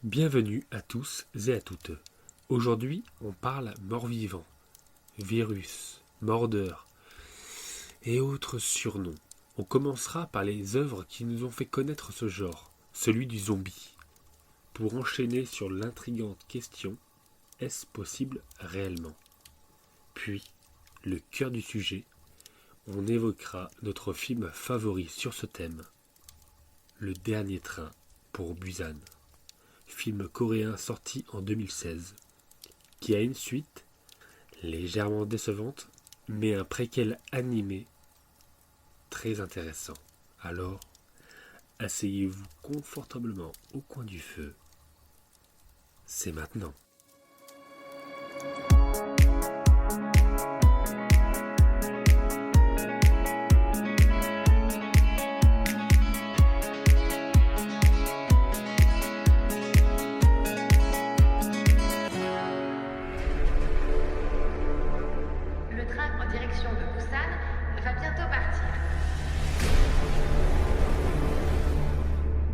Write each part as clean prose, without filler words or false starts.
Bienvenue à tous et à toutes. Aujourd'hui, on parle mort-vivant, virus, mordeur et autres surnoms. On commencera par les œuvres qui nous ont fait connaître ce genre, celui du zombie. Pour enchaîner sur l'intrigante question, est-ce possible réellement? Puis, le cœur du sujet, on évoquera notre film favori sur ce thème, Le Dernier Train pour Busan. Film coréen sorti en 2016, qui a une suite, légèrement décevante, mais un préquel animé très intéressant. Alors, asseyez-vous confortablement au coin du feu. C'est maintenant.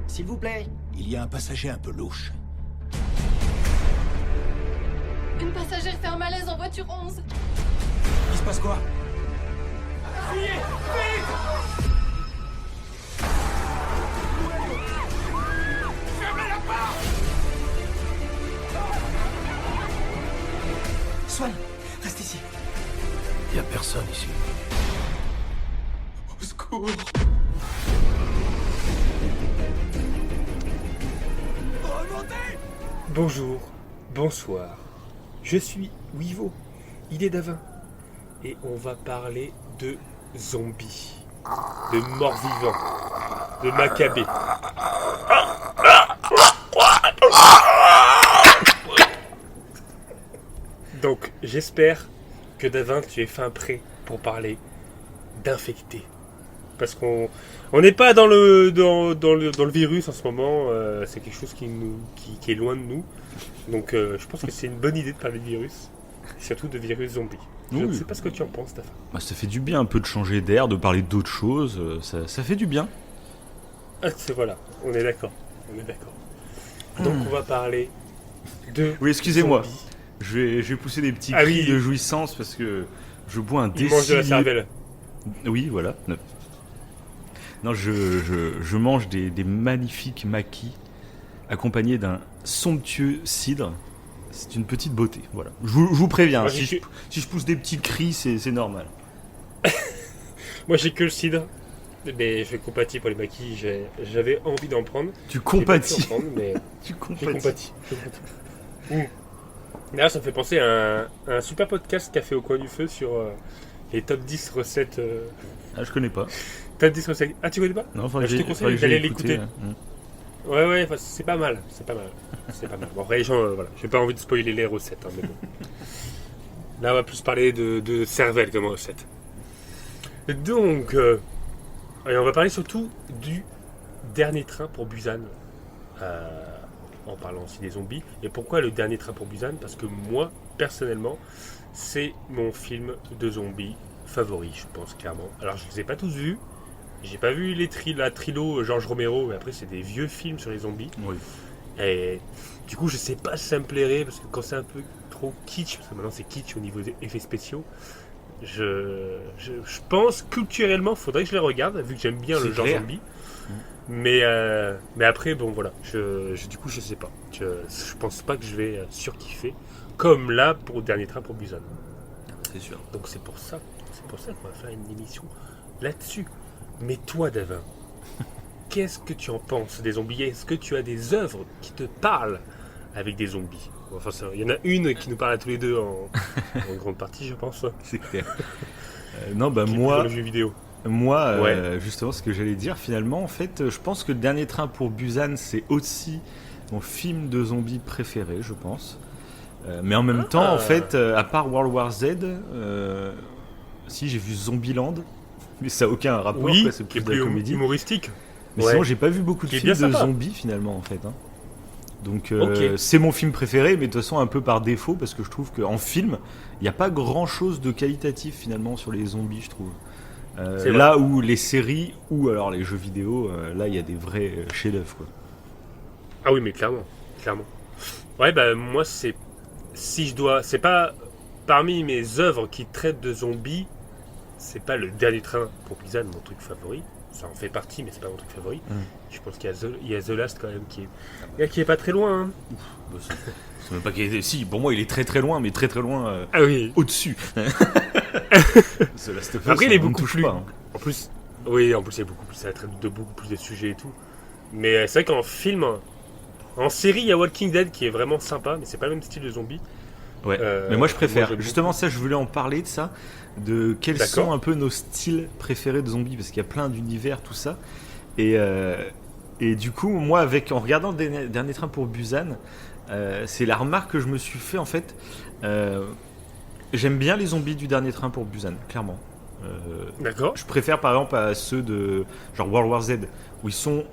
S'il vous plaît. Il y a un passager un peu louche. Une passagère fait un malaise en voiture 11. Il se passe quoi? Fuyez! Vite! Fermez la porte! Swan, reste ici. Il y a personne ici. Au secours! Bonjour, bonsoir, je suis Wivo, il est Davin, et on va parler de zombies, de morts-vivants, de macabées. Donc, j'espère que Davin, tu es fin prêt pour parler d'infectés. Parce qu'on n'est pas dans le virus en ce moment, c'est quelque chose qui est loin de nous. Donc je pense que c'est une bonne idée de parler de virus, surtout de virus zombie. Je ne sais pas ce que tu en penses, Tafa. Bah, ça fait du bien un peu de changer d'air, de parler d'autres choses, ça fait du bien. Ah, voilà, on est d'accord. Donc on va parler de Oui, excusez-moi, zombies. je vais pousser des petits cris de jouissance parce que je bois un Il mange de la cervelle. Oui, voilà. Non, je mange des magnifiques maquis accompagnés d'un somptueux cidre. C'est une petite beauté, voilà. Je vous préviens, Moi, si je pousse des petits cris, c'est normal. Moi j'ai que le cidre, mais je suis compatis pour les maquis, j'avais envie d'en prendre. Tu J'ai pas pu en compatis. prendre, mais Tu je compatis. compatis. D'ailleurs, ça me fait penser à un super podcast Café au coin du feu sur les top 10 recettes. Ah, je connais pas. Top 10 recettes. Ah, tu connais pas? Non, Je te conseille d'aller l'écouter. hein. Ouais, c'est pas mal. Bon, après, les gens, voilà, j'ai pas envie de spoiler les recettes, hein, mais bon. Là, on va plus parler de cervelle comme recette. Donc, et on va parler surtout du dernier train pour Busan, en parlant aussi des zombies. Et pourquoi le dernier train pour Busan? Parce que moi, personnellement, c'est mon film de zombies favori, je pense, clairement. Alors, je les ai pas tous vus. J'ai pas vu la trilo Georges Romero, mais après c'est des vieux films sur les zombies. Oui. Et du coup je sais pas si ça me plairait, parce que quand c'est un peu trop kitsch, parce que maintenant c'est kitsch au niveau des effets spéciaux, je pense culturellement faudrait que je les regarde, vu que j'aime bien le genre clair. zombie. Mais après bon voilà, du coup je sais pas. Je pense pas que je vais surkiffer, comme là pour Dernier Train pour Busan. C'est sûr. Donc c'est pour ça qu'on va faire une émission là-dessus. Mais toi, Davin, qu'est-ce que tu en penses des zombies? Est-ce que tu as des œuvres qui te parlent avec des zombies? Enfin, il y en a une qui nous parle à tous les deux en grande partie, je pense. C'est clair. Non, bah Qui est moi, dans le jeu vidéo. Justement, ce que j'allais dire, finalement, en fait, je pense que Le Dernier Train pour Busan, c'est aussi mon film de zombies préféré, je pense. Mais en même temps, en fait, à part World War Z, si j'ai vu Zombieland, mais ça n'a aucun rapport, Oui, quoi, c'est qui est plus de la plus comédie. humoristique. Mais Ouais. sinon, j'ai pas vu beaucoup de Qui est films bien de sympa. zombies, finalement, en fait. hein. Donc Ok. c'est mon film préféré, mais de toute façon un peu par défaut, parce que je trouve qu'en film, il n'y a pas grand-chose de qualitatif finalement sur les zombies, je trouve. C'est vrai. Là où les séries ou alors les jeux vidéo, là il y a des vrais chefs-d'œuvre, quoi. Ah oui, mais clairement. clairement. Ouais, bah moi c'est... Si je dois... C'est pas... Parmi mes œuvres qui traitent de zombies, c'est pas le dernier train pour Busan, mon truc favori. Ça en fait partie, mais c'est pas mon truc favori. Je pense qu'il y a The Last quand même qui est pas très loin. Hein. Bah, c'est même pas qu'il est... Si, pour moi, il est très très loin, mais très très loin Ah oui. au-dessus. The Last of Us, Après, il est on ne beaucoup touche plus. pas, hein. En plus, oui, en plus, il y a beaucoup plus. Ça traite de beaucoup plus de sujets et tout. Mais c'est vrai qu'en film, en série, il y a Walking Dead qui est vraiment sympa, mais c'est pas le même style de zombie. Ouais. Mais moi je préfère. j'aime Justement, beaucoup. ça, je voulais en parler de ça, de quels D'accord. sont un peu nos styles préférés de zombies, parce qu'il y a plein d'univers, tout ça. Et du coup, moi, en regardant Dernier Train pour Busan, c'est la remarque que je me suis fait en fait. J'aime bien les zombies du Dernier Train pour Busan, clairement. D'accord. Je préfère par exemple à ceux de genre World War Z, où ils sont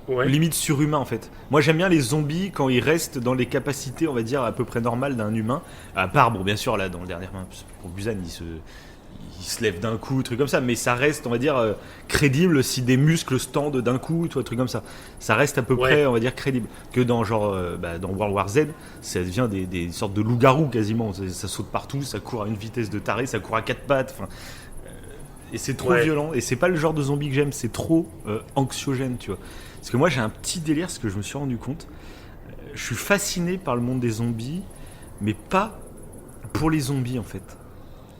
Ouais. limite surhumains en fait. Moi j'aime bien les zombies quand ils restent dans les capacités, on va dire, à peu près normales d'un humain. À part, bon, bien sûr, là, dans le dernier pour Busan, il se lève d'un coup, truc comme ça, mais ça reste, on va dire, crédible si des muscles se tendent d'un coup, truc comme ça. Ça reste à peu près, on va dire, crédible. Que dans genre, dans World War Z, ça devient des sortes de loups-garous quasiment. Ça saute partout, ça court à une vitesse de taré, ça court à quatre pattes, enfin. Et c'est trop violent, et c'est pas le genre de zombie que j'aime, c'est trop anxiogène, tu vois. Parce que moi j'ai un petit délire, ce que je me suis rendu compte. Je suis fasciné par le monde des zombies, mais pas pour les zombies en fait.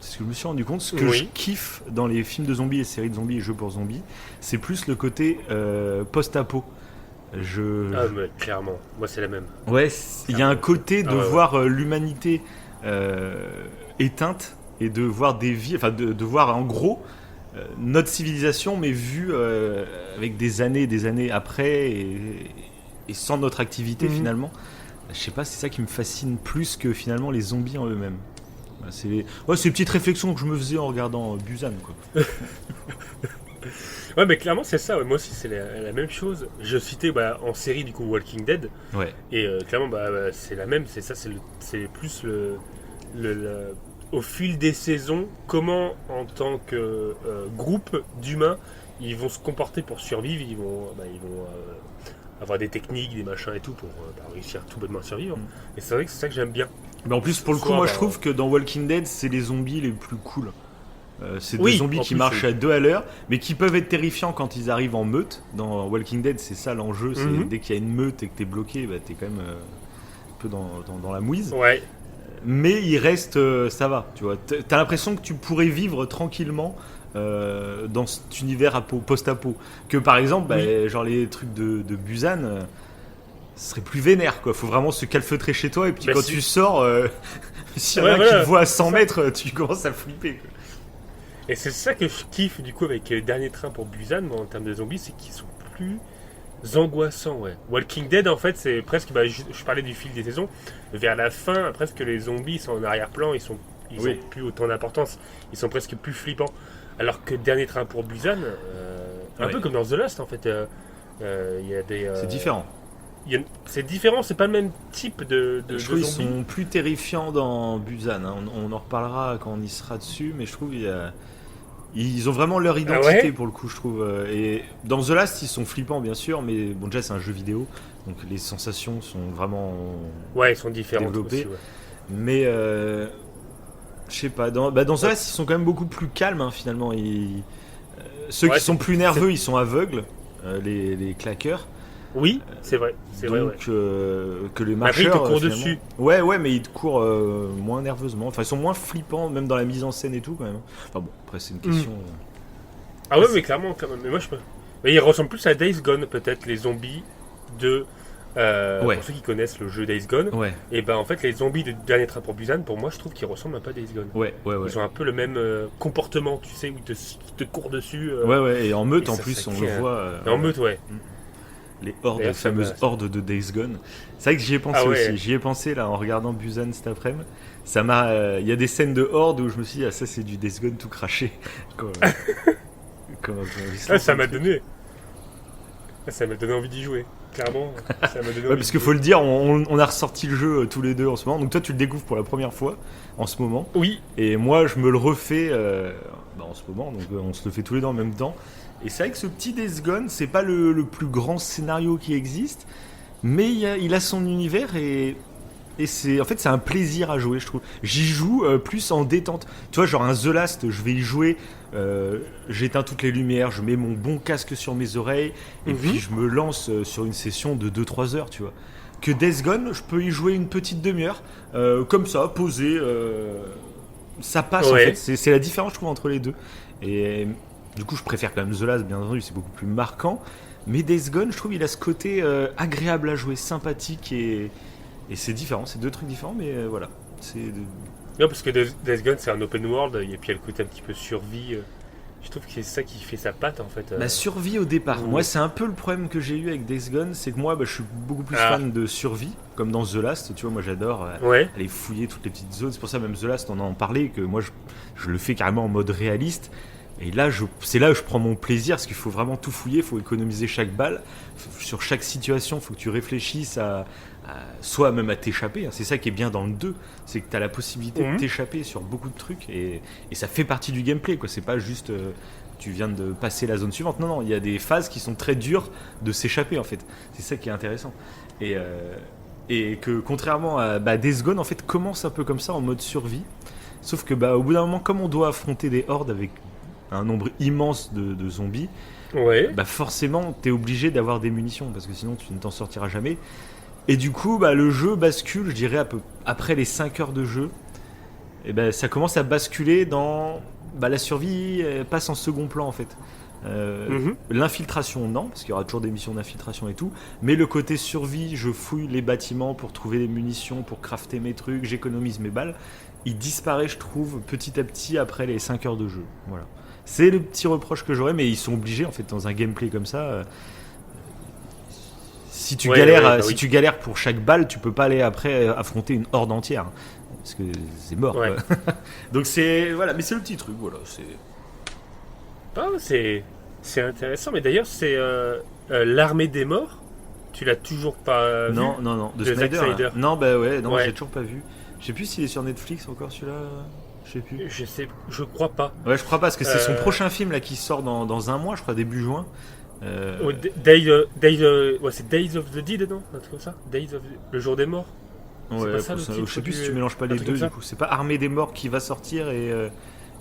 C'est ce que je me suis rendu compte. Ce que je kiffe dans les films de zombies et séries de zombies et jeux pour zombies, c'est plus le côté post-apo. Ah, mais clairement, moi c'est la même. Ouais, il y a un côté de voir l'humanité éteinte et de voir des vies, enfin de voir en gros notre civilisation, mais vue avec des années après et sans notre activité finalement. Je sais pas, c'est ça qui me fascine plus que finalement les zombies en eux-mêmes. C'est une petite réflexion que je me faisais en regardant Busan, quoi. Ouais, mais clairement c'est ça. Ouais. Moi aussi c'est la même chose. Je citais en série du coup Walking Dead. Ouais. Et clairement c'est la même. C'est ça. C'est plus au fil des saisons, comment en tant que groupe d'humains ils vont se comporter pour survivre. Ils vont avoir des techniques, des machins et tout pour réussir tout bonnement à survivre. Et c'est vrai que c'est ça que j'aime bien. Mais en plus, pour le coup, moi je trouve que dans Walking Dead, c'est les zombies les plus cool. C'est des zombies qui marchent à 2 à l'heure, mais qui peuvent être terrifiants quand ils arrivent en meute. Dans Walking Dead, c'est ça l'enjeu. C'est dès qu'il y a une meute et que t'es bloqué, t'es quand même un peu dans la mouise. Ouais. Mais il reste, ça va, tu vois. T'as l'impression que tu pourrais vivre tranquillement dans cet univers post-apo. Que par exemple, genre les trucs de Busan, ce serait plus vénère, quoi. Faut vraiment se calfeutrer chez toi, et puis quand tu sors, s'il y en a qui te voient à 100 mètres, tu commences à flipper, quoi. Et c'est ça que je kiffe du coup avec Dernier Train pour Busan, en termes de zombies, c'est qu'ils sont plus angoissants, ouais. Walking Dead, en fait, c'est presque, je parlais du fil des saisons, vers la fin, presque les zombies sont en arrière-plan, ils ont plus autant d'importance, ils sont presque plus flippants. Alors que Dernier Train pour Busan, un peu comme dans The Last, en fait, il y a des... c'est différent. C'est différent, c'est pas le même type de je trouve zombies. Ils sont plus terrifiants dans Busan, hein. On en reparlera quand on y sera dessus, mais je trouve ils ont vraiment leur identité pour le coup, je trouve. Et dans The Last, ils sont flippants bien sûr, mais bon, déjà c'est un jeu vidéo, donc les sensations sont vraiment ils sont différentes développées. aussi, Mais je sais pas, dans The Last, ils sont quand même beaucoup plus calmes, hein, finalement. Ceux qui sont plus nerveux, ils sont aveugles, les claqueurs. Oui, c'est vrai. Donc, que les marcheurs. Après, ils te courent dessus. Ouais, mais ils te courent moins nerveusement. Enfin, ils sont moins flippants, même dans la mise en scène et tout, quand même. Enfin bon, après, c'est une question. Ah ouais, mais clairement, quand même. Mais moi, mais ils ressemblent plus à Days Gone, peut-être, les zombies de. Pour ceux qui connaissent le jeu Days Gone. Ouais. Et en fait, les zombies de Dernier Train pour Busan, pour moi, je trouve qu'ils ressemblent un peu à Days Gone. Ouais. Ils ont un peu le même comportement, tu sais, où ils te courent dessus. Ouais, et en meute, et en ça, plus, ça on crée le voit. Et en meute, ouais. Les hordes, les fameuses hordes de Days Gone. C'est vrai que j'y ai pensé aussi. J'y ai pensé là en regardant Busan cet après-midi. Ça m'a. Il y a des scènes de hordes où je me suis dit, ça c'est du Days Gone tout craché. Ça m'a donné. Ça m'a donné envie d'y jouer. Clairement, ça m'a donné envie. Parce qu'il faut le dire, on a ressorti le jeu tous les deux en ce moment. Donc toi, tu le découvres pour la première fois en ce moment. Oui. Et moi, je me le refais en ce moment. Donc on se le fait tous les deux en même temps. Et c'est vrai que ce petit Days Gone, c'est pas le plus grand scénario qui existe, mais il a son univers et c'est un plaisir à jouer, je trouve. J'y joue plus en détente. Tu vois, genre un The Last, je vais y jouer, j'éteins toutes les lumières, je mets mon bon casque sur mes oreilles, et puis je me lance sur une session de 2-3 heures, tu vois. Que Days Gone, je peux y jouer une petite demi-heure, comme ça, posé. Ça passe en fait. C'est la différence, je trouve, entre les deux. Et du coup, je préfère quand même The Last, bien entendu, c'est beaucoup plus marquant. Mais Days Gone, je trouve, il a ce côté agréable à jouer, sympathique et c'est différent. C'est deux trucs différents, mais voilà. Non, parce que Days Gone, c'est un open world, et puis il y a le côté un petit peu survie. Je trouve que c'est ça qui fait sa patte, en fait. La survie au départ. Moi, c'est un peu le problème que j'ai eu avec Days Gone, c'est que moi, je suis beaucoup plus fan de survie, comme dans The Last. Tu vois, moi, j'adore aller fouiller toutes les petites zones. C'est pour ça, même The Last, on en parlait, que moi, je le fais carrément en mode réaliste. Et là, c'est là où je prends mon plaisir, parce qu'il faut vraiment tout fouiller, il faut économiser chaque balle. Sur chaque situation, il faut que tu réfléchisses soit même à t'échapper. C'est ça qui est bien dans le 2, c'est que tu as la possibilité de t'échapper sur beaucoup de trucs, et ça fait partie du gameplay, quoi. C'est pas juste tu viens de passer la zone suivante. Non, il y a des phases qui sont très dures de s'échapper, en fait. C'est ça qui est intéressant. Et que contrairement à Days Gone, en fait, commence un peu comme ça, en mode survie. Sauf que au bout d'un moment, comme on doit affronter des hordes avec un nombre immense de zombies, forcément t'es obligé d'avoir des munitions, parce que sinon tu ne t'en sortiras jamais. Et du coup le jeu bascule, je dirais après les 5 heures de jeu, et ça commence à basculer dans la survie, passe en second plan, en fait. L'infiltration, non, parce qu'il y aura toujours des missions d'infiltration et tout, mais le côté survie, je fouille les bâtiments pour trouver des munitions, pour crafter mes trucs, j'économise mes balles, il disparaît, je trouve, petit à petit après les 5 heures de jeu. Voilà. C'est le petit reproche que j'aurais, mais ils sont obligés, en fait, dans un gameplay comme ça. Si tu galères pour chaque balle, tu peux pas aller après affronter une horde entière, hein, parce que c'est mort. Ouais. Donc voilà, mais c'est le petit truc, voilà. C'est intéressant, mais d'ailleurs c'est l'armée des morts. Tu l'as toujours pas vu? Non, de Snyder. Non, j'ai toujours pas vu. Je sais plus s'il est sur Netflix encore, celui-là. Je crois pas. Ouais, je crois pas, parce que c'est son prochain film là qui sort dans un mois, je crois, début juin. C'est Days of the Dead, non? Un truc comme ça? Le jour des morts? Ouais, ça, je sais plus si tu mélanges pas les deux, du coup. C'est pas Armée des morts qui va sortir et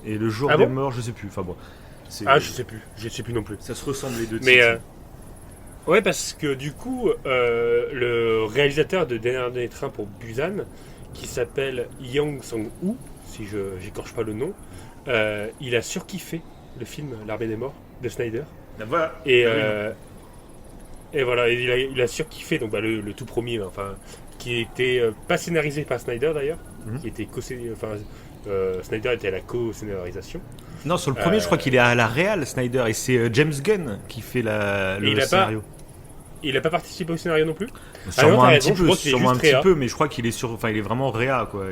le jour des morts, je sais plus. Enfin bon. Je sais plus non plus. Ça se ressemble les deux. Mais ouais, parce que du coup, le réalisateur de Dernier Train pour Busan, qui s'appelle Yang Sang-woo, si j'écorche pas le nom, il a surkiffé le film L'Armée des Morts de Snyder. Voilà. Et voilà, il a surkiffé donc le tout premier, qui était pas scénarisé par Snyder d'ailleurs, qui était Snyder était à la co-scénarisation. Non, sur le premier, je crois qu'il est à la réal, Snyder, et c'est James Gunn qui fait le scénario. Il a pas participé au scénario non plus. Sûrement un petit peu, mais je crois qu'il est il est vraiment réa, quoi.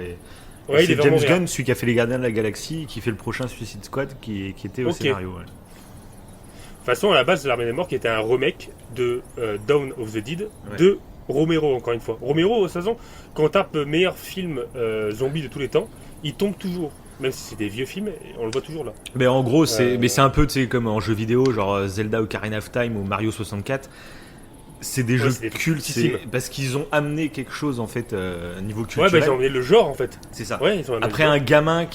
C'est James Gunn, celui qui a fait Les Gardiens de la Galaxie, qui fait le prochain Suicide Squad, qui était au scénario. Ouais. De toute façon, à la base, L'Armée des Morts, qui était un remake de Dawn of the Dead, de Romero, encore une fois. Romero, de toute façon, quand on tape meilleur film zombie de tous les temps, il tombe toujours. Même si c'est des vieux films, on le voit toujours là. Mais en gros, c'est un peu comme en jeu vidéo, genre Zelda Ocarina of Time ou Mario 64. C'est des jeux cultes, parce qu'ils ont amené quelque chose, en fait, niveau culturel. Ouais, ils ont amené le genre, en fait. C'est ça. Ouais, après, un gamin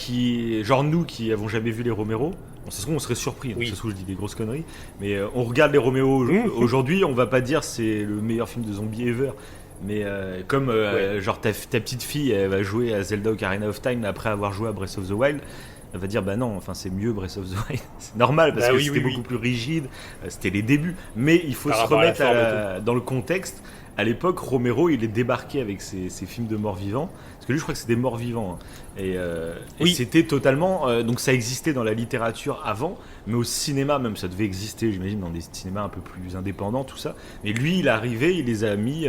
genre nous qui avons jamais vu les Romero, ça se trouve, on serait surpris. Ça se trouve, je dis des grosses conneries. Mais on regarde les Romero aujourd'hui, on va pas dire c'est le meilleur film de zombie ever. Mais comme genre ta petite fille, elle va jouer à Zelda Ocarina of Time après avoir joué à Breath of the Wild, elle va dire non, c'est mieux Breath of the Wild. C'est normal, parce que c'était beaucoup plus rigide, c'était les débuts. Mais il faut se remettre dans le contexte. À l'époque, Romero, il est débarqué avec ses films de morts-vivants. Parce que lui, je crois que c'est des morts-vivants. Hein. Et c'était totalement... donc ça existait dans la littérature avant, mais au cinéma même, ça devait exister, j'imagine, dans des cinémas un peu plus indépendants, tout ça. Mais lui, il est arrivé, il les a mis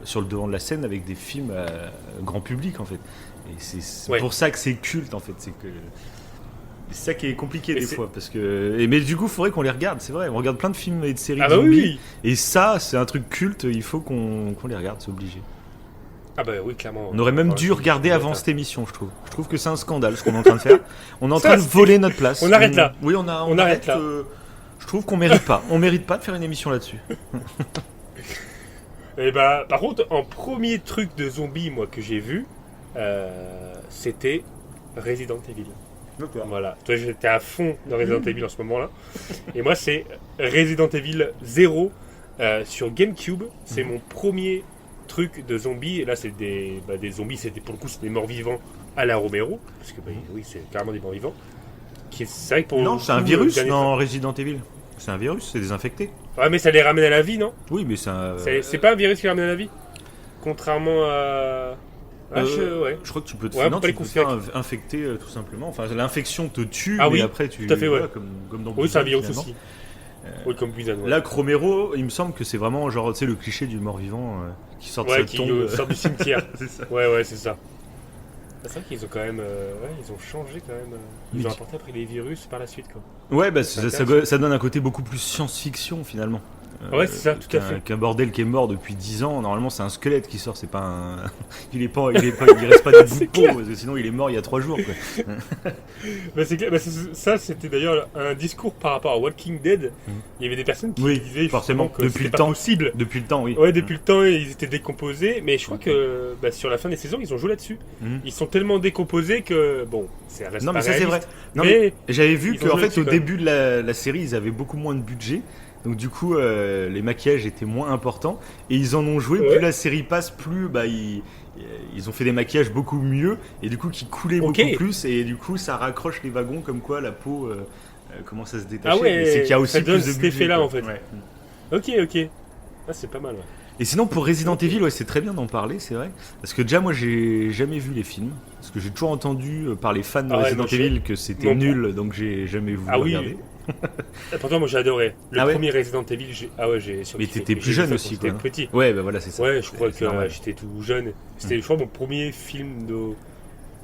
sur le devant de la scène avec des films grand public, en fait. Et c'est pour ça que c'est culte, en fait. C'est ça qui est compliqué des fois, parce que mais du coup il faudrait qu'on les regarde, c'est vrai, on regarde plein de films et de séries de zombies, et ça c'est un truc culte, il faut qu'on les regarde, c'est obligé. Ah bah oui, clairement. On aurait même dû regarder avant cette émission, je trouve que c'est un scandale ce qu'on est en train de faire. On est en train de voler notre place. On arrête là. Oui, on arrête là. Je trouve qu'on mérite pas de faire une émission là-dessus. Et bah, par contre, en premier truc de zombie, moi, que j'ai vu, c'était Resident Evil. Voilà. Toi, j'étais à fond dans Resident Evil en ce moment-là. Et moi, c'est Resident Evil 0 sur GameCube. C'est mon premier truc de zombies. Et là, c'est des zombies, pour le coup, c'est des morts-vivants à la Romero. Parce que, oui, c'est carrément des morts-vivants. C'est vrai que pour Non, c'est un virus dans Resident Evil. C'est un virus, c'est des infectés. Ouais, mais ça les ramène à la vie, non? Oui, mais c'est un... C'est pas un virus qui les ramène à la vie? Contrairement à... Je crois que tu peux te faire infecter tout simplement. Enfin, l'infection te tue, mais après tu... tout à fait, ouais. Voilà, comme dans oui, c'est un virus aussi. Oui, comme Busan, ouais. Là, Romero, il me semble que c'est vraiment genre, tu sais, le cliché du mort-vivant qui sort de sa tombe. Qui sort du cimetière. C'est ça. Ouais, c'est ça. C'est vrai qu'ils ont quand même... ils ont changé quand même. Ils ont apporté après les virus par la suite, quoi. Ouais, bah ça donne un côté beaucoup plus science-fiction, finalement. Ouais, c'est ça, tout à fait. Qu'un bordel qui est mort depuis 10 ans, normalement c'est un squelette qui sort, c'est pas un... il reste pas des bouts de peau, parce que sinon il est mort il y a 3 jours, quoi. C'est clair, ça c'était d'ailleurs un discours par rapport à Walking Dead. Il y avait des personnes qui disaient forcément que depuis c'était le temps possible. Depuis le temps, oui. Ouais, depuis le temps ils étaient décomposés, mais je crois que sur la fin des saisons ils ont joué là-dessus. Ils sont tellement décomposés que bon, c'est reste non pas mais ça c'est vrai. Non, mais j'avais vu qu'en fait au début de la série ils avaient beaucoup moins de budget. Donc du coup, les maquillages étaient moins importants et ils en ont joué. Plus la série passe, plus ils ont fait des maquillages beaucoup mieux et du coup qui coulaient beaucoup plus et du coup ça raccroche les wagons comme quoi la peau commence à se détacher. Ah ouais, c'est qu'il y a aussi ça donne plus de cet budget, effet-là quoi. en fait. Ouais. Ok. Ah, c'est pas mal. Ouais. Et sinon pour Resident Evil, c'est très bien d'en parler, c'est vrai. Parce que déjà moi j'ai jamais vu les films. Parce que j'ai toujours entendu par les fans de Resident Evil que c'était nul, donc j'ai jamais voulu regarder. Pourtant moi j'ai adoré le premier Resident Evil. J'ai surkiffé. Mais t'étais plus jeune aussi, quoi. J'étais petit. Ouais, bah voilà, c'est ça. Ouais, je crois que j'étais tout jeune. C'était, je crois, mon premier film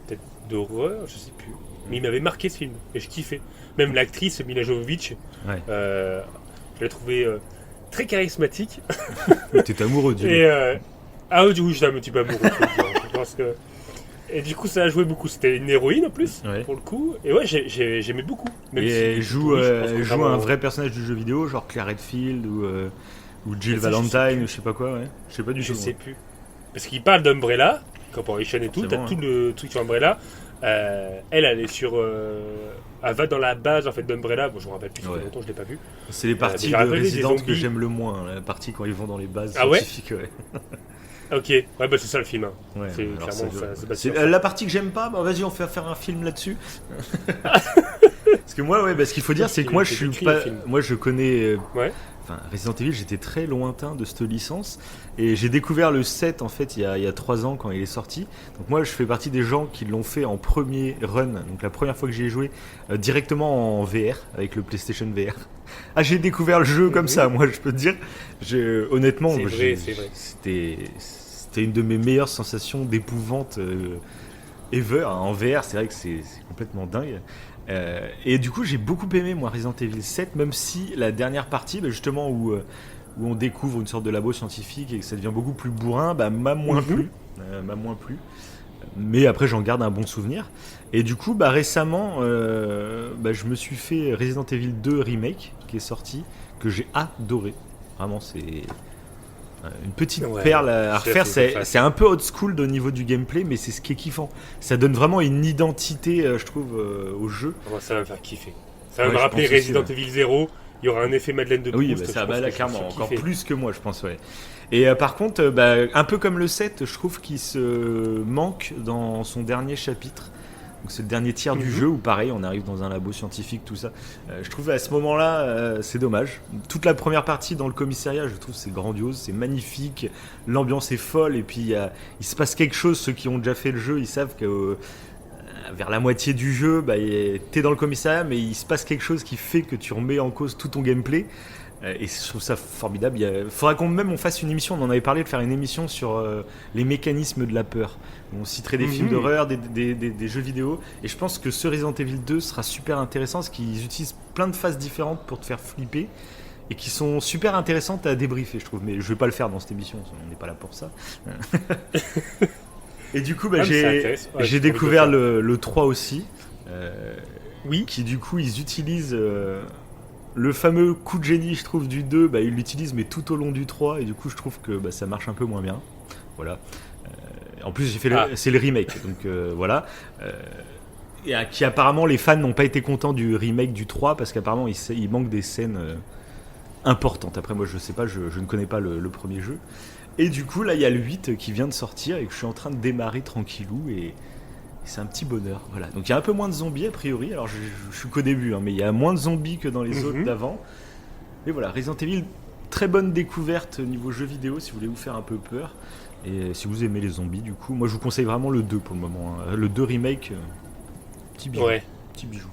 peut-être d'horreur, je sais plus. Mais il m'avait marqué ce film et je kiffais. Même l'actrice Mila Jovovich, je l'ai trouvée très charismatique. T'es amoureux du du coup j'étais un petit peu amoureux. Je pense que... Et du coup, ça a joué beaucoup. C'était une héroïne en plus, pour le coup. Et ouais, j'aimais beaucoup. Même elle joue un vrai personnage du jeu vidéo, genre Claire Redfield ou Jill Valentine, je sais pas quoi, Je sais pas du tout. Je sais plus. Parce qu'il parle d'Umbrella, Corporation et tout. T'as tout le truc sur Umbrella. Elle est sur. Elle va dans la base en fait d'Umbrella. Bon, je me rappelle plus, ça fait longtemps que je l'ai pas vu. C'est les parties de Resident que j'aime le moins. La partie quand ils vont dans les bases scientifiques. Ok, c'est ça le film. C'est clairement ça. La partie que j'aime pas, vas-y, on fait faire un film là-dessus. Parce que moi, ce qu'il faut dire, c'est que moi, je connais. Resident Evil, j'étais très lointain de cette licence et j'ai découvert le 7 en fait il y a 3 ans quand il est sorti. Donc moi, je fais partie des gens qui l'ont fait en premier run. Donc la première fois que j'y ai joué directement en VR avec le PlayStation VR. Ah, j'ai découvert le jeu comme ça. Moi, je peux te dire, honnêtement, c'était une de mes meilleures sensations d'épouvante ever. En VR, c'est vrai que c'est complètement dingue. Et du coup, j'ai beaucoup aimé moi Resident Evil 7, même si la dernière partie, justement où on découvre une sorte de labo scientifique et que ça devient beaucoup plus bourrin, m'a moins plu. Mais après, j'en garde un bon souvenir. Et du coup, récemment, je me suis fait Resident Evil 2 Remake qui est sorti, que j'ai adoré. Vraiment, c'est une petite perle à refaire. C'est un peu old school au niveau du gameplay, mais c'est ce qui est kiffant. Ça donne vraiment une identité, je trouve, au jeu. Ça va me faire kiffer. Ça va me rappeler Resident Evil 0. Il y aura un effet Madeleine de Proust. Oui, ça va là clairement, encore plus que moi, je pense. Et par contre, un peu comme le 7, je trouve qu'il se manque dans son dernier chapitre. Donc c'est le dernier tiers du jeu où pareil on arrive dans un labo scientifique, tout ça. Je trouve à ce moment-là c'est dommage. Toute la première partie dans le commissariat, je trouve c'est grandiose, c'est magnifique, l'ambiance est folle et puis il se passe quelque chose. Ceux qui ont déjà fait le jeu, ils savent que vers la moitié du jeu, t'es dans le commissariat mais il se passe quelque chose qui fait que tu remets en cause tout ton gameplay. Et je trouve ça formidable. Il faudra qu'on fasse une émission. On en avait parlé de faire une émission sur les mécanismes de la peur. On citerait des films d'horreur, des jeux vidéo. Et je pense que ce Resident Evil 2 sera super intéressant parce qu'ils utilisent plein de phases différentes pour te faire flipper et qui sont super intéressantes à débriefer, je trouve. Mais je vais pas le faire dans cette émission. On n'est pas là pour ça. Et du coup, j'ai découvert le 3 aussi. Qui du coup, ils utilisent le fameux coup de génie, je trouve, du 2, il l'utilise, mais tout au long du 3, et du coup, je trouve que ça marche un peu moins bien. Voilà. En plus, c'est le remake, donc voilà. Et qui apparemment, les fans n'ont pas été contents du remake du 3, parce qu'apparemment, il manque des scènes importantes. Après, moi, je sais pas, je ne connais pas le premier jeu. Et du coup, là, il y a le 8 qui vient de sortir, et que je suis en train de démarrer tranquillou, et c'est un petit bonheur. Voilà. Donc, il y a un peu moins de zombies, a priori. Alors, je suis qu'au début, mais il y a moins de zombies que dans les autres d'avant. Et voilà, Resident Evil, très bonne découverte niveau jeu vidéo, si vous voulez vous faire un peu peur. Et si vous aimez les zombies, du coup, moi je vous conseille vraiment le 2 pour le moment. Le 2 remake, petit bijou. Ouais. Petit bijou.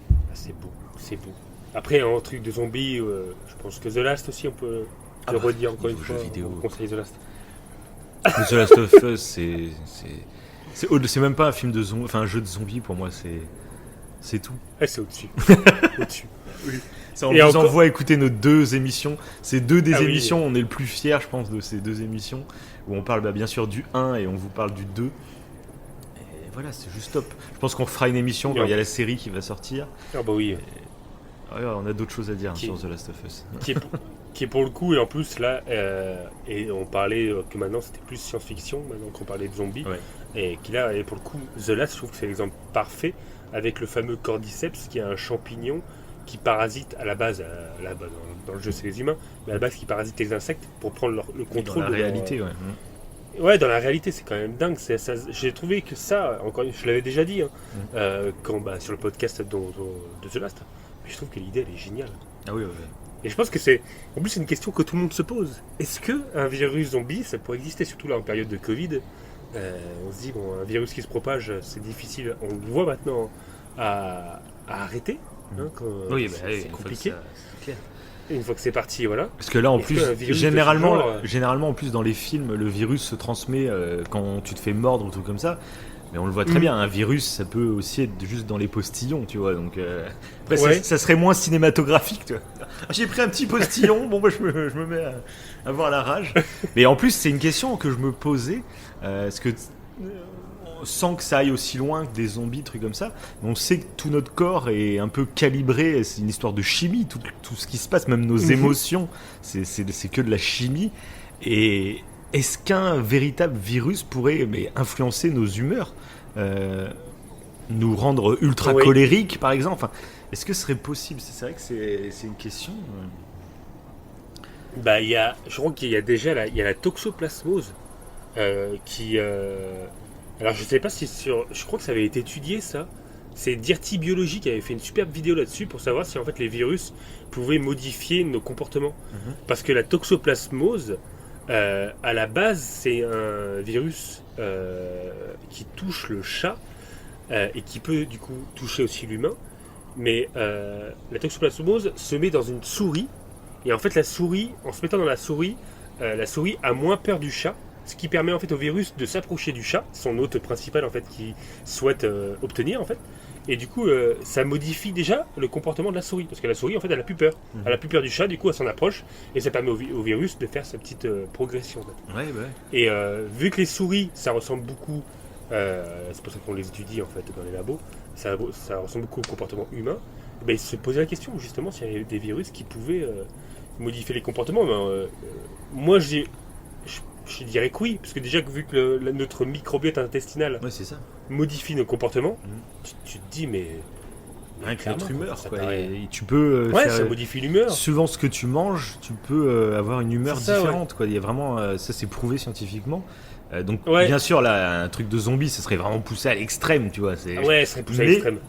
Ah, c'est beau, c'est beau. Après, en truc de zombies, je pense que The Last aussi, on peut le redire encore une fois. Vidéo. On conseille The Last. The Last of Us, c'est même pas un film de zombies, enfin un jeu de zombies pour moi, c'est tout. C'est au-dessus. Au-dessus. Oui. Ça, on vous envoie écouter nos 2 émissions. C'est 2 des émissions, on est le plus fiers, je pense, de ces 2 émissions. Où on parle bien sûr du 1 et on vous parle du 2. Et voilà, c'est juste top. Je pense qu'on fera une émission quand il y a la série qui va sortir. Ah bah oui. On a d'autres choses à dire sur The Last of Us. Qui est pour le coup, et en plus là, et on parlait que maintenant c'était plus science-fiction, maintenant qu'on parlait de zombies. Ouais. Et qui là, et pour le coup, The Last, je trouve que c'est l'exemple parfait avec le fameux Cordyceps qui est un champignon qui parasite à la base, dans le jeu c'est les humains, mais à la base qui parasite les insectes pour prendre le contrôle. Dans la réalité, ouais, dans la réalité c'est quand même dingue. J'ai trouvé que ça, encore je l'avais déjà dit, sur le podcast de The Last, mais je trouve que l'idée elle est géniale. Ah oui, ouais. Et je pense que en plus c'est une question que tout le monde se pose. Est-ce qu'un virus zombie, ça pourrait exister, surtout là en période de Covid? On se dit, un virus qui se propage, c'est difficile, on le voit maintenant à arrêter. C'est compliqué. C'est clair. Et une fois que c'est parti, voilà. Parce que là, en plus, généralement, en plus dans les films, le virus se transmet quand tu te fais mordre ou tout comme ça. Mais on le voit très bien. Un virus, ça peut aussi être juste dans les postillons, tu vois. Donc après, ça serait moins cinématographique, tu vois. J'ai pris un petit postillon. Je me mets à avoir la rage. Mais en plus, c'est une question que je me posais. Est-ce que sans que ça aille aussi loin que des zombies, trucs comme ça, on sait que tout notre corps est un peu calibré, c'est une histoire de chimie, tout ce qui se passe, même nos émotions, c'est que de la chimie. Et est-ce qu'un véritable virus pourrait influencer nos humeurs, nous rendre ultra colériques, par exemple? Est-ce que ce serait possible? C'est vrai que c'est une question. Je crois qu'il y a déjà la toxoplasmose qui... Alors je sais pas si je crois que ça avait été étudié ça. C'est Dirty Biology qui avait fait une superbe vidéo là-dessus pour savoir si en fait les virus pouvaient modifier nos comportements. Parce que la toxoplasmose, à la base, c'est un virus qui touche le chat et qui peut du coup toucher aussi l'humain. Mais la toxoplasmose se met dans une souris et en fait la souris, en se mettant dans la souris a moins peur du chat. Ce qui permet en fait au virus de s'approcher du chat, son hôte principal en fait qui souhaite obtenir en fait, et du coup ça modifie déjà le comportement de la souris parce que la souris en fait elle a plus peur, elle a plus peur du chat, du coup elle s'en approche et ça permet au virus de faire sa petite progression en fait. Et vu que les souris ça ressemble beaucoup, c'est pour ça qu'on les étudie en fait dans les labos, ça ressemble beaucoup au comportement humain. Il se posait la question justement s'il y avait des virus qui pouvaient modifier les comportements. Moi je dirais que oui, parce que déjà vu que notre microbiote intestinal modifie nos comportements, tu te dis mais avec notre humeur, quoi. Et tu peux faire, ça modifie l'humeur. Suivant ce que tu manges, tu peux avoir une humeur différente, quoi. Il y a vraiment ça, c'est prouvé scientifiquement. Donc bien sûr là, un truc de zombie, ce serait vraiment poussé à l'extrême, tu vois. Ce serait poussé à l'extrême.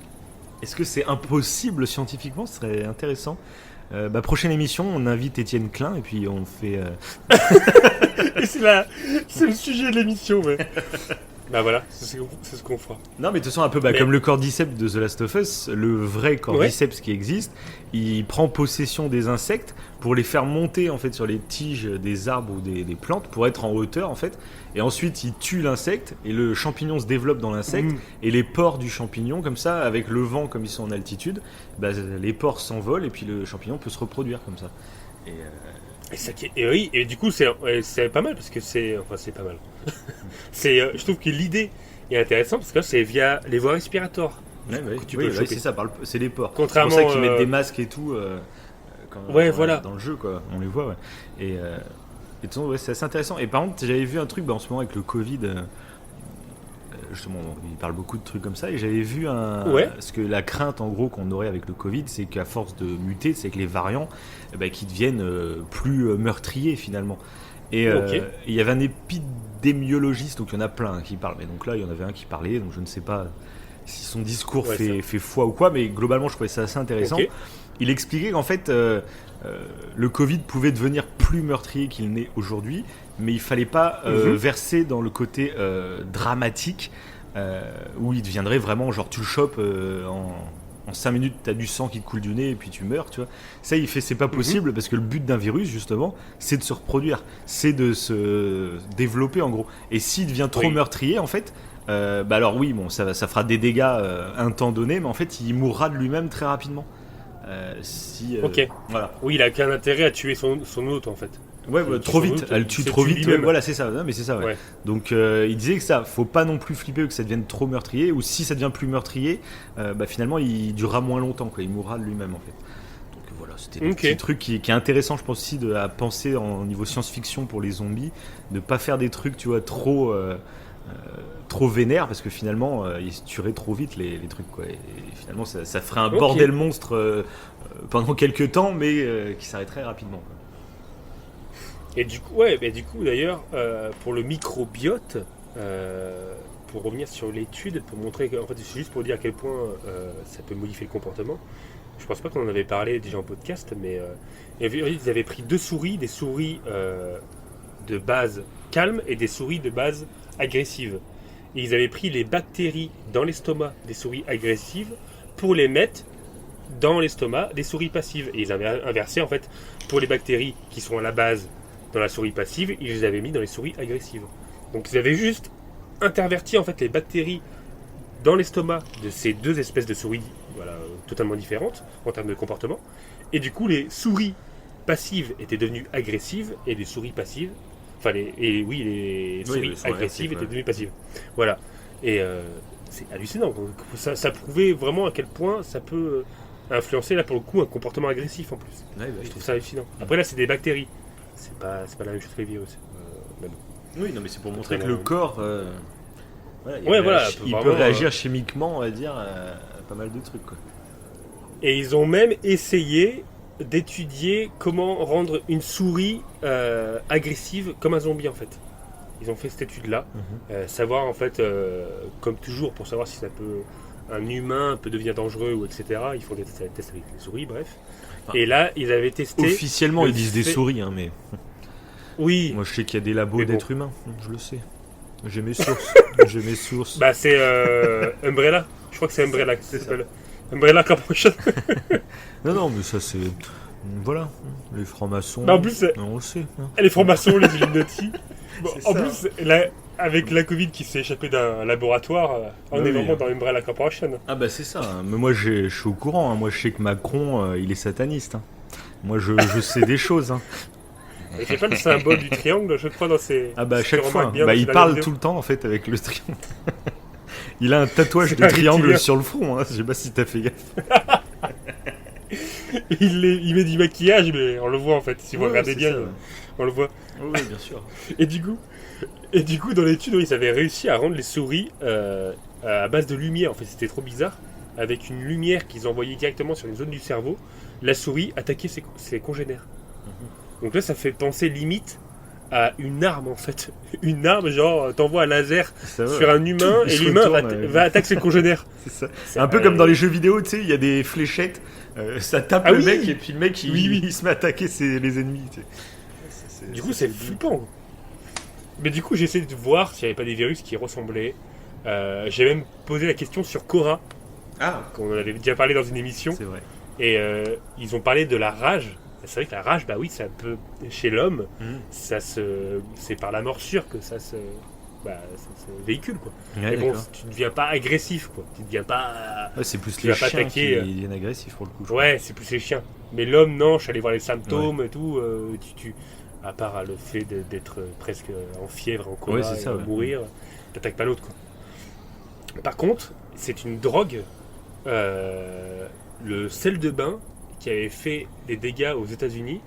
Est-ce que c'est impossible scientifiquement? Ce serait intéressant. Prochaine émission, on invite Étienne Klein et puis on fait. Et c'est le sujet de l'émission, ouais. Voilà, c'est ce qu'on fera. Non, mais de toute façon, un peu comme le cordyceps de The Last of Us, le vrai cordyceps qui existe, il prend possession des insectes pour les faire monter en fait sur les tiges des arbres ou des plantes pour être en hauteur en fait. Et ensuite, il tue l'insecte et le champignon se développe dans l'insecte et les pores du champignon, comme ça, avec le vent, comme ils sont en altitude, les pores s'envolent et puis le champignon peut se reproduire comme ça. Et du coup, c'est pas mal parce que c'est pas mal. Je trouve que l'idée est intéressante parce que là, c'est via les voies respiratoires. Ouais, que tu oui, peux le choper. c'est ça, c'est les porcs. Contrairement, c'est pour ça qu'ils mettent des masques et tout voilà. dans le jeu, quoi. On les voit, ouais. Et de toute façon, ouais, c'est assez intéressant. Et par contre, j'avais vu un truc en ce moment avec le Covid. Justement, il parle beaucoup de trucs comme ça. Et j'avais vu parce que la crainte, en gros, qu'on aurait avec le Covid, c'est qu'à force de muter, c'est que les variants, qui deviennent plus meurtriers, finalement. Et il y avait un épidémiologiste, donc il y en a plein qui parlent. Mais donc là, il y en avait un qui parlait, donc je ne sais pas si son discours fait foi ou quoi, mais globalement, je trouvais ça assez intéressant. Il expliquait qu'en fait, le Covid pouvait devenir plus meurtrier qu'il n'est aujourd'hui, mais il fallait pas verser dans le côté dramatique, où il deviendrait vraiment, genre tu le chopes en 5 minutes, t'as du sang qui te coule du nez et puis tu meurs, tu vois. Ça, il fait, c'est pas possible parce que le but d'un virus, justement, c'est de se reproduire, c'est de se développer en gros. Et s'il devient trop meurtrier, en fait, alors oui, bon, ça fera des dégâts un temps donné, mais en fait, il mourra de lui-même très rapidement. Voilà. Oui, il a qu'un intérêt à tuer son hôte en fait. Ouais, trop vite, elle tue trop vite. Voilà, c'est ça. Non, mais c'est ça. Ouais. Donc, il disait que ça, faut pas non plus flipper que ça devienne trop meurtrier, ou si ça devient plus meurtrier, finalement, il durera moins longtemps, quoi. Il mourra de lui-même en fait. Donc voilà, c'était un petit truc qui est intéressant, je pense aussi, à penser au niveau science-fiction pour les zombies, de pas faire des trucs, tu vois, trop vénères, parce que finalement, ils se tueraient trop vite les trucs, quoi. Et finalement, ça ferait un bordel monstre pendant quelques temps, mais qui s'arrêterait rapidement, quoi. Et du coup, d'ailleurs, pour le microbiote, pour revenir sur l'étude, pour montrer en fait, c'est juste pour dire à quel point ça peut modifier le comportement. Je pense pas qu'on en avait parlé déjà en podcast, mais ils avaient pris 2 souris, des souris de base calme et des souris de base agressive. Et ils avaient pris les bactéries dans l'estomac des souris agressives pour les mettre dans l'estomac des souris passives. Et ils avaient inversé en fait pour les bactéries qui sont à la base dans la souris passive, ils les avaient mis dans les souris agressives. Donc ils avaient juste interverti en fait les bactéries dans l'estomac de ces 2 espèces de souris, voilà, totalement différentes en termes de comportement. Et du coup, les souris passives étaient devenues agressives et les souris passives, les souris agressives étaient devenues passives. Voilà. Et c'est hallucinant. Donc, ça prouvait vraiment à quel point ça peut influencer là pour le coup un comportement agressif en plus. Je trouve ça hallucinant. Après là, c'est des bactéries. C'est pas la même chose que les virus. Bon. Oui, non, mais c'est pour montrer que le corps, il peut réagir chimiquement, on va dire, à pas mal de trucs, quoi. Et ils ont même essayé d'étudier comment rendre une souris agressive comme un zombie, en fait. Ils ont fait cette étude-là, savoir en fait, comme toujours, pour savoir si un humain peut devenir dangereux ou etc. Ils font des tests avec les souris, bref. Et là, ils avaient testé. Officiellement, ils disent des souris, hein, mais. Oui. Moi, je sais qu'il y a des labos d'êtres humains, je le sais. J'ai mes sources. Bah, c'est Umbrella. Je crois que c'est Umbrella qui s'appelle. Umbrella Corporation. Non, mais ça, c'est. Voilà, les francs-maçons. En plus, on le sait. Hein. Les francs-maçons, les Illuminati. En plus, avec la Covid qui s'est échappée d'un laboratoire, on est vraiment dans Umbrella Corporation. Ah bah c'est ça, hein. Mais moi je suis au courant, hein. Moi je sais que Macron il est sataniste, hein. Moi je sais des choses, hein. Et c'est pas le symbole du triangle, je crois, dans ses... Ah bah à chaque fois, il parle tout le temps en fait avec le triangle. Il a un tatouage de triangle sur le front, hein. Je sais pas si t'as fait gaffe. Il met du maquillage, mais on le voit en fait, si vous regardez bien, on le voit. Oui, bien sûr. Et du coup, dans l'étude, ils avaient réussi à rendre les souris à base de lumière. En fait, c'était trop bizarre. Avec une lumière qu'ils envoyaient directement sur une zone du cerveau, la souris attaquait ses congénères. Donc là, ça fait penser limite à une arme, en fait. Une arme, genre, t'envoies un laser sur un humain et l'humain va attaquer ses congénères. C'est ça. C'est un peu comme dans les jeux vidéo, tu sais, il y a des fléchettes, ça tape le mec et puis le mec, il se met à attaquer les ennemis, tu sais. Du coup, c'est flippant. Mais du coup, j'ai essayé de voir s'il n'y avait pas des virus qui ressemblaient. J'ai même posé la question sur Cora, qu'on en avait déjà parlé dans une émission. C'est vrai. Et ils ont parlé de la rage. C'est vrai que la rage, bah oui, ça peut, chez l'homme, c'est par la morsure que ça se véhicule, quoi. Ouais, mais bon, tu ne deviens pas agressif, quoi. Tu ne deviens pas. Ouais, c'est plus les chiens qui deviennent agressifs pour le coup. Ouais, c'est plus les chiens. Mais l'homme, non, je suis allé voir les symptômes et tout. À part le fait d'être presque en fièvre, en coma, mourir, t'attaques pas l'autre, quoi. Par contre, c'est une drogue le sel de bain qui avait fait des dégâts aux États-Unis,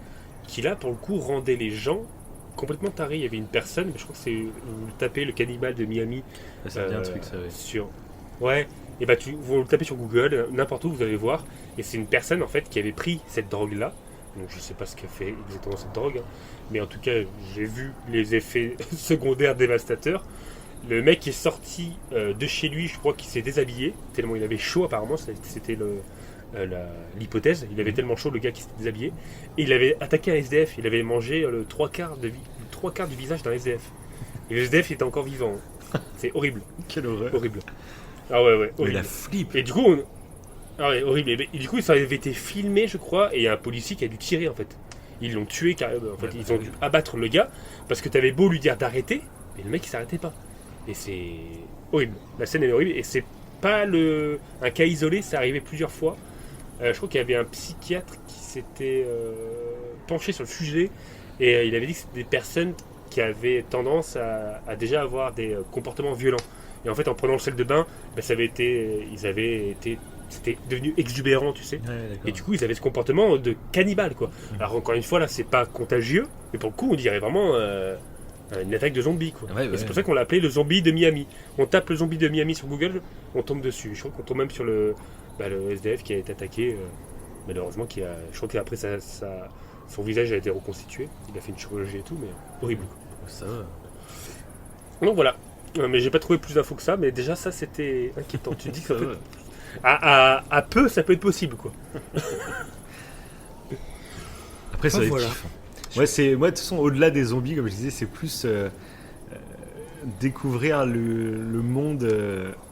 qui là pour le coup rendait les gens complètement tarés. Il y avait une personne, je crois que c'est, vous tapez le cannibale de Miami Ça me dit un truc, ça, ouais. sur, ouais, et bah vous le tapez sur Google, n'importe où vous allez voir, et c'est une personne en fait qui avait pris cette drogue là. Donc je sais pas ce qu'a fait exactement cette drogue, hein, mais en tout cas j'ai vu les effets secondaires dévastateurs. Le mec est sorti de chez lui, je crois qu'il s'est déshabillé, tellement il avait chaud apparemment, c'était l'hypothèse. Il avait tellement chaud le gars qui s'était déshabillé. Et il avait attaqué un SDF, il avait mangé le trois quarts du visage d'un SDF. Et le SDF était encore vivant. Hein. C'est horrible. Quelle horreur. Horrible. Ah ouais, Mais horrible. la flip. Et du coup, ah ouais, horrible. Et du coup, ça avait été filmé, je crois, et il y a un policier qui a dû tirer en fait. Ils l'ont tué carrément. En fait, ils ont dû abattre le gars parce que t'avais beau lui dire d'arrêter, mais le mec il s'arrêtait pas. Et c'est horrible. La scène est horrible et c'est pas un cas isolé, c'est arrivé plusieurs fois. Je crois qu'il y avait un psychiatre qui s'était penché sur le sujet et il avait dit que c'était des personnes qui avaient tendance à déjà avoir des comportements violents. Et en fait, en prenant le sel de bain, c'était devenu exubérant, tu sais. Ouais, Et du coup, ils avaient ce comportement de cannibale, quoi. Alors encore une fois, là, c'est pas contagieux, mais pour le coup, on dirait vraiment une attaque de zombies, quoi. Ouais, et c'est pour ça qu'on l'a appelé le zombie de Miami. On tape le zombie de Miami sur Google, on tombe dessus. Je crois qu'on tombe même sur le SDF qui a été attaqué, malheureusement, je crois qu'après son visage a été reconstitué. Il a fait une chirurgie et tout, mais horrible, quoi. Ça va. Donc voilà. Mais j'ai pas trouvé plus d'infos que ça, mais déjà ça c'était inquiétant. Tu dis que ça peut... à peu, ça peut être possible, quoi. Après, ça va être kiffant. Moi, de toute façon, au-delà des zombies, comme je disais, c'est plus découvrir le monde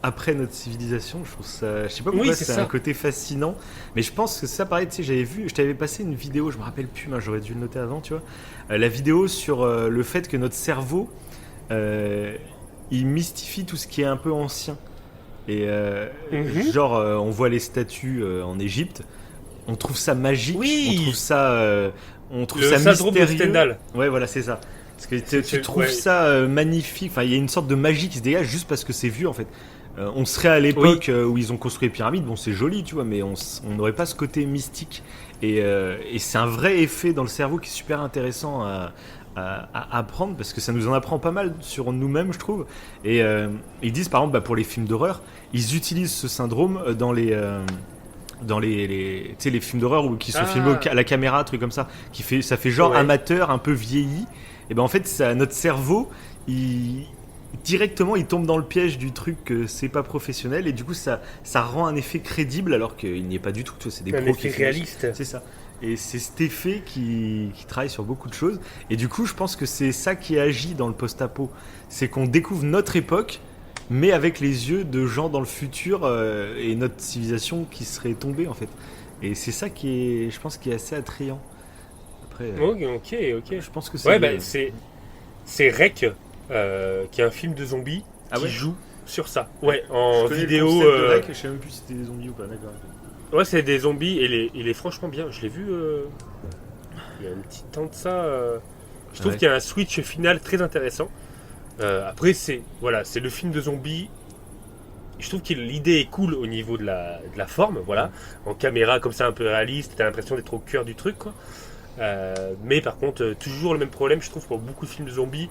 après notre civilisation. Je trouve ça, je sais pas pourquoi, c'est un côté fascinant. Mais je pense que ça, pareil, tu sais, je t'avais passé une vidéo, je me rappelle plus, mais j'aurais dû le noter avant, tu vois. La vidéo sur le fait que notre cerveau, il mystifie tout ce qui est un peu ancien. Et genre, on voit les statues en Égypte, on trouve ça magique, on trouve ça mystérieux. Ouais, voilà, c'est ça. Parce que tu trouves ça magnifique. Enfin, il y a une sorte de magie qui se dégage juste parce que c'est vu, en fait. On serait à l'époque où ils ont construit les pyramides, bon, c'est joli, tu vois, mais on n'aurait pas ce côté mystique. Et c'est un vrai effet dans le cerveau qui est super intéressant à apprendre, parce que ça nous en apprend pas mal sur nous-mêmes, je trouve. Et ils disent, par exemple, pour les films d'horreur, ils utilisent ce syndrome dans les tu sais, les films d'horreur qui sont filmés à la caméra, trucs comme ça, ça fait genre amateur, un peu vieilli. Et ben en fait, notre cerveau, directement, il tombe dans le piège du truc que c'est pas professionnel, et du coup, ça rend un effet crédible alors qu'il n'y est pas du tout. Tu vois, c'est des pros qui réaliste. C'est ça. Et c'est cet effet qui travaille sur beaucoup de choses. Et du coup, je pense que c'est ça qui agit dans le post-apo. C'est qu'on découvre notre époque, mais avec les yeux de gens dans le futur et notre civilisation qui serait tombée, en fait. Et c'est ça qui est, je pense, qui est assez attrayant. Après, ok. Je pense que c'est... c'est Rec, qui est un film de zombies qui joue sur ça. Ouais, en vidéo. Le concept de Rec, je sais même plus si c'était des zombies ou pas, d'accord. Ouais, c'est des zombies et il est franchement bien. Je l'ai vu il y a un petit temps de ça. Je trouve qu'il y a un switch final très intéressant. Après, c'est le film de zombies. Je trouve que l'idée est cool au niveau de la forme, voilà. En caméra comme ça, un peu réaliste, t'as l'impression d'être au cœur du truc, quoi. Mais par contre, toujours le même problème, je trouve, pour beaucoup de films de zombies,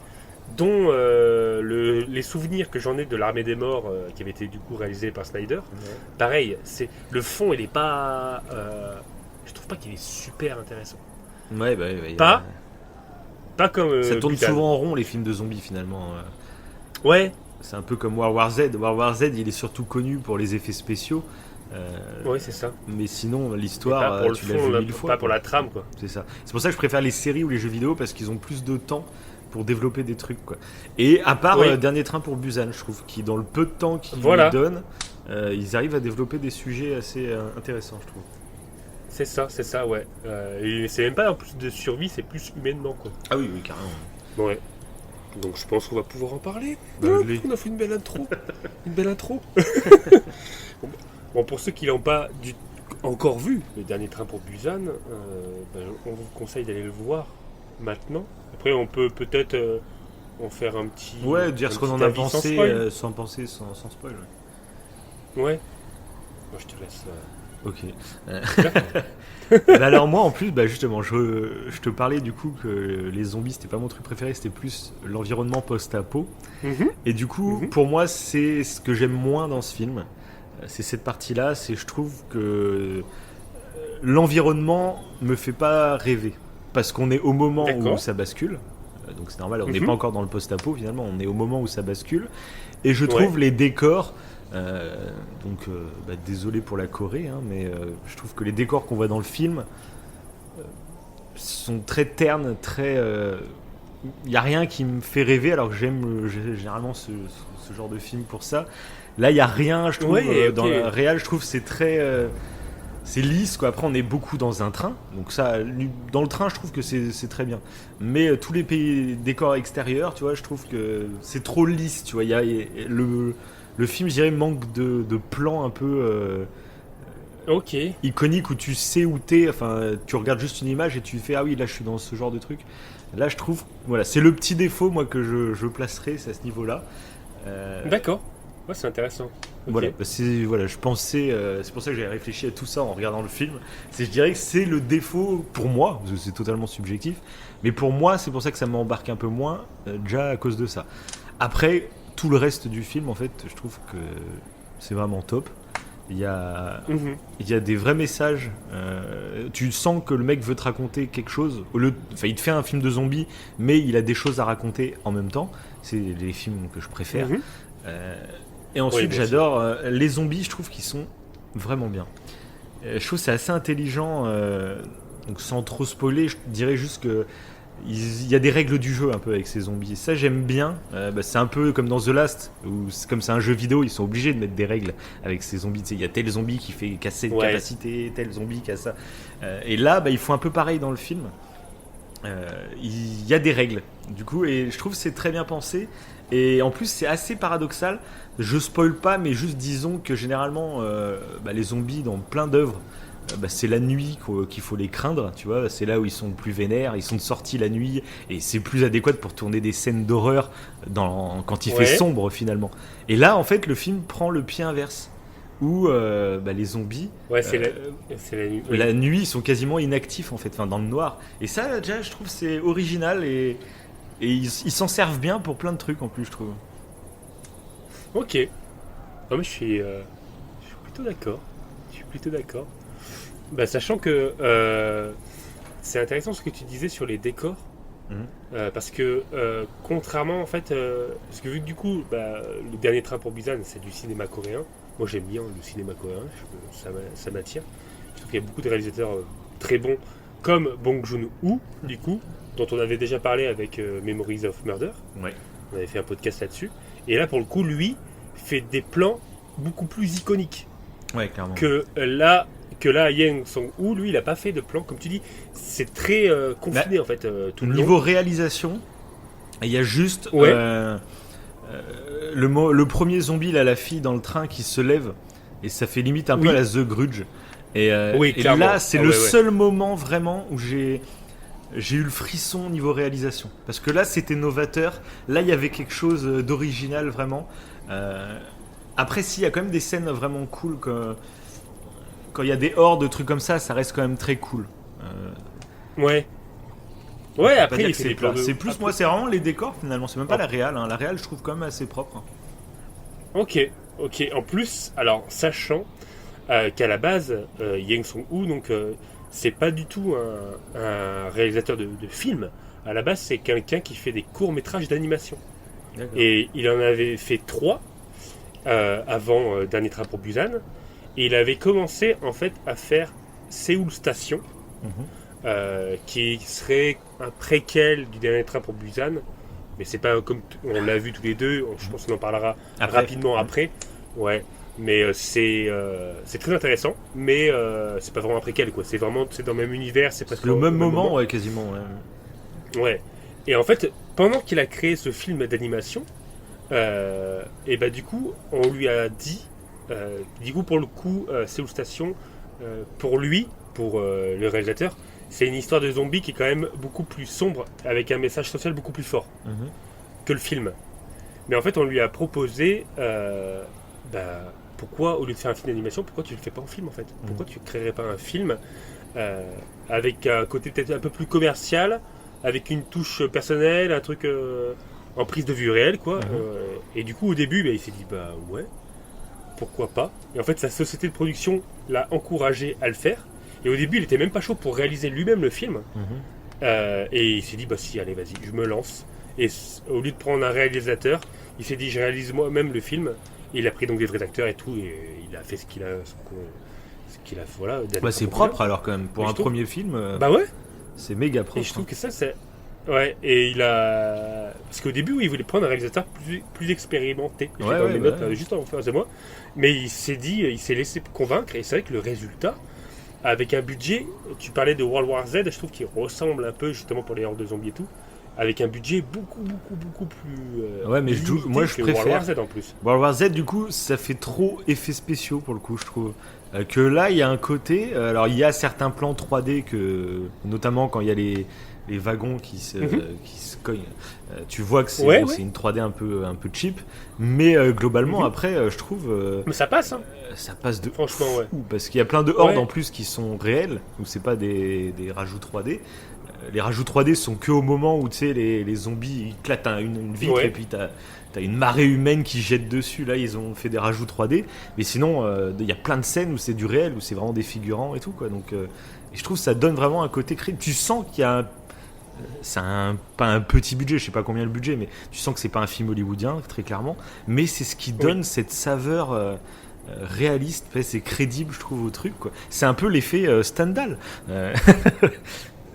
dont les souvenirs que j'en ai de l'Armée des Morts, qui avait été du coup réalisé par Snyder. Pareil, le fond, il est pas... je trouve pas qu'il est super intéressant. Pas comme... ça tourne souvent en rond, les films de zombies, finalement. Ouais. C'est un peu comme World War Z. World War Z, il est surtout connu pour les effets spéciaux. Oui, c'est ça. Mais sinon, l'histoire, tu l'as vu 1000 fois. Pas pour la trame, quoi. C'est ça. C'est pour ça que je préfère les séries ou les jeux vidéo, parce qu'ils ont plus de temps pour développer des trucs, quoi. Et à part Dernier Train pour Busan, je trouve, qui dans le peu de temps qu'ils lui donnent, ils arrivent à développer des sujets assez intéressants, je trouve. C'est ça, ouais. Et c'est même pas en plus de survie, c'est plus humainement, quoi. Ah oui, carrément. Ouais. Donc je pense qu'on va pouvoir en parler. On a fait une belle intro. Bon, pour ceux qui l'ont pas encore vu, le Dernier Train pour Busan, on vous conseille d'aller le voir maintenant. Après, on peut peut-être en faire un petit... Ouais, dire ce qu'on en a pensé sans spoil. Ouais. Moi, je te laisse. Ok. D'accord. Bah alors moi en plus, bah justement, je te parlais du coup que les zombies c'était pas mon truc préféré, c'était plus l'environnement post-apo. Mhm. Et du coup, pour moi, c'est ce que j'aime moins dans ce film. C'est cette partie-là, c'est je trouve que l'environnement me fait pas rêver. Parce qu'on est au moment D'accord. où ça bascule. Donc c'est normal, on n'est Mhm. pas encore dans le post-apo finalement, on est au moment où ça bascule. Et je trouve les décors, désolé pour la Corée, hein, mais je trouve que les décors qu'on voit dans le film sont très ternes, très... Il n'y a rien qui me fait rêver, alors que j'aime généralement ce genre de film pour ça. Là, il n'y a rien, je trouve, dans la réal, je trouve c'est très... c'est lisse, quoi. Après, on est beaucoup dans un train, donc ça, dans le train, je trouve que c'est très bien. Mais tous les décors extérieurs, tu vois, je trouve que c'est trop lisse, tu vois. Le film, je dirais, manque de plans un peu Ok. iconiques où tu sais où t'es. Enfin, tu regardes juste une image et tu fais ah oui, là, je suis dans ce genre de truc. Là, je trouve, voilà, c'est le petit défaut, moi, que je placerais, c'est à ce niveau-là. D'accord. Ouais, c'est intéressant. Ok. Voilà, je pensais, c'est pour ça que j'ai réfléchi à tout ça en regardant le film. Je dirais que c'est le défaut pour moi, parce que c'est totalement subjectif, mais pour moi, c'est pour ça que ça m'embarque un peu moins, déjà à cause de ça. Après, tout le reste du film, en fait, je trouve que c'est vraiment top. Il y a des vrais messages. Tu sens que le mec veut te raconter quelque chose. Il te fait un film de zombies, mais il a des choses à raconter en même temps. C'est les films que je préfère. Et ensuite, Oui, j'adore les zombies, je trouve qu'ils sont vraiment bien. Je trouve que c'est assez intelligent. Donc, sans trop spoiler, je dirais juste que il y a des règles du jeu un peu avec ces zombies. Ça, j'aime bien. C'est un peu comme dans The Last, où comme c'est un jeu vidéo, ils sont obligés de mettre des règles avec ces zombies. Il y a tel zombie qui fait casser une capacité, tel zombie qui a ça. Et là, ils font un peu pareil dans le film. Il y a des règles, du coup, et je trouve que c'est très bien pensé. Et en plus, c'est assez paradoxal. Je spoil pas, mais juste disons que généralement, les zombies dans plein d'œuvres, c'est la nuit qu'il faut les craindre, tu vois. C'est là où ils sont le plus vénères. Ils sont sortis la nuit, et c'est plus adéquat pour tourner des scènes d'horreur quand il fait sombre finalement. Et là, en fait, le film prend le pied inverse, où les zombies, c'est la nuit. Oui. La nuit, ils sont quasiment inactifs en fait, dans le noir. Et ça, déjà, je trouve c'est original et ils s'en servent bien pour plein de trucs en plus, je trouve. Ok. Non, mais je suis plutôt d'accord. Sachant que c'est intéressant ce que tu disais sur les décors. Parce que contrairement en fait, parce que vu que du coup, le dernier train pour Busan, c'est du cinéma coréen. Moi, j'aime bien le cinéma coréen. Ça m'attire. Je trouve qu'il y a beaucoup de réalisateurs très bons, comme Bong Joon-ho, du coup, dont on avait déjà parlé avec Memories of Murder. Ouais. On avait fait un podcast là-dessus. Et là, pour le coup, lui fait des plans beaucoup plus iconiques. Ouais, clairement. Que là, Yang Song-woo, lui, il n'a pas fait de plan, comme tu dis. C'est très confiné, en fait, tout le niveau long. réalisation, il y a juste le premier zombie, là, la fille dans le train qui se lève, et ça fait limite un peu à la The Grudge. Et là, c'est le seul moment vraiment où j'ai eu le frisson niveau réalisation. Parce que là, c'était novateur. Là, il y avait quelque chose d'original, vraiment. Après, il y a quand même des scènes vraiment cool. Quand il y a des hordes, de trucs comme ça reste quand même très cool. Ouais, après, il fait des plans. C'est plus, moi, c'est vraiment les décors, finalement. C'est même pas la réal. La réal, je trouve quand même assez propre. Ok. En plus, alors, sachant qu'à la base, Yang Song-woo, donc... c'est pas du tout un réalisateur de film. À la base, c'est quelqu'un qui fait des courts-métrages d'animation. D'accord. Et il en avait fait 3 avant Dernier Train pour Busan. Et il avait commencé en fait à faire Séoul Station, qui serait un préquel du Dernier Train pour Busan. Mais c'est pas comme on l'a vu tous les deux. Je pense qu'on en parlera rapidement après. Ouais. Mais c'est très intéressant, mais c'est pas vraiment un préquel, quoi. C'est dans le même univers, c'est presque au même moment, ouais, quasiment. Ouais. Et en fait, pendant qu'il a créé ce film d'animation, et du coup, on lui a dit, du coup, pour le coup, Séoul Station, pour lui, pour le réalisateur, c'est une histoire de zombies qui est quand même beaucoup plus sombre, avec un message social beaucoup plus fort que le film. Mais en fait, on lui a proposé pourquoi, au lieu de faire un film d'animation, pourquoi tu le fais pas en film en fait? Pourquoi tu créerais pas un film avec un côté peut-être un peu plus commercial, avec une touche personnelle, un truc en prise de vue réelle, quoi. Et du coup, au début, il s'est dit, bah ouais, pourquoi pas? Et en fait, sa société de production l'a encouragé à le faire. Et au début, il était même pas chaud pour réaliser lui-même le film. Et il s'est dit, bah si, allez, vas-y, je me lance. Et au lieu de prendre un réalisateur, il s'est dit, je réalise moi-même le film. Et il a pris donc des vrais acteurs et tout, et il a fait ce qu'il a, voilà. C'est propre alors quand même pour un premier film. Bah ouais. C'est méga propre. Et je trouve que ça, c'est ouais. Et il a, parce qu'au début, il voulait prendre un réalisateur plus expérimenté. J'ai dans mes notes là, juste en face de moi. Mais il s'est dit, il s'est laissé convaincre, et c'est vrai que le résultat, avec un budget, tu parlais de World War Z, je trouve qu'il ressemble un peu justement pour les hordes de zombies et tout. Avec un budget beaucoup plus. Mais moi je préfère. World War Z en plus. World War Z, du coup, ça fait trop effets spéciaux pour le coup, je trouve. Que là, il y a un côté. Alors, il y a certains plans 3D, notamment quand il y a les wagons qui se cognent. Tu vois que c'est une 3D un peu cheap. Mais globalement, après, je trouve. Mais ça passe, hein. Ça passe de. Franchement, fou, parce qu'il y a plein de hordes en plus qui sont réelles, donc c'est pas des rajouts 3D. Les rajouts 3D sont que au moment où tu sais les zombies ils clatent une vitre et puis t'as une marée humaine qui jette dessus. Là ils ont fait des rajouts 3D, mais sinon il y a plein de scènes où c'est du réel, où c'est vraiment des figurants et tout quoi. Donc et je trouve que ça donne vraiment un côté crédible. Tu sens qu'il y a pas un petit budget, je sais pas combien le budget, mais tu sens que c'est pas un film hollywoodien très clairement, mais c'est ce qui donne cette saveur réaliste, c'est crédible je trouve au truc quoi. C'est un peu l'effet Stendhal.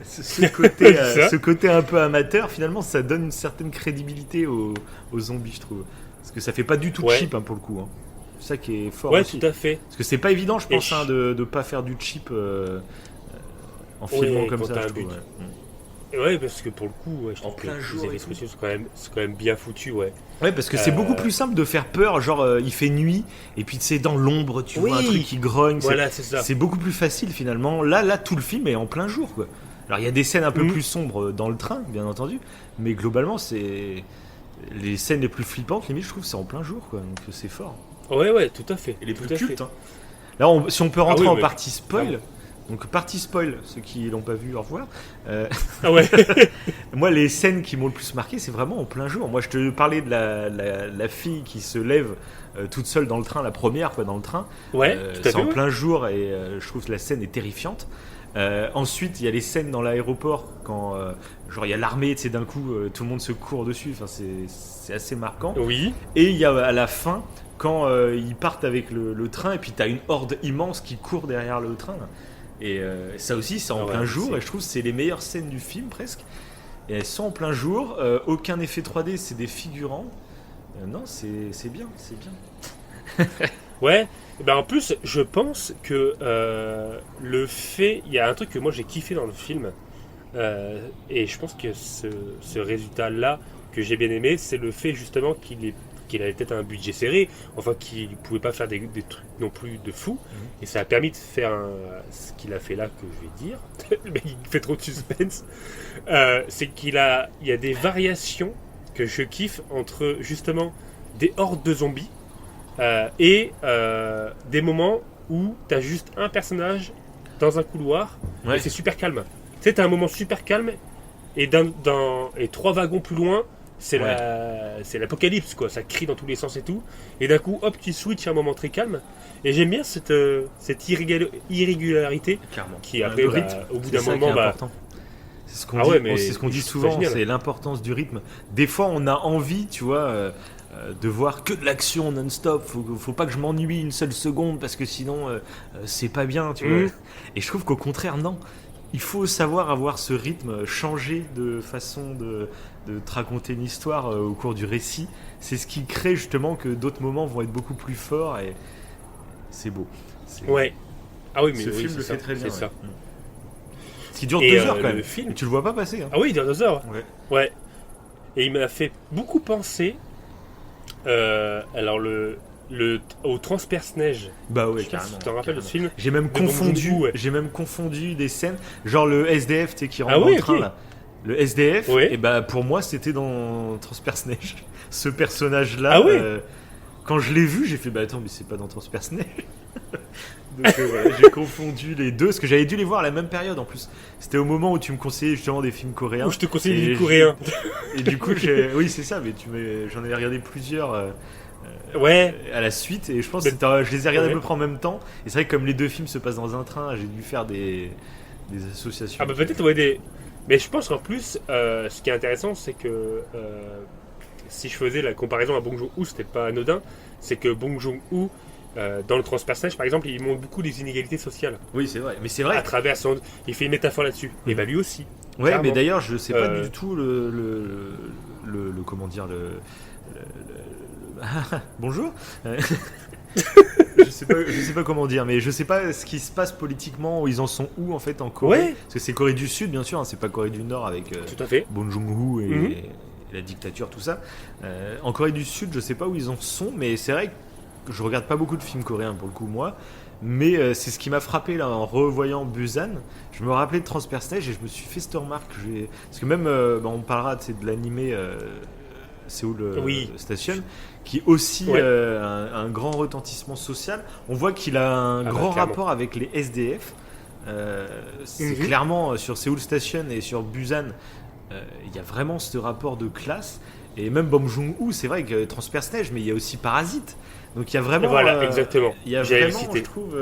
Ce côté un peu amateur, finalement, ça donne une certaine crédibilité aux zombies, je trouve. Parce que ça fait pas du tout cheap pour le coup. C'est ça qui est fort aussi. Tout à fait. Parce que c'est pas évident, je pense, de pas faire du cheap en filmant comme ça, je trouve. Ouais, parce que pour le coup, je trouve que les effets spéciaux c'est quand même bien foutu, ouais. Ouais, parce que c'est beaucoup plus simple de faire peur, genre il fait nuit, et puis tu sais, dans l'ombre, tu vois un truc qui grogne. Voilà, c'est ça. C'est beaucoup plus facile finalement. Là, tout le film est en plein jour, quoi. Alors il y a des scènes un peu plus sombres dans le train, bien entendu, mais globalement c'est les scènes les plus flippantes, limite je trouve c'est en plein jour quoi, donc c'est fort. Ouais, tout à fait. Et les plus cultes. Hein. Là si on peut rentrer en partie spoil, donc partie spoil, ceux qui l'ont pas vu au revoir. Moi les scènes qui m'ont le plus marqué c'est vraiment en plein jour. Moi je te parlais de la fille qui se lève toute seule dans le train, la première quoi dans le train. C'est en plein jour et je trouve que la scène est terrifiante. Ensuite, il y a les scènes dans l'aéroport quand genre il y a l'armée, tu sais, d'un coup tout le monde se court dessus. Enfin, c'est assez marquant. Oui. Et il y a à la fin quand ils partent avec le train et puis t'as une horde immense qui court derrière le train. Et ça aussi, c'est en plein jour. Et je trouve que c'est les meilleures scènes du film presque. Et elles sont en plein jour. Aucun effet 3D, c'est des figurants. Non, c'est bien, c'est bien. Ouais. Ben en plus, je pense que le fait... Il y a un truc que moi j'ai kiffé dans le film, et je pense que ce résultat-là que j'ai bien aimé, c'est le fait justement qu'il avait peut-être un budget serré, enfin qu'il ne pouvait pas faire des trucs non plus de fou, et ça a permis de faire ce qu'il a fait là, que je vais dire, mais il fait trop de suspense, c'est il y a des variations que je kiffe entre justement des hordes de zombies, et des moments où t'as juste un personnage dans un couloir et c'est super calme. Tu sais, t'as un moment super calme et et 3 wagons plus loin, c'est l'apocalypse quoi. Ça crie dans tous les sens et tout. Et d'un coup, hop, tu switches à un moment très calme. Et j'aime bien cette irrégularité qui après, au bout d'un moment, c'est ce qu'on dit souvent, c'est l'importance du rythme. Des fois, on a envie, tu vois. De voir que de l'action non-stop, faut pas que je m'ennuie une seule seconde parce que sinon c'est pas bien, tu vois. Et je trouve qu'au contraire, non. Il faut savoir avoir ce rythme, changer de façon de te raconter une histoire au cours du récit. C'est ce qui crée justement que d'autres moments vont être beaucoup plus forts et c'est beau. Ouais. Ah oui, mais ce film le fait très bien. C'est ça. Ce qui dure 2 heures quand même. Le film... Tu le vois pas passer. Hein. Ah oui, il dure 2 heures. Ouais. Et il m'a fait beaucoup penser. Alors au Transperce-Neige. Bah ouais, carrément. Tu t'en rappelles de ce film? J'ai même confondu des scènes, genre le SDF, tu sais, qui rentre dans le train là. Le SDF, et bah pour moi c'était dans Transperce-Neige. Ce personnage-là, quand je l'ai vu, j'ai fait bah attends, mais c'est pas dans Transperce Neige. Donc voilà, j'ai confondu les deux, parce que j'avais dû les voir à la même période en plus. C'était au moment où tu me conseillais justement des films coréens. Où je te conseille Et des coréens. Et du coup, oui, c'est ça, mais j'en ai regardé plusieurs Ouais. à la suite, et je pense Mais- que je les ai regardés Ouais. à peu près en même temps. Et c'est vrai que comme les deux films se passent dans un train, j'ai dû faire des associations. Ah bah peut-être ouais des. Mais je pense qu'en plus, ce qui est intéressant, c'est que si je faisais la comparaison à Bong Joon-ho, c'était pas anodin. C'est que Bong Joon-ho, dans le Transperce Neige, par exemple, il montre beaucoup les inégalités sociales. Oui, c'est vrai, mais c'est À vrai. travers il fait une métaphore là-dessus. Et bah lui aussi. Ouais, clairement. mais d'ailleurs, je sais pas Euh, du tout le comment dire bonjour. Je sais pas comment dire, mais je sais pas ce qui se passe politiquement, où ils en sont où en fait en Corée. Ouais. Parce que c'est Corée du Sud, bien sûr, hein, c'est pas Corée du Nord avec Tout à fait. Bong Joon-ho et, Mhm. et la dictature, tout ça. En Corée du Sud, je sais pas où ils en sont, mais c'est vrai que je regarde pas beaucoup de films coréens pour le coup, moi. Mais c'est ce qui m'a frappé là en revoyant Busan. Je me rappelais de Transperce Neige et je me suis fait cette remarque. Parce que même, on parlera de l'animé Séoul Oui. Station, qui est aussi Ouais. un grand retentissement social. On voit qu'il a un bah, grand clairement. rapport avec les SDF. C'est Mhm. clairement sur Séoul Station et sur Busan, il y a vraiment ce rapport de classe. Et même Bong Joon-ho, c'est vrai que Transperce Neige, mais il y a aussi Parasite. Donc il y a vraiment. Voilà, exactement. Il y a J'allais le vraiment, citer. je trouve.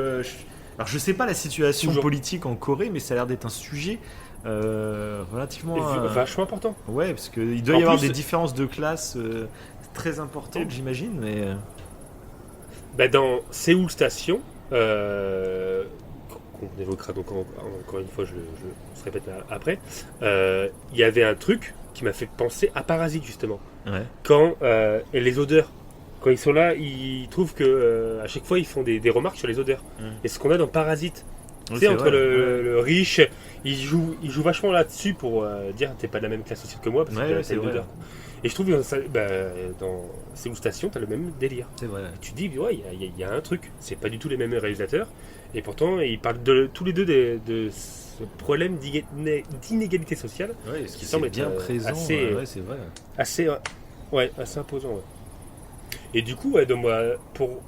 Alors je sais pas la situation Toujours. politique en Corée, mais ça a l'air d'être un sujet relativement. Vachement important. Ouais, parce qu'il doit En y avoir plus- des différences de classe très importantes, j'imagine, mais. Bah, dans Séoul Station, qu'on évoquera donc encore une fois, je se répète après, il y avait un truc qui m'a fait penser à Parasite justement. Ouais. Quand et les odeurs, quand ils sont là, ils trouvent que à chaque fois ils font des remarques sur les odeurs. Et ce qu'on a dans Parasite, tu sais, entre le riche, ils jouent vachement là-dessus pour dire t'es pas de la même classe sociale que moi parce que Ouais, t'as ouais, c'est une vrai. odeur. Et je trouve que dans Séoul Station, t'as le même délire. C'est vrai. Tu te dis, ouais, il y a un truc. C'est pas du tout les mêmes réalisateurs. Et pourtant, ils parlent tous les deux de ce problème d'inégalité sociale Ouais, ce qui qui semble semble bien être, présent. assez- Ouais, c'est vrai. assez imposant. Ouais. Et du coup, ouais, donc, moi, pour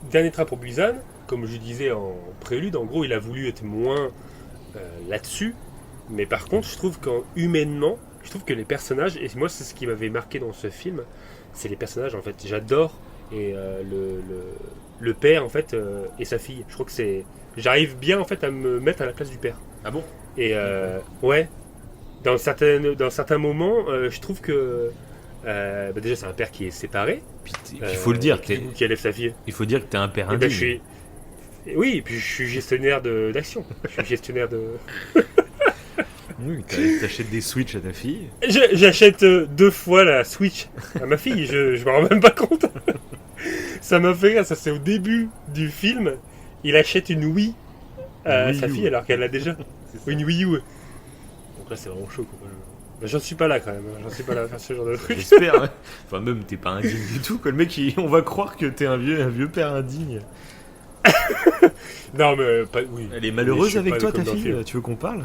Dernier train pour Busan, comme je disais en prélude, en gros, il a voulu être moins là-dessus. Mais par contre, je trouve humainement, je trouve que les personnages, et moi, c'est ce qui m'avait marqué dans ce film, c'est les personnages, en fait. J'adore. Et le père, en fait, et sa fille. Je crois que c'est. J'arrive bien, en fait, à me mettre à la place du père. Ah bon? Et ouais, dans certains moments, je trouve que déjà c'est un père qui est séparé. Puis il faut le dire, qui élève sa fille. il faut dire que t'es un père Et ben, indigne. oui, et puis je suis gestionnaire d'action. Je suis gestionnaire de. Oui, t'achètes des Switch à ta fille. J'achète 2 fois la Switch à ma fille. Je me rends même pas compte. Ça m'a fait rire. Ça c'est au début du film. Il achète une Wii à Wii sa U. fille alors qu'elle l'a déjà. Une Wii U. Donc là c'est vraiment chaud. Quoi. Mais j'en suis pas là quand même. J'en suis pas là à faire ce genre de truc. J'espère. Ouais. Enfin, même t'es pas indigne du tout. Quoi. Le mec, on va croire que t'es un vieux père indigne. Non mais pas. Oui. Elle est Mais je malheureuse suis avec pas toi, comme ta dans le fille. film. Tu veux qu'on parle?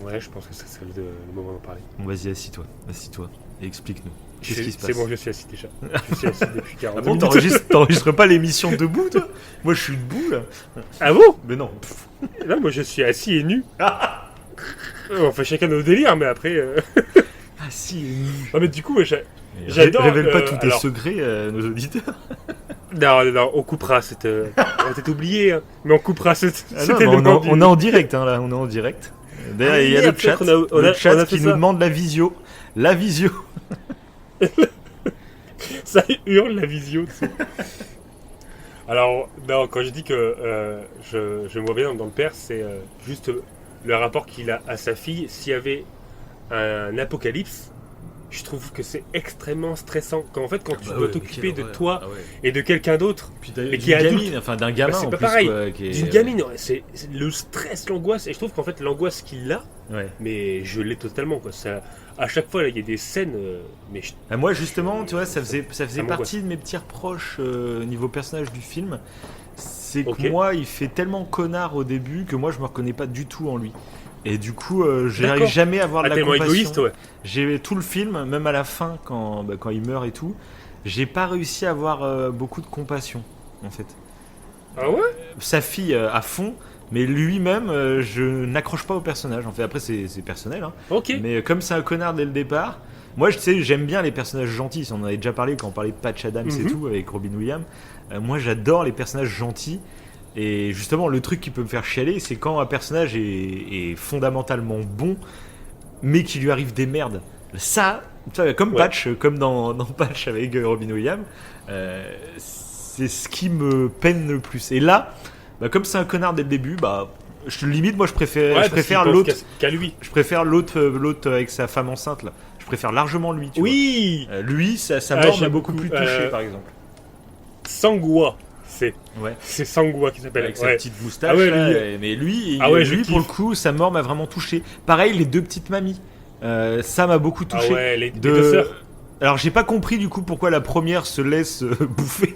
Ouais, je pense que ça serait le moment d'en parler. Bon, vas-y, assis-toi. Assis-toi et explique-nous. Qu'est-ce qui se passe? C'est bon, je suis assis déjà. Je suis assis depuis 40 Ah bon, minutes. t'enregistres pas l'émission debout, toi? Moi, je suis debout, là. Ah bon? Mais non. Là, moi, je suis assis et nu. On fait chacun nos délires, mais après. Ah si, et nu. Non, mais du coup, j'adore. Révèle pas tous tes alors, secrets à nos auditeurs. Non, on coupera cette. On va peut-être oublier, hein, mais on coupera cette. Ah cet non, mais élément on est en direct, hein, là. On est en direct. D'ailleurs, Ah il y a oui, le après, chat, on a fait qui nous ça. demande la visio. La visio. Ça hurle la visio. Tu sais. Alors, non, quand je dis que je me vois bien dans le père, c'est juste le rapport qu'il a à sa fille. S'il y avait un apocalypse, je trouve que c'est extrêmement stressant. Quand tu dois t'occuper de toi et de quelqu'un d'autre, Puis t'as Et une qui est adulte. gamine, enfin d'un gamin Bah, c'est en pas plus, pareil. quoi, qui est- d'une gamine, ouais, c'est le stress, l'angoisse. Et je trouve qu'en fait, l'angoisse qu'il a, Ouais. mais je l'ai totalement. Quoi. Ça, à chaque fois, là, il y a des scènes, mais Ah, moi justement, tu vois, ça faisait m'angoisse. partie de mes petits reproches niveau personnage du film. C'est que Ok. moi, il fait tellement connard au début que moi, je me reconnais pas du tout en lui. Et du coup, j'arrive D'accord. jamais à avoir de la tellement compassion. égoïste, ouais. J'ai tout le film, même à la fin, quand il meurt et tout. j'ai pas réussi à avoir beaucoup de compassion, en fait. Ah ouais? Sa fille à fond, mais lui-même, je n'accroche pas au personnage. En fait, après, c'est personnel, hein. Ok. Mais comme c'est un connard dès le départ, moi, je sais, j'aime bien les personnages gentils. On en avait déjà parlé quand on parlait de Patch Adams et tout, avec Robin Williams. Moi, j'adore les personnages gentils. Et justement, le truc qui peut me faire chialer, c'est quand un personnage est fondamentalement bon, mais qu'il lui arrive des merdes. Ça, tu vois, comme Patch, comme dans Patch avec Robin Williams, c'est ce qui me peine le plus. Et là, comme c'est un connard dès le début, limite, moi, je préfère l'autre. Qu'à lui. Je préfère l'autre avec sa femme enceinte là. Je préfère largement lui. Tu vois. Lui, sa mort m'a beaucoup plus touché, par exemple. Sangua. Ouais. C'est Sangua qui s'appelle. Avec sa petite moustache. Ah ouais, là, lui. Mais lui, je pour le kiffe. coup, sa mort m'a vraiment touché. Pareil, les deux petites mamies. Ça m'a beaucoup touché. Ah ouais, les deux sœurs. Alors j'ai pas compris du coup pourquoi la première se laisse bouffer.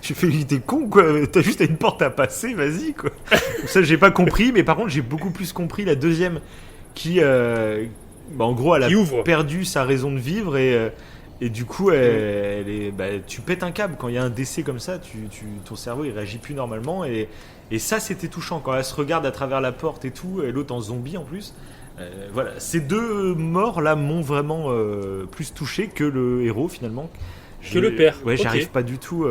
J'ai fait, t'es con quoi, t'as juste une porte à passer, vas-y quoi. Ça j'ai pas compris, mais par contre j'ai beaucoup plus compris la deuxième qui, en gros elle a perdu sa raison de vivre et du coup elle est, tu pètes un câble quand il y a un décès comme ça, ton cerveau il réagit plus normalement et ça c'était touchant quand elle se regarde à travers la porte et tout, et l'autre en zombie en plus. Voilà, ces deux morts là m'ont vraiment plus touché que le héros finalement. Que le père. Ouais, j'arrive pas du tout.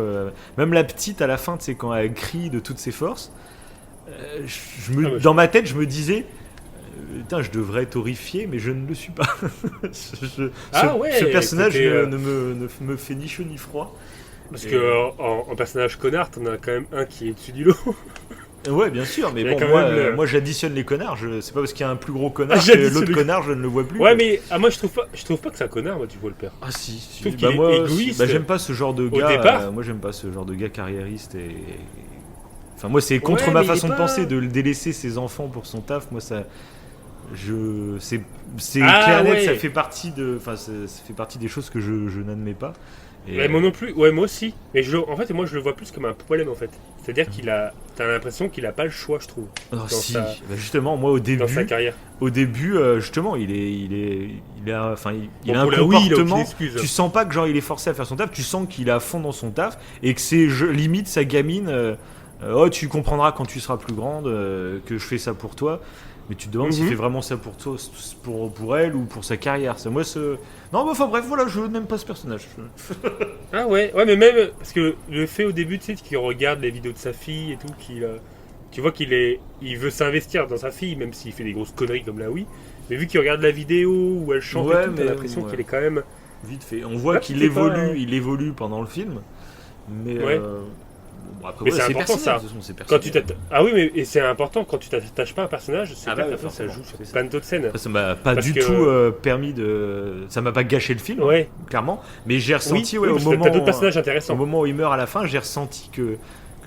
Même la petite à la fin, tu sais, quand elle crie de toutes ses forces, dans ma tête, je me disais, putain, je devrais être horrifié, mais je ne le suis pas. Ce personnage ne me fait ni chaud ni froid. Parce que en personnage connard, t'en as quand même un qui est dessus du lot. Ouais, bien sûr, mais bon, moi j'additionne les connards. C'est pas parce qu'il y a un plus gros connard que l'autre connard, je ne le vois plus. Ouais, mais moi je trouve pas que c'est un connard, moi, tu vois le père. Ah si. Je trouve qu'il est égoïste. J'aime pas ce genre de gars. Au départ. Moi j'aime pas ce genre de gars carriériste et. Enfin, moi c'est contre ma façon de penser de délaisser ses enfants pour son taf. Moi ça. C'est clair net, ça fait partie des choses que je n'admets pas. Et moi non plus, ouais, moi aussi. Mais en fait, moi je le vois plus comme un problème en fait. C'est-à-dire t'as l'impression qu'il a pas le choix, je trouve. Justement, moi dans sa carrière. Au début, justement, il a un comportement. Tu sens pas que genre il est forcé à faire son taf. Tu sens qu'il est à fond dans son taf et que c'est limite sa gamine. Tu comprendras quand tu seras plus grande que je fais ça pour toi. Mais tu te demandes s'il fait vraiment ça pour toi, pour elle ou pour sa carrière. Ça, moi, non, enfin bref, voilà, je n'aime pas ce personnage. Ah ouais, mais même parce que le fait au début, tu sais, qu'il regarde les vidéos de sa fille et tout, tu vois il veut s'investir dans sa fille, même s'il fait des grosses conneries comme là, oui. Mais vu qu'il regarde la vidéo où elle chante, et tout, t'as l'impression qu'il est quand même vite fait. On voit qu'il évolue, il évolue pendant le film, mais. Après, mais c'est important ça. Quand ah oui, mais c'est important quand tu t'attaches pas à un personnage, c'est clair que ça joue sur plein d'autres scènes. Ça m'a pas tout permis de. Ça m'a pas gâché le film, clairement. Mais j'ai ressenti, au moment. T'as d'autres personnages intéressants. Au moment où il meurt à la fin, j'ai ressenti que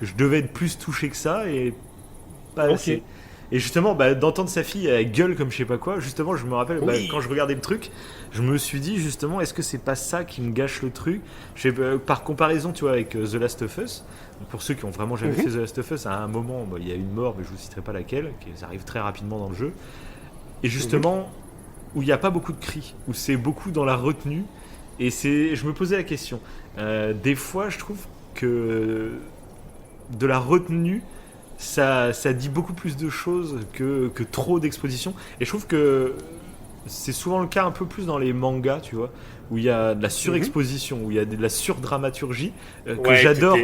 je devais être plus touché que ça et pas assez. Et justement, d'entendre sa fille elle gueule comme je sais pas quoi, justement, je me rappelle quand je regardais le truc, je me suis dit justement, est-ce que c'est pas ça qui me gâche le truc? Par comparaison, tu vois, avec The Last of Us, pour ceux qui ont vraiment jamais fait The Last of Us, à un moment, il y a une mort, mais je vous citerai pas laquelle, qui arrive très rapidement dans le jeu, et justement, où il n'y a pas beaucoup de cris, où c'est beaucoup dans la retenue, et je me posais la question. Des fois, je trouve que de la retenue, ça dit beaucoup plus de choses que trop d'exposition. Et je trouve que c'est souvent le cas un peu plus dans les mangas, tu vois, où il y a de la surexposition, où il y a de la surdramaturgie, que j'adore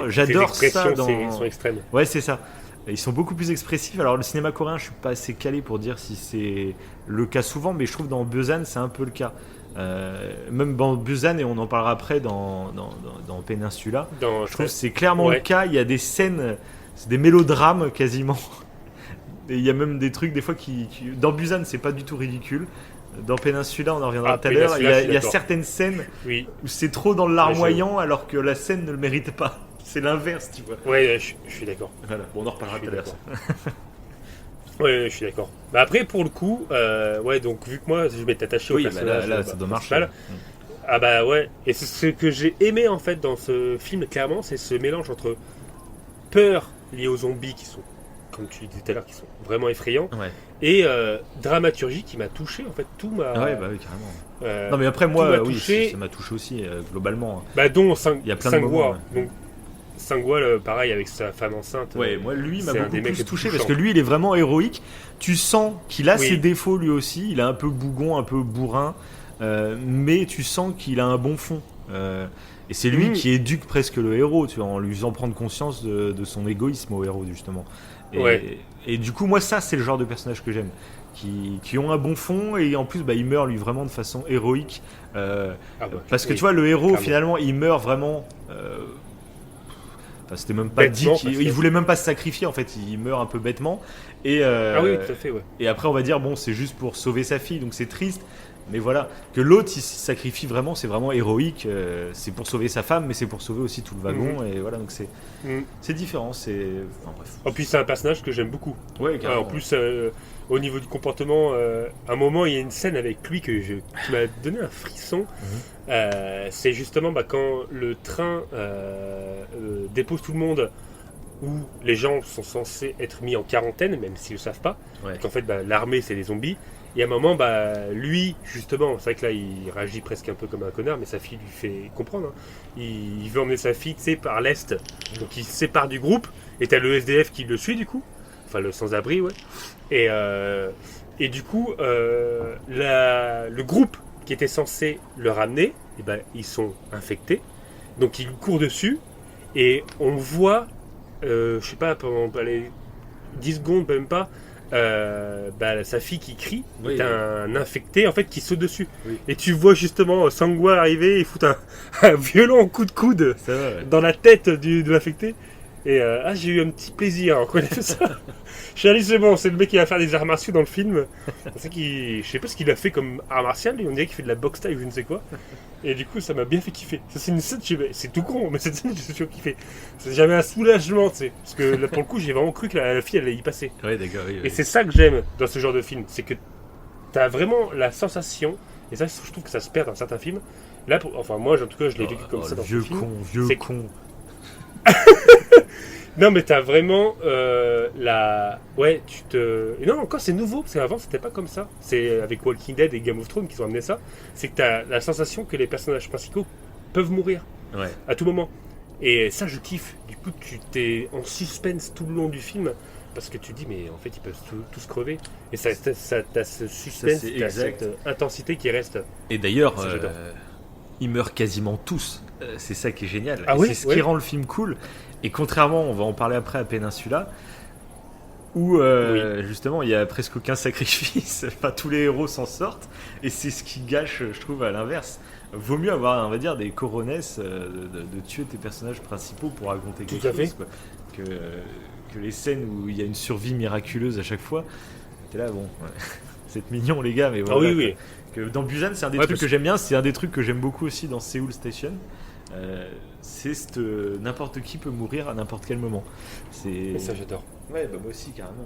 ça. Ils sont extrêmes. Ouais, c'est ça. Ils sont beaucoup plus expressifs. Alors le cinéma coréen, je suis pas assez calé pour dire si c'est le cas souvent, mais je trouve dans Busan, c'est un peu le cas. Même dans Busan, et on en parlera après dans Peninsula, je trouve que c'est clairement le cas. Il y a des scènes... C'est des mélodrames quasiment. Et il y a même des trucs des fois qui... Dans Busan, c'est pas du tout ridicule. Dans Peninsula, on en reviendra tout à l'heure. Il y a certaines scènes où c'est trop dans le larmoyant alors que la scène ne le mérite pas. C'est l'inverse, tu vois. Ouais, je suis d'accord. Voilà. Bon, on en reparlera tout à l'heure. Ouais, je suis d'accord. Après, pour le coup, donc vu que moi, je m'étais attaché au personnage, là, ça doit marcher. Ah bah ouais. Et c'est ce que j'ai aimé en fait dans ce film, clairement, c'est ce mélange entre peur liés aux zombies qui sont comme tu disais tout à l'heure, qui sont vraiment effrayants. Ouais. Et dramaturgie qui m'a touché, en fait, tout m'a... Ouais, bah oui, carrément. euh, Non, mais après, tout moi, m'a oui, touché. ça m'a touché aussi, globalement. Dont Il y a plein de moments, Sangwa. ouais. Donc, Sangwa, pareil, avec sa femme enceinte. Ouais, moi, lui, il m'a c'est un beaucoup des mecs plus les plus touché, touchants. parce que lui, il est vraiment héroïque. Tu sens qu'il a Oui. ses défauts, lui aussi. Il est un peu bougon, un peu bourrin. Mais tu sens qu'il a un bon fond. Et c'est lui qui éduque presque le héros, tu vois, en lui faisant prendre conscience de son égoïsme au héros, justement. Et du coup, moi, ça, c'est le genre de personnage que j'aime. Qui ont un bon fond, et en plus, bah, il meurt, lui, vraiment de façon héroïque. Parce que, tu vois, le héros, clairement. finalement, il meurt vraiment... Enfin, c'était même pas dit Bêtement, qu'il voulait même pas se sacrifier, en fait, il meurt un peu bêtement. Et, Ah oui, tout à fait, ouais. et après, on va dire, bon, c'est juste pour sauver sa fille, donc c'est triste. Mais voilà, que l'autre, il se sacrifie vraiment, c'est vraiment héroïque. C'est pour sauver sa femme, mais c'est pour sauver aussi tout le wagon. Et voilà, donc c'est différent. Enfin, bref. En plus, c'est un personnage que j'aime beaucoup. Ouais, carrément. En plus, au niveau du comportement, à un moment, il y a une scène avec lui qui m'a donné un frisson. C'est justement quand le train dépose tout le monde, où les gens sont censés être mis en quarantaine, même s'ils ne le savent pas. Ouais. Qu'en fait, l'armée, c'est des zombies. Et à un moment, lui, justement, c'est vrai que là, il réagit presque un peu comme un connard, mais sa fille lui fait comprendre. Hein. Il veut emmener sa fille, tu sais, par l'est. Donc il se sépare du groupe. Et t'as le SDF qui le suit, du coup. Enfin, le sans-abri, ouais. Et du coup, le groupe qui était censé le ramener, ils sont infectés. Donc il court dessus. Et on voit, je sais pas, pendant les 10 secondes, même pas, sa fille qui crie, Oui, t'as un infecté en fait qui saute dessus. Oui. Et tu vois justement Sangwa arriver et foutre un violent coup de coude Ça va, ouais. dans la tête de l'infecté. Et j'ai eu un petit plaisir quand il a fait ça. Je suis allé, c'est bon, c'est le mec qui va faire des arts martiaux dans le film. Je sais pas ce qu'il a fait comme art martial, on dirait qu'il fait de la boxe taille ou je ne sais quoi. Et du coup, ça m'a bien fait kiffer. Ça, c'est une scène, c'est tout con, mais cette scène, j'ai toujours kiffé. J'avais un soulagement, tu sais. Parce que là, pour le coup, j'ai vraiment cru que la fille allait y passer. Ouais, d'accord. Oui, Et c'est ça que j'aime dans ce genre de film, c'est que t'as vraiment la sensation, et ça, je trouve que ça se perd dans certains films. Là, moi, en tout cas, je l'ai vécu comme ça dans ce vieux film. con, vieux C'est- con. Non, mais t'as vraiment ouais, non, encore c'est nouveau, parce qu'avant c'était pas comme ça. C'est avec Walking Dead et Game of Thrones qu'ils ont amené ça. C'est que t'as la sensation que les personnages principaux peuvent mourir Ouais. à tout moment. Et ça, je kiffe. Du coup, tu t'es en suspense tout le long du film. Parce que tu dis, mais en fait, ils peuvent tous crever. Et ça, t'as ce suspense, c'est t'as exact. cette intensité qui reste. Et d'ailleurs, Ça, j'adore. ils meurent quasiment tous. C'est ça qui est génial. Ah Et oui, c'est ce ouais. qui rend le film cool. Et contrairement, on va en parler après à Peninsula, où justement il y a presque aucun sacrifice. Enfin, tous les héros s'en sortent. Et c'est ce qui gâche, je trouve, à l'inverse. Vaut mieux avoir, on va dire, des coronesses de tuer tes personnages principaux pour raconter Tout quelque à fait. chose, quoi. Que les scènes où il y a une survie miraculeuse à chaque fois. T'es là, bon, ouais. C'est mignon les gars, mais Ah voilà. oui, quoi. oui. Que dans Busan, c'est un des Ouais, trucs parce que j'aime bien. C'est un des trucs que j'aime beaucoup aussi dans Seoul Station. C'est n'importe qui peut mourir à n'importe quel moment. Et ça, j'adore. Ouais, bah moi aussi carrément.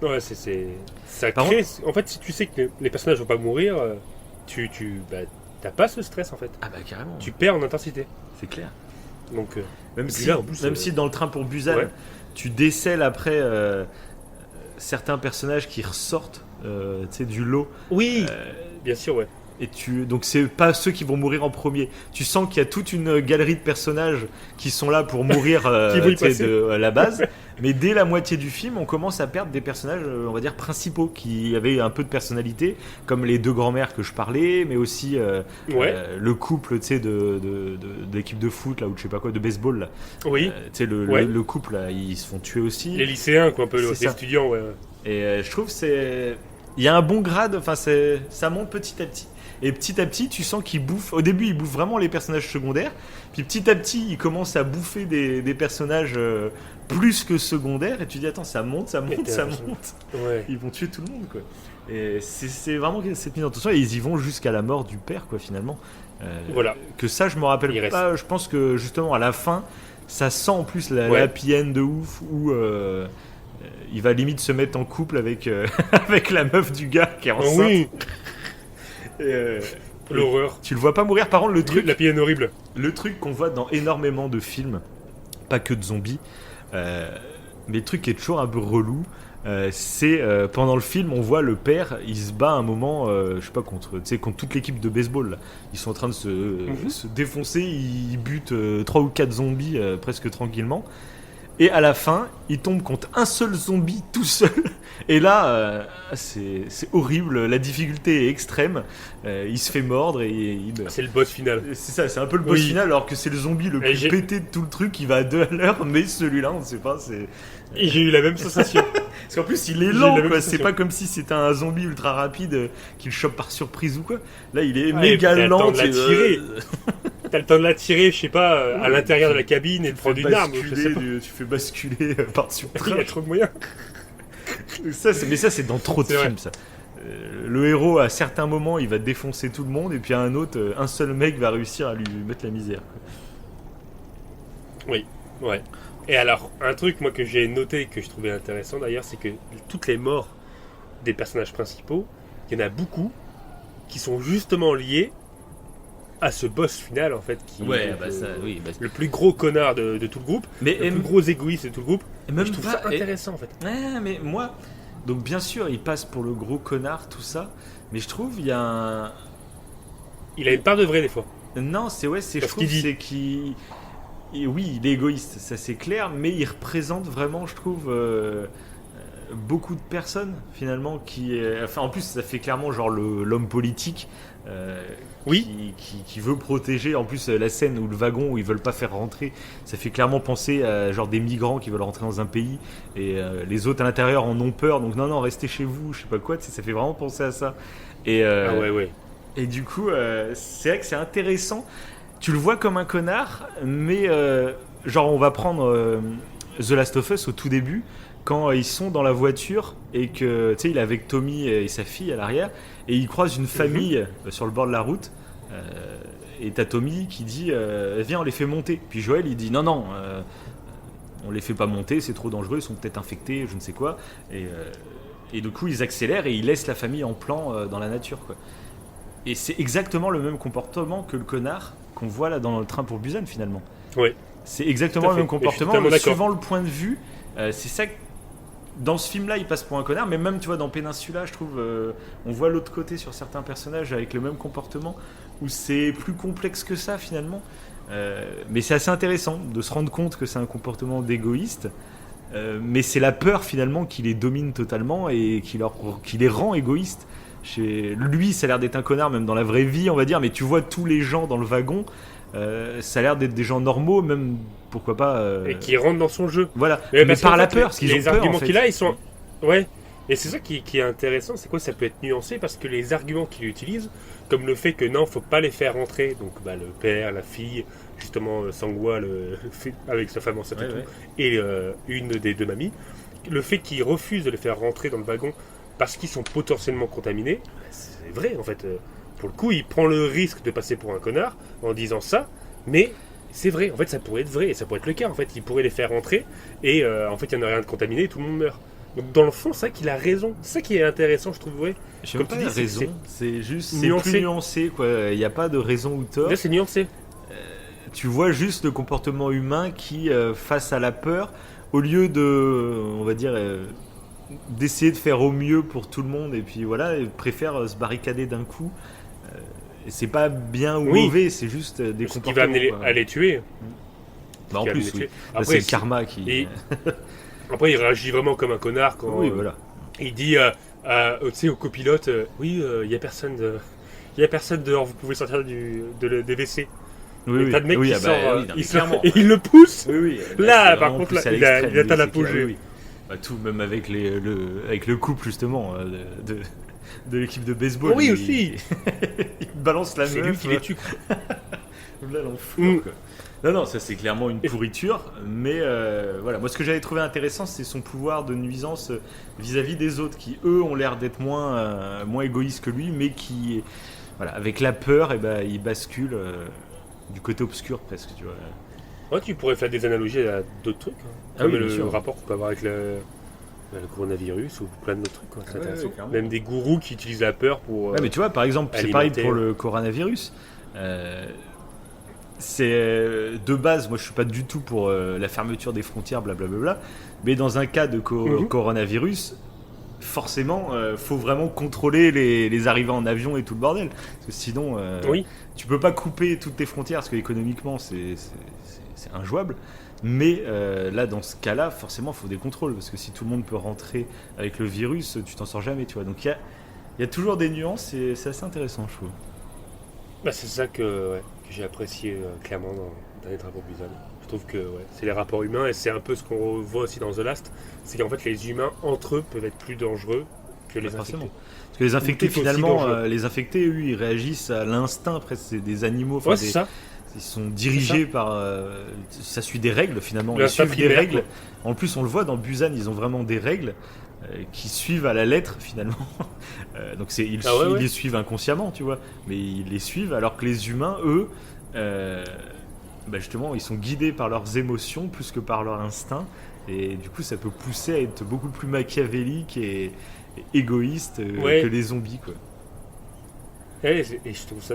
Ouais, ça Par crée. En fait, si tu sais que les personnages vont pas mourir, t'as pas ce stress en fait. Ah bah carrément. Tu perds en intensité. C'est clair. Donc, Même Et puis si, là, en plus, même si dans le train pour Busan, ouais. tu décèles après certains personnages qui ressortent, tu sais, du lot. oui, bien sûr, ouais. Et donc c'est pas ceux qui vont mourir en premier. Tu sens qu'il y a toute une galerie de personnages qui sont là pour mourir Qui vont y tu sais, passer. à la base. Mais dès la moitié du film, on commence à perdre des personnages, on va dire, principaux, qui avaient un peu de personnalité, comme les deux grands-mères que je parlais, mais aussi le couple, tu sais, de l'équipe de foot, là, ou je sais pas quoi, de baseball, là. Oui, Tu sais, le couple, là, ils se font tuer aussi. les lycéens, quoi, un peu, C'est les ça. étudiants, ouais. Et je trouve il y a un bon grade, enfin ça monte petit à petit. Et petit à petit, tu sens qu'il bouffe. Au début, il bouffe vraiment les personnages secondaires. Puis petit à petit, il commence à bouffer des personnages plus que secondaires. Et tu dis, attends, ça monte, ça monte, t'as ça l'impression- monte. Ouais. Ils vont tuer tout le monde, quoi. Et c'est vraiment cette mise en tension. Et ils y vont jusqu'à la mort du père, quoi, finalement. Voilà. Que ça, je me rappelle Il reste. pas. Je pense que justement, à la fin, ça sent en plus la Ouais. happy end de ouf où. Il va limite se mettre en couple avec, avec la meuf du gars qui est Ah enceinte. oui, Et, l'horreur. tu le vois pas mourir. Par contre, La pienne horrible. le truc qu'on voit dans énormément de films, pas que de zombies, Mais le truc qui est toujours un peu relou, c'est pendant le film, on voit le père, il se bat un moment, je sais pas, contre toute l'équipe de baseball. Là. Ils sont en train de se défoncer, ils butent 3 ou 4 zombies presque tranquillement. Et à la fin, il tombe contre un seul zombie tout seul. Et là, c'est horrible, la difficulté est extrême. Il se fait mordre et il meurt. C'est le boss final. C'est ça, c'est un peu le boss final, alors que c'est le zombie le plus pété de tout le truc, il va à 2 à l'heure, mais celui-là, on ne sait pas, c'est... Et j'ai eu la même sensation. Parce qu'en plus, il est lent, quoi. C'est pas comme si c'était un zombie ultra rapide qu'il chope par surprise ou quoi. Là, il est méga lent. T'as le temps de la tirer, je sais pas, à l'intérieur de la cabine et de prendre une arme. Tu fais basculer par surprise. Il y a trop de moyens. Mais ça, c'est dans trop de films, ça. Le héros, à certains moments, il va défoncer tout le monde, et puis à un autre, un seul mec va réussir à lui mettre la misère. Oui, ouais. Et alors, un truc, moi, que j'ai noté et que je trouvais intéressant, d'ailleurs, c'est que toutes les morts des personnages principaux, il y en a beaucoup qui sont justement liés à ce boss final, en fait, qui est le plus gros connard de tout le groupe, le plus gros égoïste de tout le groupe. Et même je trouve ça intéressant, en fait. Ouais, mais moi... Donc, bien sûr, il passe pour le gros connard, tout ça, mais je trouve il y a un... Il a une part de vrai, des fois. Non, je trouve c'est qu'il... Et oui, il est égoïste, ça c'est clair, mais il représente vraiment, je trouve, beaucoup de personnes finalement qui, enfin en plus ça fait clairement genre l'homme politique, qui veut protéger. En plus la scène où le wagon où ils veulent pas faire rentrer, ça fait clairement penser à genre des migrants qui veulent rentrer dans un pays et les autres à l'intérieur en ont peur, donc non restez chez vous, je sais pas quoi, ça fait vraiment penser à ça. Et et du coup c'est vrai que c'est intéressant. Tu le vois comme un connard, mais genre on va prendre The Last of Us au tout début, quand ils sont dans la voiture et que tu sais il est avec Tommy et sa fille à l'arrière et il croise une famille sur le bord de la route et t'as Tommy qui dit viens on les fait monter, puis Joël il dit non on les fait pas monter, c'est trop dangereux, ils sont peut-être infectés, je ne sais quoi, et du coup ils accélèrent et ils laissent la famille en plan dans la nature quoi. Et c'est exactement le même comportement que le connard qu'on voit là dans le train pour Busan finalement. Oui. C'est exactement le même comportement, suivant le point de vue. C'est ça que dans ce film-là, il passe pour un connard, mais même tu vois dans Peninsula, je trouve, on voit l'autre côté sur certains personnages avec le même comportement, où c'est plus complexe que ça finalement. Mais c'est assez intéressant de se rendre compte que c'est un comportement d'égoïste. Mais c'est la peur finalement qui les domine totalement et qui les rend égoïstes. Lui, ça a l'air d'être un connard même dans la vraie vie, on va dire, mais tu vois tous les gens dans le wagon, ça a l'air d'être des gens normaux, même pourquoi pas. Et qui rentrent dans son jeu. Voilà, mais par la peur, parce qu'ils ont peur. Les arguments en fait. qu'il a, ils sont. Ouais. Et c'est ça qui est intéressant, c'est quoi, ça peut être nuancé parce que les arguments qu'il utilise, comme le fait que non, faut pas les faire rentrer, donc le père, la fille, justement Sangwa avec sa femme enceinte et une des deux mamies, le fait qu'il refuse de les faire rentrer dans le wagon parce qu'ils sont potentiellement contaminés, c'est vrai en fait. Pour le coup, il prend le risque de passer pour un connard en disant ça, mais c'est vrai, en fait ça pourrait être vrai, et ça pourrait être le cas, en fait, il pourrait les faire rentrer, et en fait il n'y en a rien de contaminé, et tout le monde meurt. Donc dans le fond, c'est vrai qu'il a raison, c'est ça qui est intéressant, je trouve, ouais. Je comme tu dis, raison, c'est juste nuancé. Plus nuancé, quoi. Il n'y a pas de raison ou tort. Là, c'est nuancé. Tu vois juste le comportement humain qui, face à la peur, au lieu de, on va dire... d'essayer de faire au mieux pour tout le monde et puis voilà, il préfère se barricader d'un coup. C'est pas bien ou mauvais, c'est juste des comportements. Qui va amener à les tuer. Bah en plus, oui. Après, c'est le karma qui. Et... Après, il réagit vraiment comme un connard quand il dit tu sais, au copilote oui, il y a personne dehors, vous pouvez sortir des WC. Oui, t'as de mec qui sort, il sort et il le pousse. Oui, là par contre, il atteint l'apogée. Bah, tout, même avec le couple justement de l'équipe de baseball. Oui, aussi. Il balance la meuf. C'est lui qui les tue. Là, l'enfoiré, quoi. Non, ça c'est clairement une pourriture. Mais voilà, moi ce que j'avais trouvé intéressant, c'est son pouvoir de nuisance vis-à-vis des autres, qui eux ont l'air d'être moins égoïstes que lui, mais qui, voilà, avec la peur, et il bascule du côté obscur presque, tu vois. Ouais, tu pourrais faire des analogies à d'autres trucs. Comme le rapport qu'on peut avoir avec le coronavirus ou plein d'autres trucs. Quoi. C'est intéressant. Même des gourous qui utilisent la peur pour. Ouais, mais tu vois, par exemple, c'est pareil pour le coronavirus. c'est de base, moi je suis pas du tout pour la fermeture des frontières, blablabla. Mais dans un cas de coronavirus, forcément, faut vraiment contrôler les arrivées en avion et tout le bordel. Parce que sinon, tu peux pas couper toutes tes frontières parce que économiquement c'est injouable. Mais là, dans ce cas-là, forcément, il faut des contrôles parce que si tout le monde peut rentrer avec le virus, tu t'en sors jamais, tu vois. Donc il y a toujours des nuances et c'est assez intéressant, je trouve. Bah, c'est ça que j'ai apprécié clairement dans Dernier Train pour Busan. Je trouve que c'est les rapports humains et c'est un peu ce qu'on voit aussi dans The Last, c'est qu'en fait les humains entre eux peuvent être plus dangereux que les infectés. Parce que les infectés, finalement, les infectés, eux, ils réagissent à l'instinct, presque, c'est des animaux. Ouais, c'est ça. Ils sont dirigés par. Ça suit des règles, finalement. Ils suivent des règles. En plus, on le voit dans Busan, ils ont vraiment des règles qui suivent à la lettre, finalement. Donc ils les suivent inconsciemment, tu vois. Mais ils les suivent, alors que les humains, eux, justement, ils sont guidés par leurs émotions plus que par leur instinct. Et du coup, ça peut pousser à être beaucoup plus machiavélique et égoïste que les zombies, quoi. Et je trouve ça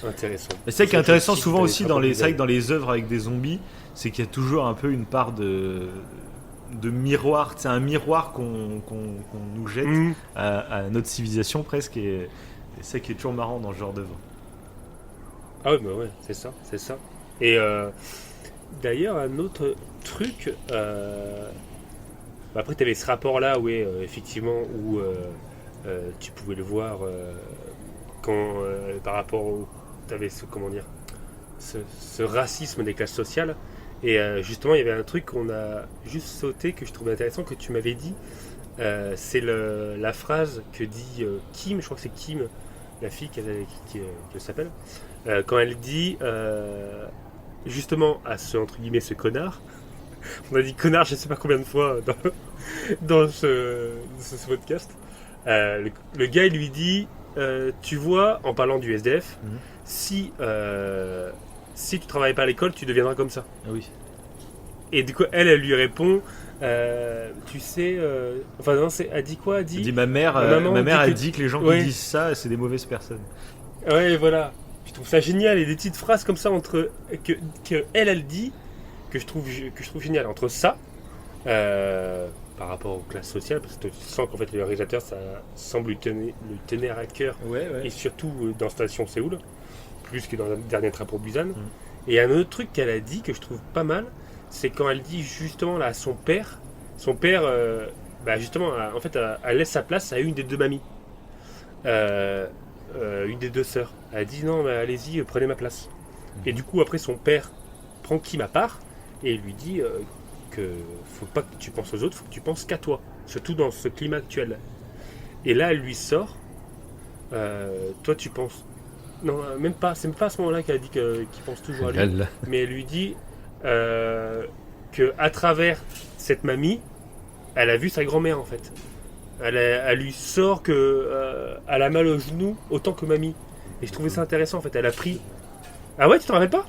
intéressant. Et c'est ça qui est intéressant souvent aussi c'est vrai que dans les œuvres avec des zombies, c'est qu'il y a toujours un peu une part de miroir, c'est un miroir qu'on nous jette à notre civilisation presque, et c'est ça qui est toujours marrant dans ce genre d'œuvre. Ah ouais, c'est ça. Et d'ailleurs, un autre truc, après tu avais ce rapport là, effectivement, où tu pouvais le voir quand par rapport au t'avais ce racisme des classes sociales, et justement il y avait un truc qu'on a juste sauté que je trouvais intéressant, que tu m'avais dit, c'est la phrase que dit Kim, je crois que c'est Kim, la fille qui s'appelle, quand elle dit justement à entre guillemets ce connard, on a dit connard je sais pas combien de fois dans ce podcast, le gars il lui dit tu vois, en parlant du SDF, si tu travailles pas à l'école, tu deviendras comme ça. Ah oui. Et du coup, elle lui répond, tu sais, elle dit quoi? Elle dit ma mère a dit que les gens qui disent ça, c'est des mauvaises personnes. Ouais, voilà. Je trouve ça génial, et des petites phrases comme ça que elle dit, que je trouve génial, entre ça. Par rapport aux classes sociales, parce que tu sens qu'en fait le réalisateur, ça semble lui tenir à cœur, et surtout dans Station Séoul, plus que dans le Dernier Train pour Busan. Et un autre truc qu'elle a dit que je trouve pas mal, c'est quand elle dit justement là à son père, justement, en fait, elle laisse sa place à une des deux mamies, une des deux sœurs. Elle dit non, mais allez-y, prenez ma place. Et du coup, après, son père prend Kim à part et lui dit que faut pas que tu penses aux autres, faut que tu penses qu'à toi, surtout dans ce climat actuel. Et là, elle lui sort, toi tu penses, non, même pas, c'est même pas à ce moment-là qu'elle a dit qu'il pense toujours à lui, mais elle lui dit que à travers cette mamie, elle a vu sa grand-mère en fait. Elle lui sort que elle a mal au genou autant que mamie. Et je trouvais ça intéressant en fait. Elle a pris. Ah ouais, tu te rappelles pas?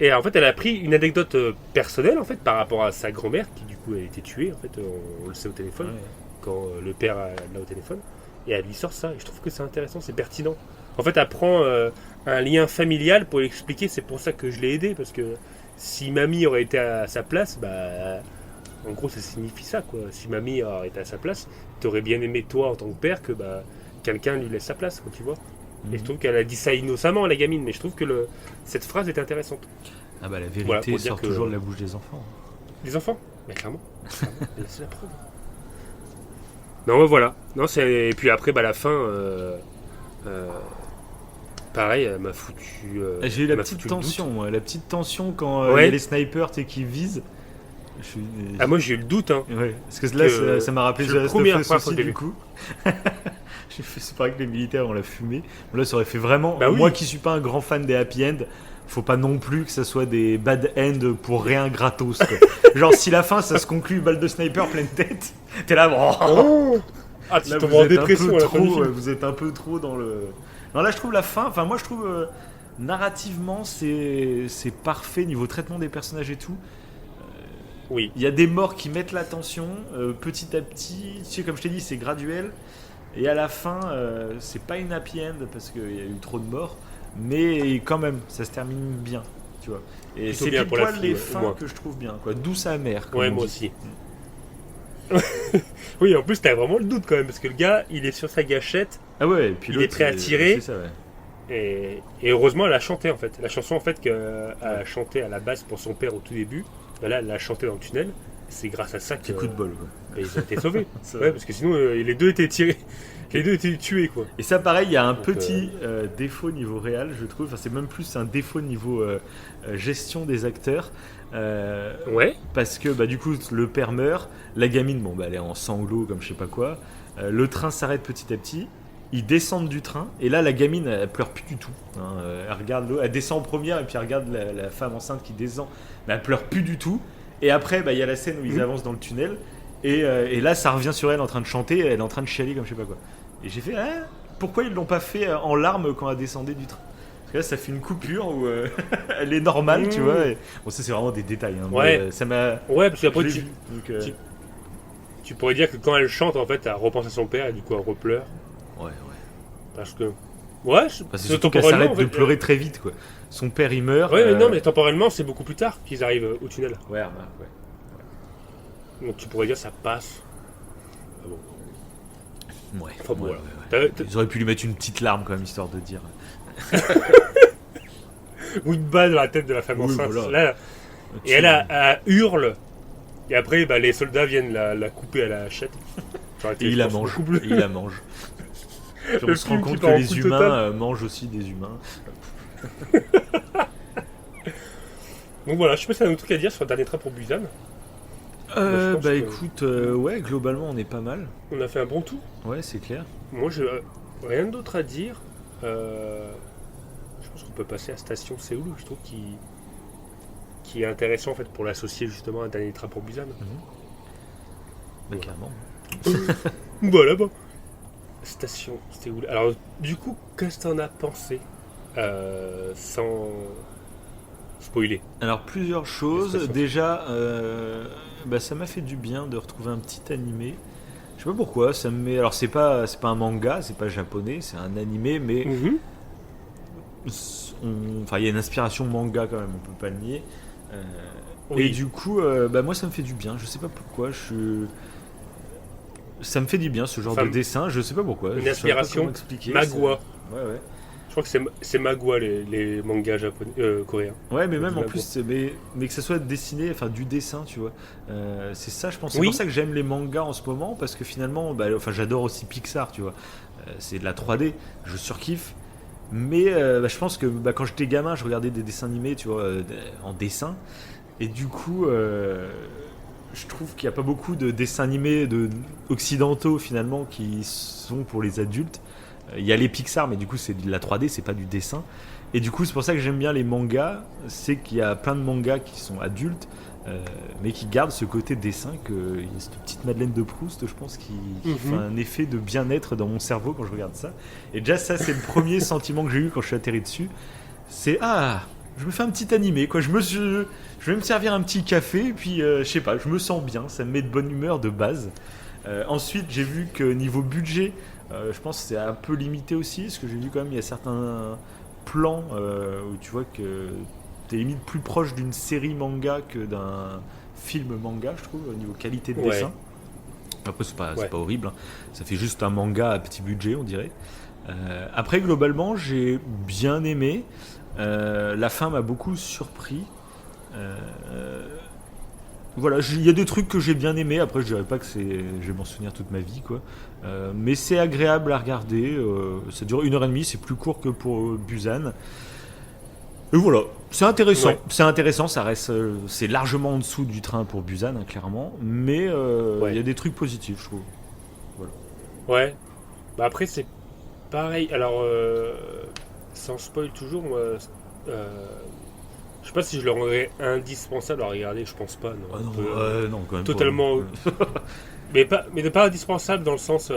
Et en fait, elle a pris une anecdote personnelle en fait par rapport à sa grand-mère qui du coup a été tuée en fait. On le sait au téléphone quand le père l'a au téléphone. Et elle lui sort ça. Et je trouve que c'est intéressant, c'est pertinent. En fait, elle prend un lien familial pour l'expliquer. C'est pour ça que je l'ai aidé, parce que si mamie aurait été à sa place, en gros, ça signifie ça quoi. Si mamie aurait été à sa place, t'aurais bien aimé toi en tant que père que quelqu'un lui laisse sa place, quoi, tu vois. Et je trouve qu'elle a dit ça innocemment, la gamine, mais je trouve que cette phrase est intéressante. Ah la vérité sort toujours de la bouche des enfants. Des enfants? Mais clairement. C'est la preuve. Non, voilà. Non, et puis après, la fin, pareil, elle m'a foutu. J'ai eu la petite tension quand il y a les snipers qui visent. Moi j'ai eu le doute. Hein, parce que là, ça m'a rappelé The Last of Us aussi, du coup. C'est pareil que les militaires, on l'a fumé. Là, ça aurait fait vraiment. Moi qui suis pas un grand fan des happy end, faut pas non plus que ça soit des bad end pour rien gratos. Genre, si la fin ça se conclut balle de sniper pleine tête, t'es là. Tu tombes en dépression. Vous êtes un peu trop dans le. Non, là, je trouve la fin. Enfin, moi, je trouve narrativement, c'est parfait niveau traitement des personnages et tout. Oui. Il y a des morts qui mettent la tension petit à petit. Tu sais, comme je t'ai dit, c'est graduel. Et à la fin, c'est pas une happy end parce qu'il y a eu trop de morts. mais quand même, ça se termine bien, tu vois. Et Plutôt c'est bien pile pour la poil fille, les ouais, au fins moins. que je trouve bien, quoi. Douce amère. comme Ouais, on moi dit. aussi. Oui, en plus, t'as vraiment le doute quand même, parce que le gars, il est sur sa gâchette, Ah ouais, et puis Il est l'autre, prêt à tirer. C'est ça, ouais. et heureusement, elle a chanté en fait. La chanson, en fait, qu'elle a chanté à la base pour son père au tout début, ben là, elle l'a chanté dans le tunnel. C'est grâce à ça que Petit coup de bol, quoi. ben, ils ont été sauvés. Ça. Ouais, parce que sinon, les deux étaient tirés. Les deux étaient tués, quoi. Et ça, pareil, il y a un Donc, petit défaut niveau réel, je trouve. Enfin, c'est même plus un défaut niveau gestion des acteurs. Ouais. Parce que bah, du coup, le père meurt, la gamine, bon, bah, elle est en sanglots comme je sais pas quoi. Le train s'arrête petit à petit. Ils descendent du train et là la gamine elle pleure plus du tout. Hein. Elle regarde l'eau, elle descend en première et puis elle regarde la femme enceinte qui descend, mais elle pleure plus du tout. Et après bah, il y a la scène où ils avancent dans le tunnel et là ça revient sur elle en train de chanter, elle est en train de chialer comme je sais pas quoi. Et j'ai fait pourquoi ils l'ont pas fait en larmes quand elle descendait du train? Parce que là ça fait une coupure où elle est normale tu vois. Et... Bon ça c'est vraiment des détails. Hein, Ouais. mais, ça m'a. Ouais, parce Je qu'après, l'ai tu, vu, donc, tu pourrais dire que quand elle chante, en fait, elle repense à son père et du coup, elle repleure. Ouais. Parce que. Ouais, C'est surtout qu'elle s'arrête en de fait, pleurer très vite quoi. Son père il meurt. Ouais, mais non, mais temporellement, c'est beaucoup plus tard qu'ils arrivent au tunnel. Ouais, remarque, ouais. Donc tu pourrais dire ça passe. Ah bon. Ouais. Enfin, bon, ouais, voilà. ouais, ouais. T'as- Ils auraient pu lui mettre une petite larme quand même histoire de dire. Ou une balle dans la tête de la femme Oui, enceinte. voilà. Là, et elle hurle. Et après, bah, les soldats viennent la couper à la hachette. Ça aurait été, Et il je la pense, mange. beaucoup plus- Et il la mange. Puis on Le se rend film qui compte que part en les couille humains totale. mangent aussi des humains. Donc voilà, je sais pas si t'as un autre truc à dire sur le dernier train pour Busan. je pense Bah que- écoute, ouais, globalement on est pas mal. On a fait un bon tour. Ouais, c'est clair. Moi, j'ai rien d'autre à dire. Je pense qu'on peut passer à Station Séoul, je trouve, qui est intéressant en fait pour l'associer justement à un dernier train pour Busan. Bah, clairement. Voilà, bon. Station Séoul. Alors, du coup, qu'est-ce que t'en as pensé sans spoiler? Alors plusieurs choses. Station. Déjà, bah, ça m'a fait du bien de retrouver un petit animé. Je sais pas pourquoi, ça me met. Alors c'est pas un manga, c'est pas japonais, c'est un animé, mais enfin il y a une inspiration manga quand même, on peut pas le nier. Oui. Et du coup, bah moi ça me fait du bien. Je sais pas pourquoi. Ça me fait du bien ce genre Enfin, de dessin. Je sais pas pourquoi. une Je saurais pas inspiration comment expliquer, Magua. c'est- Ouais. Je crois que c'est Magua les mangas japonais, coréens. Ouais, mais même en Magua. plus, mais que ça soit dessiné, enfin du dessin, tu vois. C'est ça, je pense. C'est Oui. pour ça que j'aime les mangas en ce moment, parce que finalement, bah, enfin, j'adore aussi Pixar, tu vois. C'est de la 3D, je surkiffe. Mais bah, je pense que bah, quand j'étais gamin, je regardais des dessins animés, tu vois, en dessin. Et du coup, je trouve qu'il n'y a pas beaucoup de dessins animés occidentaux finalement qui sont pour les adultes. Il y a les Pixar, mais du coup c'est de la 3D, c'est pas du dessin. Et du coup c'est pour ça que j'aime bien les mangas, c'est qu'il y a plein de mangas qui sont adultes, mais qui gardent ce côté dessin, il y a cette petite Madeleine de Proust, je pense, qui fait un effet de bien-être dans mon cerveau quand je regarde ça. Et déjà ça c'est le premier sentiment que j'ai eu quand je suis atterri dessus. C'est je me fais un petit animé, quoi. Je vais me servir un petit café, et puis je sais pas, je me sens bien, ça me met de bonne humeur de base. Ensuite, j'ai vu que niveau budget, je pense que c'est un peu limité aussi, parce que j'ai vu quand même il y a certains plans où tu vois que t'es limite plus proche d'une série manga que d'un film manga, je trouve, au niveau qualité de Ouais. dessin. Après, c'est Ouais. pas horrible, hein. Ça fait juste un manga à petit budget, on dirait. Après, globalement, j'ai bien aimé. La fin m'a beaucoup surpris. Voilà, il y a des trucs que j'ai bien aimé. Après, je dirais pas que je vais m'en souvenir toute ma vie, quoi. Mais c'est agréable à regarder. Ça dure 1h30, c'est plus court que pour Busan. Et voilà, c'est intéressant. Ouais. C'est intéressant, ça reste, c'est largement en dessous du train pour Busan, hein, clairement. Mais il y a des trucs positifs, je trouve. Ouais. Bah après, c'est pareil. Alors, sans spoil toujours, moi, je sais pas si je le rendrais indispensable à regarder, je pense pas. Non, Ah Un peu, non, quand même totalement. pas. Mais pas indispensable dans le sens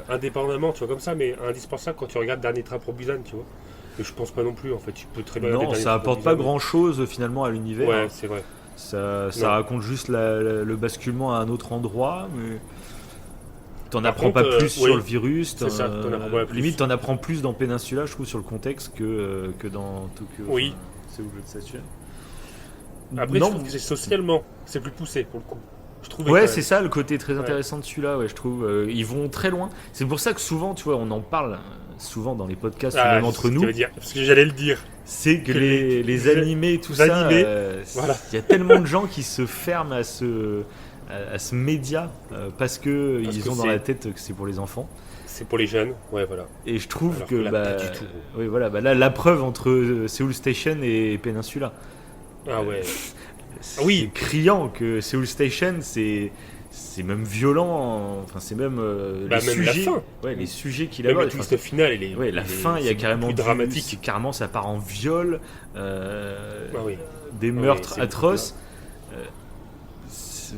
indépendamment, tu vois, comme ça, mais indispensable quand tu regardes Dernier Train pour Busan, tu vois. Mais je pense pas non plus, en fait. Tu peux très bien regarder Non, Dernier ça Train pour apporte pas Busan. grand chose finalement à l'univers. Ouais, c'est vrai. Ça Non. raconte juste le basculement à un autre endroit, mais T'en Par apprends contre, pas plus oui, sur le virus. c'est ça, t'en apprends pas plus. Limite, t'en apprends plus dans Peninsula, je trouve, sur le contexte que dans Tokyo. Oui. C'est où je station. Après, Non, je trouve que c'est socialement, c'est plus poussé pour le coup. Je trouve. ouais, c'est ça le côté très intéressant de celui-là, ouais, je trouve. Ils vont très loin. C'est pour ça que souvent, tu vois, on en parle souvent dans les podcasts, même entre nous. Parce que j'allais le dire. C'est que les animés, tout les ça, animés, voilà. il y a tellement de gens qui se ferment à ce média parce ils ont dans la tête que c'est pour les enfants. C'est pour les jeunes, ouais, voilà. Et je trouve Alors que là, pas du tout. oui, voilà, là, la preuve entre Seoul Station et Peninsula. Ah ouais. C'est criant que Seoul Station, c'est même violent. Enfin, c'est même les même sujets. la fin. Ouais, les sujets qu'il Même a. le twist final, La fin, il y a carrément dramatique. C'est carrément, ça part en viol, des meurtres c'est atroces.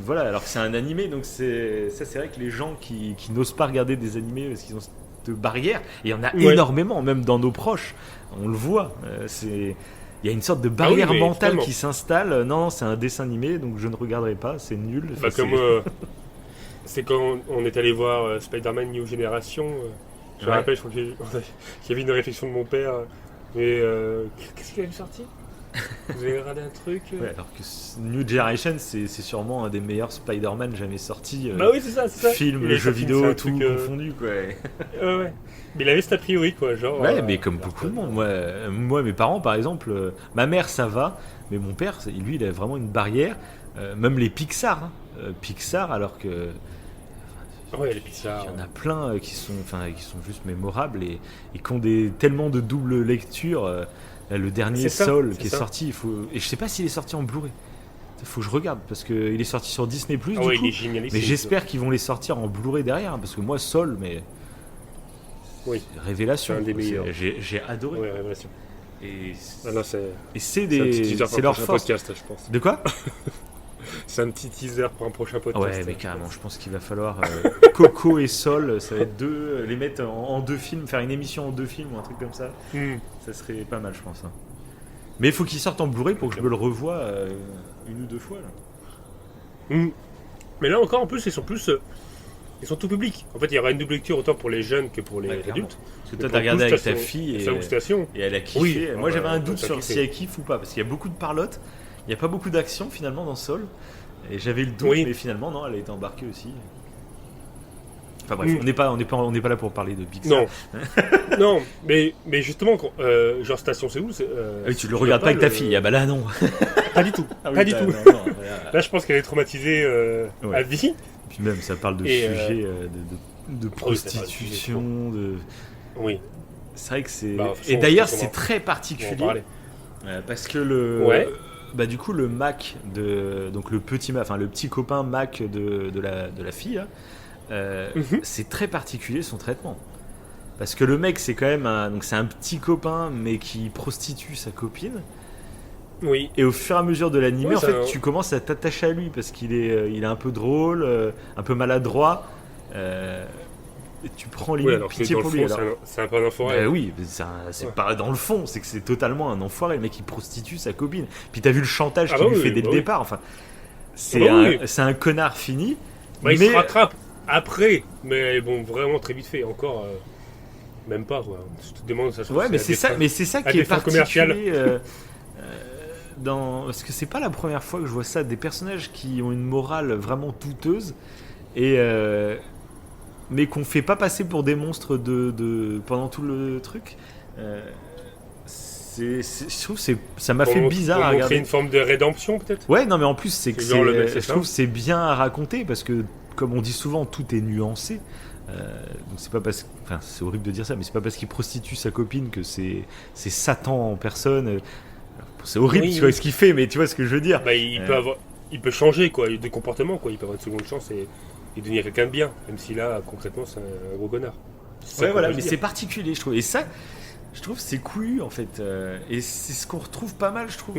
Voilà, alors que c'est un animé, donc c'est vrai que les gens qui n'osent pas regarder des animés parce qu'ils ont cette barrière, et il y en a énormément, même dans nos proches, on le voit. Il y a une sorte de barrière mentale qui s'installe. Non, c'est un dessin animé, donc je ne regarderai pas, c'est nul. C'est quand on est allé voir Spider-Man New Generation. Je me rappelle, je crois qu'il y avait une réflexion de mon père. Mais qu'est-ce qu'il avait sorti? Vous avez regardé un truc alors que New Generation, c'est sûrement un des meilleurs Spider-Man jamais sortis. Bah oui, c'est ça. Film, jeux vidéo, tout confondu, quoi. Ouais. Mais il avait cet a priori, quoi. Genre, mais comme beaucoup de monde. Moi, mes parents, par exemple, ma mère, ça va, mais mon père, lui, il a vraiment une barrière. Même les Pixar. Pixar, alors que. Ouais, les Pixar. Il y en a plein qui sont juste mémorables et qui ont tellement de double lecture. Le dernier Soul qui est sorti, et je sais pas s'il est sorti en Blu-ray. Il faut que je regarde parce qu'il est sorti sur Disney+. Du coup. Il est génialiste. Mais j'espère qu'ils vont les sortir en Blu-ray derrière, parce que moi Soul, mais révélation. C'est un des meilleurs. J'ai adoré. Ouais, révélation. Et c'est leur force. Podcast, je pense. De quoi? C'est un petit teaser pour un prochain podcast. Ouais, mais carrément, je pense qu'il va falloir Coco et Sol, ça va être les mettre en deux films, faire une émission en deux films ou un truc comme ça. Ça serait pas mal, je pense. Hein. Mais il faut qu'ils sortent en Blu-ray pour que je me le revoie une ou deux fois. Là. Mais là encore, en plus, ils sont tout public. En fait, il y aura une double lecture autant pour les jeunes que pour les adultes. Parce que toi, t'as regardé avec ta fille et elle a kiffé. Oui, moi, j'avais un doute sur si elle kiffe ou pas, parce qu'il y a beaucoup de parlotte. Il n'y a pas beaucoup d'action finalement dans Soul. Et j'avais le doute, mais finalement, non, elle a été embarquée aussi. Enfin bref, on n'est pas là pour parler de Pixar. Non, mais justement, genre Station Séoul, tu le regardes pas avec ta fille. Ah bah là, non. Pas du tout. Pas du tout. Non, là, je pense qu'elle est traumatisée à vie. Puis même, ça parle de sujets de prostitution, Oui. C'est vrai que c'est. Et d'ailleurs, c'est très particulier. Parce que bah du coup le Mac donc le petit copain Mac de la fille c'est très particulier son traitement parce que le mec c'est quand même c'est un petit copain mais qui prostitue sa copine et au fur et à mesure de l'animé en fait tu commences à t'attacher à lui parce qu'il est un peu drôle un peu maladroit et tu prends limite pitié pour lui. C'est un peu un enfoiré. Oui, c'est pas dans le fond, c'est que c'est totalement un enfoiré. Le mec il prostitue sa copine. Puis t'as vu le chantage qu'il lui fait dès le départ. Enfin, c'est un connard fini. Il se rattrape après, mais bon, vraiment très vite fait. Encore, même pas. Quoi. Je te demande ça. Ouais, mais c'est ça qui est particulier. Parce que c'est pas la première fois que je vois ça. Des personnages qui ont une morale vraiment douteuse mais qu'on fait pas passer pour des monstres pendant tout le truc. Je trouve que ça m'a fait bizarre à regarder. Une forme de rédemption peut-être. Ouais, non mais en plus je trouve que c'est bien à raconter parce que comme on dit souvent tout est nuancé. Donc c'est pas parce c'est horrible de dire ça, mais c'est pas parce qu'il prostitue sa copine que c'est Satan en personne. C'est horrible, tu vois ce qu'il fait, mais tu vois ce que je veux dire. Il peut changer quoi, de comportement quoi. Il peut avoir une seconde chance et devenir quelqu'un de bien, même si là, concrètement, c'est un gros connard. Mais c'est particulier, je trouve. Et ça, je trouve, c'est couillu, en fait. Et c'est ce qu'on retrouve pas mal, je trouve,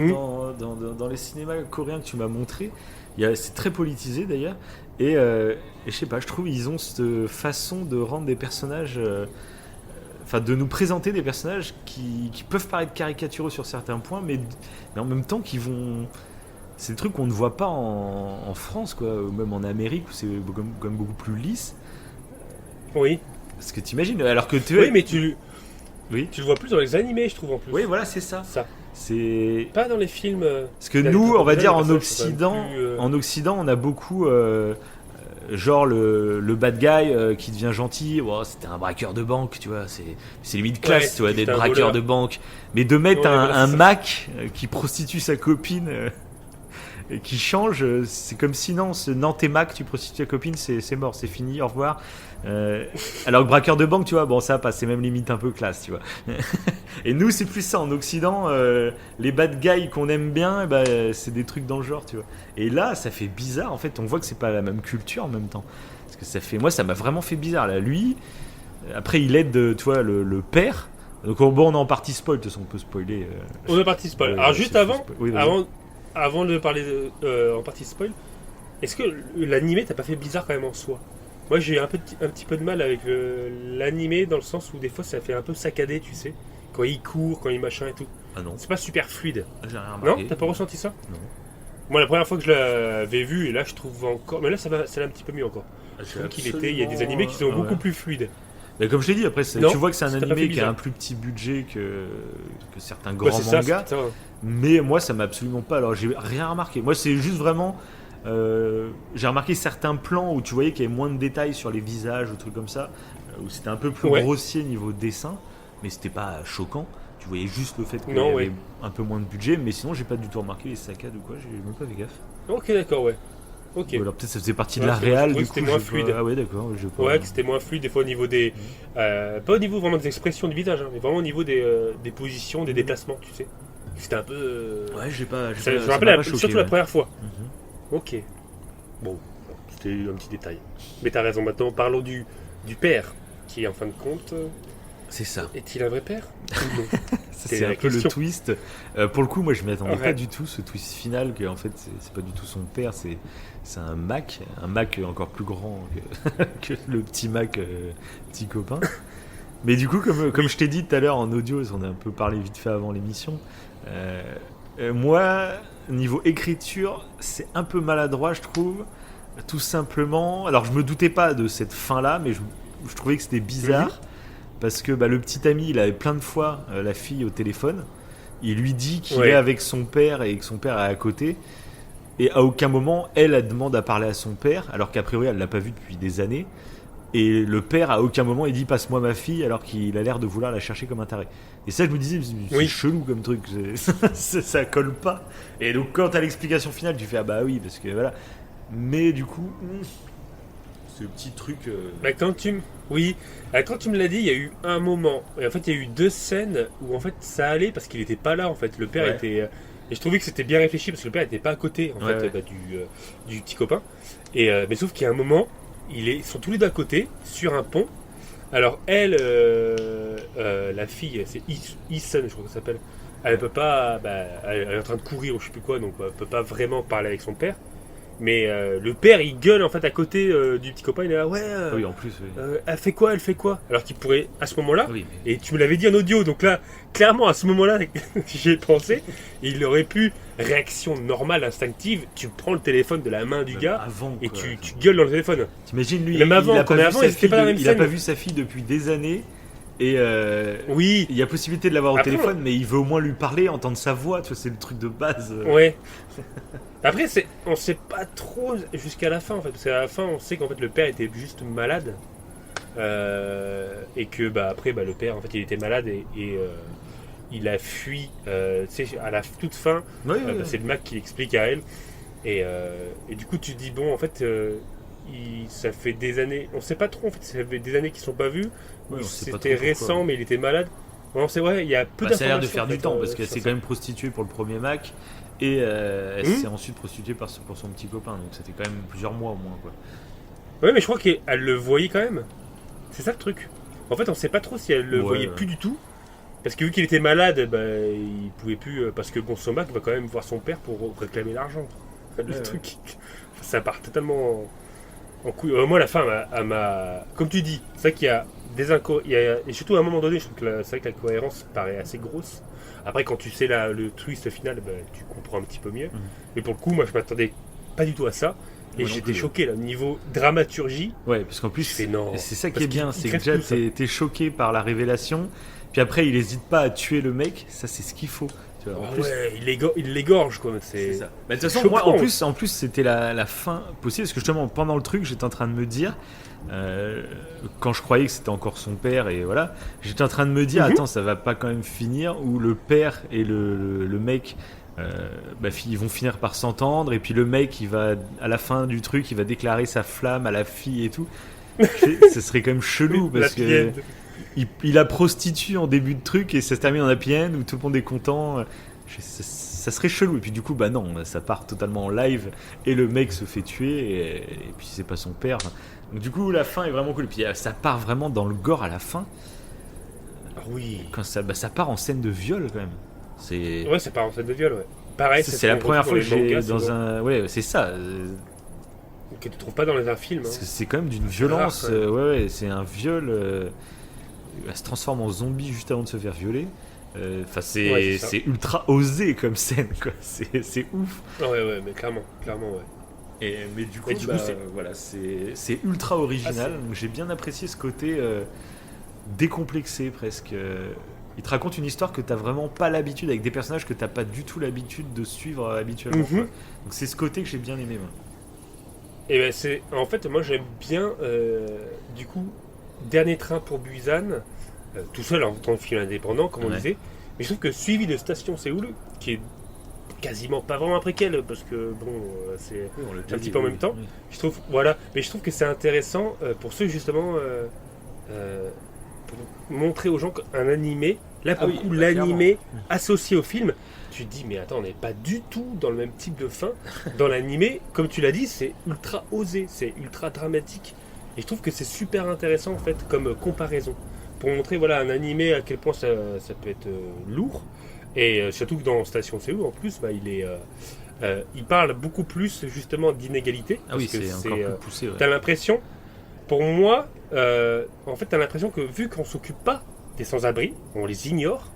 dans les cinémas coréens que tu m'as montré. C'est très politisé, d'ailleurs. Et je sais pas, je trouve ils ont cette façon de rendre des personnages... de nous présenter des personnages qui peuvent paraître caricaturaux sur certains points, mais en même temps qui vont... C'est des trucs qu'on ne voit pas en France, quoi, ou même en Amérique, où c'est comme beaucoup plus lisse. Oui. Parce que t'imagines, alors que Oui, mais tu Oui. le vois plus dans les animés, je trouve, en plus. Oui, voilà, c'est ça. Ça. C'est... Pas dans les films. Parce que nous, on va dire en les Occident, personnages on a beaucoup genre le bad guy qui devient gentil. Oh, c'était un braqueur de banque, tu vois. C'est limite classe, Ouais, tu vois, c'était d'être un braqueur voleur. de banque. Mais de mettre Ouais, un, voilà, un c'est ça. Mac qui prostitue sa copine et qui change, c'est comme si non, t'es Mac, tu prostitues ta copine, c'est mort, c'est fini, au revoir. Alors que braqueur de banque, tu vois, bon ça passe, c'est même limite un peu classe, tu vois. Et nous, c'est plus ça en Occident, les bad guys qu'on aime bien, c'est des trucs dans le genre, tu vois. Et là, ça fait bizarre, en fait, on voit que c'est pas la même culture en même temps. Parce que moi, ça m'a vraiment fait bizarre, là. Lui, après, il aide, tu vois, le père. Donc, bon, on est en partie spoil, de toute façon, on peut spoiler. On est parti spoil. Ouais, Alors, ouais, juste c'est avant, spoil. Oui, vas-y. avant de parler en partie spoil, est-ce que l'animé t'a pas fait bizarre quand même en soi? Moi, j'ai un petit peu de mal avec l'animé dans le sens où des fois ça fait un peu saccadé, tu sais. Quand il court, quand il machin et tout. Ah non, C'est pas super fluide. j'ai rien Non, remarqué. t'as pas ressenti ça? Non. Moi, la première fois que je l'avais vu, et là je trouve encore. Mais là, ça va un petit peu mieux encore. Je trouve il y a des animés qui sont beaucoup plus fluides. Mais comme je t'ai dit, après, Non, tu vois que c'est un ça t'a fait animé qui a bizarre. un plus petit budget que certains Ouais, grands c'est ça, mangas. c'est ça. Mais moi, ça m'a absolument pas. Alors, j'ai rien remarqué. Moi, c'est juste vraiment. J'ai remarqué certains plans où tu voyais qu'il y avait moins de détails sur les visages ou trucs comme ça, où c'était un peu plus Ouais. grossier niveau dessin, mais c'était pas choquant. Tu voyais juste le fait qu'il y Non, avait ouais. un peu moins de budget, mais sinon, j'ai pas du tout remarqué les saccades ou quoi. J'ai même pas fait gaffe. Ok, d'accord, ouais. Ok. Ou alors peut-être ça faisait partie de Ouais, la parce que je réal, trouvais du que coup. c'était moins j'ai fluide. pas- Ah ouais, d'accord. J'ai pas... Ouais, que c'était moins fluide des fois au niveau des. Pas au niveau vraiment des expressions du visage, hein, mais vraiment au niveau des positions, des déplacements, tu sais. C'était un peu. Ouais, j'ai pas. Ça, je me ça rappelle m'a pas choqué, surtout la ouais. première fois. Mhm. Ok. Bon, c'était un petit détail. Mais t'as raison, maintenant parlons du père, qui en fin de compte. C'est ça. Est-il un vrai père ou non? Ça, C'est c'est la un peu le question. twist. Pour le coup, moi, je m'y attendais Ouais. pas du tout, ce twist final, que en fait, c'est pas du tout son père, c'est un Mac encore plus grand que le petit Mac, petit copain. Mais du coup, comme je t'ai dit tout à l'heure en audio, on a un peu parlé vite fait avant l'émission, moi, niveau écriture, c'est un peu maladroit, je trouve, tout simplement. Alors, je me doutais pas de cette fin-là, mais je trouvais que c'était bizarre. Parce que le petit ami, il avait plein de fois la fille au téléphone. Il lui dit qu'il Ouais. est avec son père et que son père est à côté. Et à aucun moment, elle demande à parler à son père, alors qu'a priori, elle l'a pas vu depuis des années. Et le père, à aucun moment, il dit passe-moi ma fille, alors qu'il a l'air de vouloir la chercher comme un taré. Et ça, je me disais, c'est Oui. chelou comme truc. Ça colle pas. Et donc, quand t'as l'explication finale, tu fais ah bah oui, parce que voilà. Mais du coup, ce petit truc. Bah, quand tu me l'as dit, il y a eu un moment. Et en fait, il y a eu deux scènes où en fait ça allait parce qu'il était pas là. En fait, le père Ouais. était. Et je trouvais que c'était bien réfléchi parce que le père était pas à côté en Ouais, fait ouais. du petit copain. Et mais sauf qu'il y a un moment, ils sont tous les deux à côté sur un pont. Alors elle, la fille, c'est Eason, je crois que ça s'appelle. Elle peut pas. Elle est en train de courir ou je sais plus quoi, donc elle peut pas vraiment parler avec son père. Mais le père, il gueule en fait à côté du petit copain. Il est là, ouais. Oui, en plus. Oui. Elle fait quoi? Alors qu'il pourrait, à ce moment-là, Oui, mais- et tu me l'avais dit en audio, donc là, clairement, à ce moment-là, j'y ai pensé, il aurait pu, réaction normale, instinctive, tu prends le téléphone de la main du Même gars avant, et quoi. tu gueules dans le téléphone. T'imagines lui, Même avant, il a quand pas même vu avant, sa ils étaient pas dans la fille, même il a pas scène. vu sa fille depuis des années et Oui, il y a possibilité de l'avoir au Après, téléphone, mais il veut au moins lui parler, entendre sa voix, tu vois, c'est le truc de base. ouais. Après, on sait pas trop jusqu'à la fin, en fait, parce qu'à la fin, on sait qu'en fait, le père était juste malade. Et que, après, le père, en fait, il était malade et il a fui, tu sais, à la toute fin. Oui, oui, oui. C'est le Mac qui l'explique à elle. Et du coup, tu te dis, bon, en fait, ça fait des années. On sait pas trop, en fait, ça fait des années qu'ils sont pas vus. Ouais, on sait pas C'était trop récent, pourquoi. mais il était malade. Non, c'est vrai, il y a peu Bah, ça a l'air de d'informations, faire en du fait, temps parce qu'elle sur s'est ça. quand même prostituée pour le premier Mac et elle Mhm. s'est ensuite prostituée pour son petit copain, donc c'était quand même plusieurs mois au moins, quoi. Ouais, mais je crois qu'elle le voyait quand même. C'est ça le truc. En fait, on sait pas trop si elle le Ouais, voyait ouais. plus du tout. Parce que vu qu'il était malade, il pouvait plus. Parce que bon, son Mac va quand même voir son père pour réclamer l'argent. Le Ouais, truc. Ça part totalement en couille. Moi, la fin, elle m'a. Comme tu dis, c'est vrai qu'il y a des incohérences. Et surtout à un moment donné, je trouve que c'est vrai que la cohérence paraît assez grosse. Après, quand tu sais le twist final, tu comprends un petit peu mieux. Mhm. Mais pour le coup, moi, je m'attendais pas du tout à ça. Et Moi non j'étais plus. choqué là, niveau dramaturgie. Ouais, parce qu'en plus, Je fais non. c'est ça qui Parce est bien, qu'il c'est que crève déjà tout, ça. t'es choqué par la révélation, puis après il hésite pas à tuer le mec, ça c'est ce qu'il faut. Tu vois, en Ah plus, ouais, il l'égorge quoi. c'est C'est ça. Bah, de toute c'est façon, moi choquant. en plus c'était la fin possible, parce que justement pendant le truc j'étais en train de me dire, quand je croyais que c'était encore son père, et voilà, j'étais en train de me dire, Mhm. attends, ça va pas quand même finir, où le père et le mec. Ils vont finir par s'entendre, et puis le mec il va à la fin du truc il va déclarer sa flamme à la fille et tout. Ce serait quand même chelou parce La que pièce. il la prostitue en début de truc et ça se termine en happy end où tout le monde est content. Ça serait chelou, et puis du coup bah non, ça part totalement en live et le mec se fait tuer, et puis c'est pas son père. Donc du coup la fin est vraiment cool, et puis ça part vraiment dans le gore à la fin, Ah oui. quand ça part en scène de viol quand même. C'est Ouais, c'est pas en scène de viol, ouais. Pareil, c'est la ce qu'on première retrouve fois que dans les j'ai mangas, dans souvent, un ouais c'est ça. que tu trouves pas dans un film. Parce Hein. que c'est quand même d'une C'est rare, violence. quand même. Ouais, c'est un viol. Elle se transforme en zombie juste avant de se faire violer. Enfin, Ouais, c'est ça. c'est ultra osé comme scène, quoi. C'est ouf. Ouais, mais clairement, ouais. Mais du coup, Et du coup, c'est- voilà, c'est ultra original. Donc j'ai bien apprécié ce côté décomplexé presque. Il te raconte une histoire que t'as vraiment pas l'habitude, avec des personnages que t'as pas du tout l'habitude de suivre habituellement. Mhm. Quoi. Donc c'est ce côté que j'ai bien aimé. Moi. Et ben c'est en fait moi j'aime bien du coup Dernier train pour Busan tout seul en tant que film indépendant comme on Ouais. disait, mais je trouve que suivi de Station Séoul qui est quasiment pas vraiment un préquel parce que bon c'est Oui, on l'a un déjà petit dit, peu en oui, même temps. oui. je trouve voilà, mais je trouve que c'est intéressant pour ceux justement pour montrer aux gens qu'un animé là pour Ah le oui, coup bah, l'animé associé au film, tu te dis mais attends on n'est pas du tout dans le même type de fin. Dans l'animé, comme tu l'as dit, c'est ultra osé, c'est ultra dramatique. Et je trouve que c'est super intéressant en fait comme comparaison. Pour montrer voilà, un animé à quel point ça peut être lourd. Et surtout que dans Station Séoul en plus, bah, il parle beaucoup plus justement d'inégalité. Ah oui, parce que c'est encore plus poussé. Ouais. T'as l'impression, pour moi, en fait, t'as l'impression que vu qu'on s'occupe pas des sans-abri, on les ignore.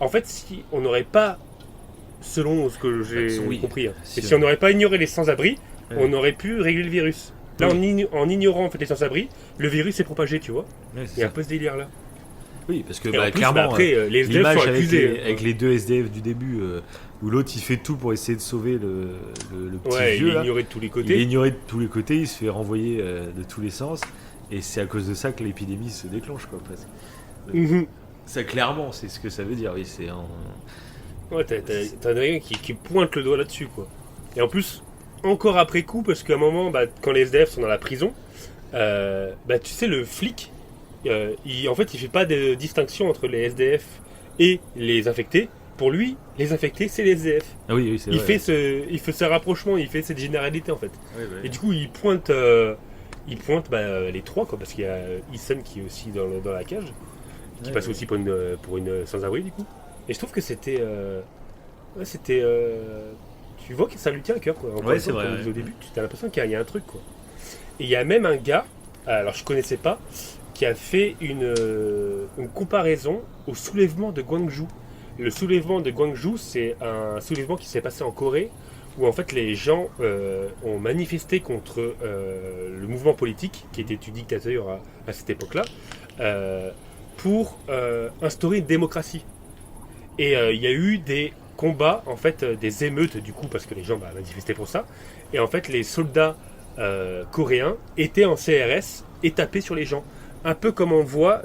En fait, si on n'aurait pas, selon ce que j'ai Oui. compris, hein, Si, et si on n'aurait pas ignoré les sans-abri, Ouais. on aurait pu régler le virus. Là, en ignorant en fait les sans-abri, le virus s'est propagé, tu vois. Ouais, c'est Il y a un ça. peu ce délire là. Oui, parce que Et bah, en plus, clairement, après, les SDF l'image sont avec, accusés. avec les deux SDF du début, où l'autre il fait tout pour essayer de sauver le petit Ouais, il vieux, est là. ignoré de tous les Il est côtés. ignoré de tous les côtés, il se fait renvoyer de tous les sens, et c'est à cause de ça que l'épidémie se déclenche, quoi, presque. Mhm. Ça, clairement, c'est ce que ça veut dire, oui, c'est un... Ouais, t'as quelqu'un qui pointe le doigt là-dessus, quoi. Et en plus, encore après coup, parce qu'à un moment, bah, quand les SDF sont dans la prison, bah, tu sais, le flic, en fait, il fait pas de distinction entre les SDF et les infectés. Pour lui, les infectés, c'est les SDF. Ah oui, oui, c'est Il vrai. fait ce rapprochement, il fait cette généralité, en fait. Ouais, ouais. Et du coup, il pointe bah, les trois, quoi, parce qu'il y a Isen qui est aussi dans la cage, qui Ouais, passe ouais. aussi pour une sans-abri, du coup. Et je trouve que c'était... tu vois que ça lui tient à cœur, quoi. Encore Ouais, une c'est fois, vrai, comme on ouais. disait au début, tu as l'impression qu'il y a un truc, quoi. Et il y a même un gars, alors je connaissais pas, qui a fait une comparaison au soulèvement de Gwangju. Le soulèvement de Gwangju, c'est un soulèvement qui s'est passé en Corée, où en fait les gens ont manifesté contre le mouvement politique, qui était du dictateur à cette époque-là, pour instaurer une démocratie. Et il y a eu des combats, en fait, des émeutes, du coup, parce que les gens manifestaient pour ça. Et en fait, les soldats coréens étaient en CRS et tapaient sur les gens. Un peu comme on voit,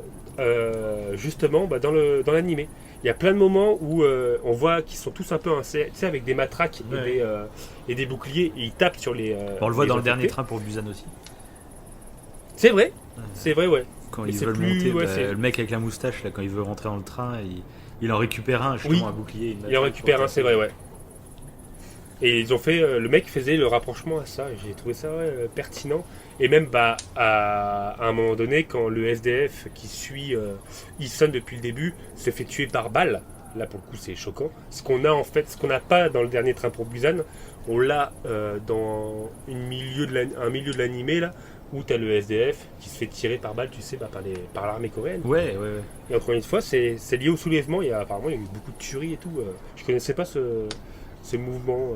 justement, dans l'animé. Il y a plein de moments où on voit qu'ils sont tous un peu tu sais, avec des matraques Ouais. et des boucliers, et ils tapent sur les. On le voit les dans le infectés. dernier train pour Busan aussi. C'est vrai, ouais. Quand Mais ils c'est veulent plus- monter, ouais, bah, c'est- le mec avec la moustache, là, quand il veut rentrer dans le train, il en récupère un, justement, Oui. un bouclier. une Il en matraque récupère pour un, c'est vrai, ouais. Et ils ont fait, le mec faisait le rapprochement à ça, et j'ai trouvé ça pertinent. Et même à un moment donné, quand le SDF qui suit Ison depuis le début se fait tuer par balle, là pour le coup c'est choquant. Ce qu'on n'a pas dans le dernier train pour Busan, on l'a dans un milieu de l'animé là, où tu as le SDF qui se fait tirer par balle, tu sais, par l'armée coréenne. Ouais. Et encore une fois, c'est lié au soulèvement. Apparemment, il y a eu beaucoup de tueries et tout. Je connaissais pas ces mouvements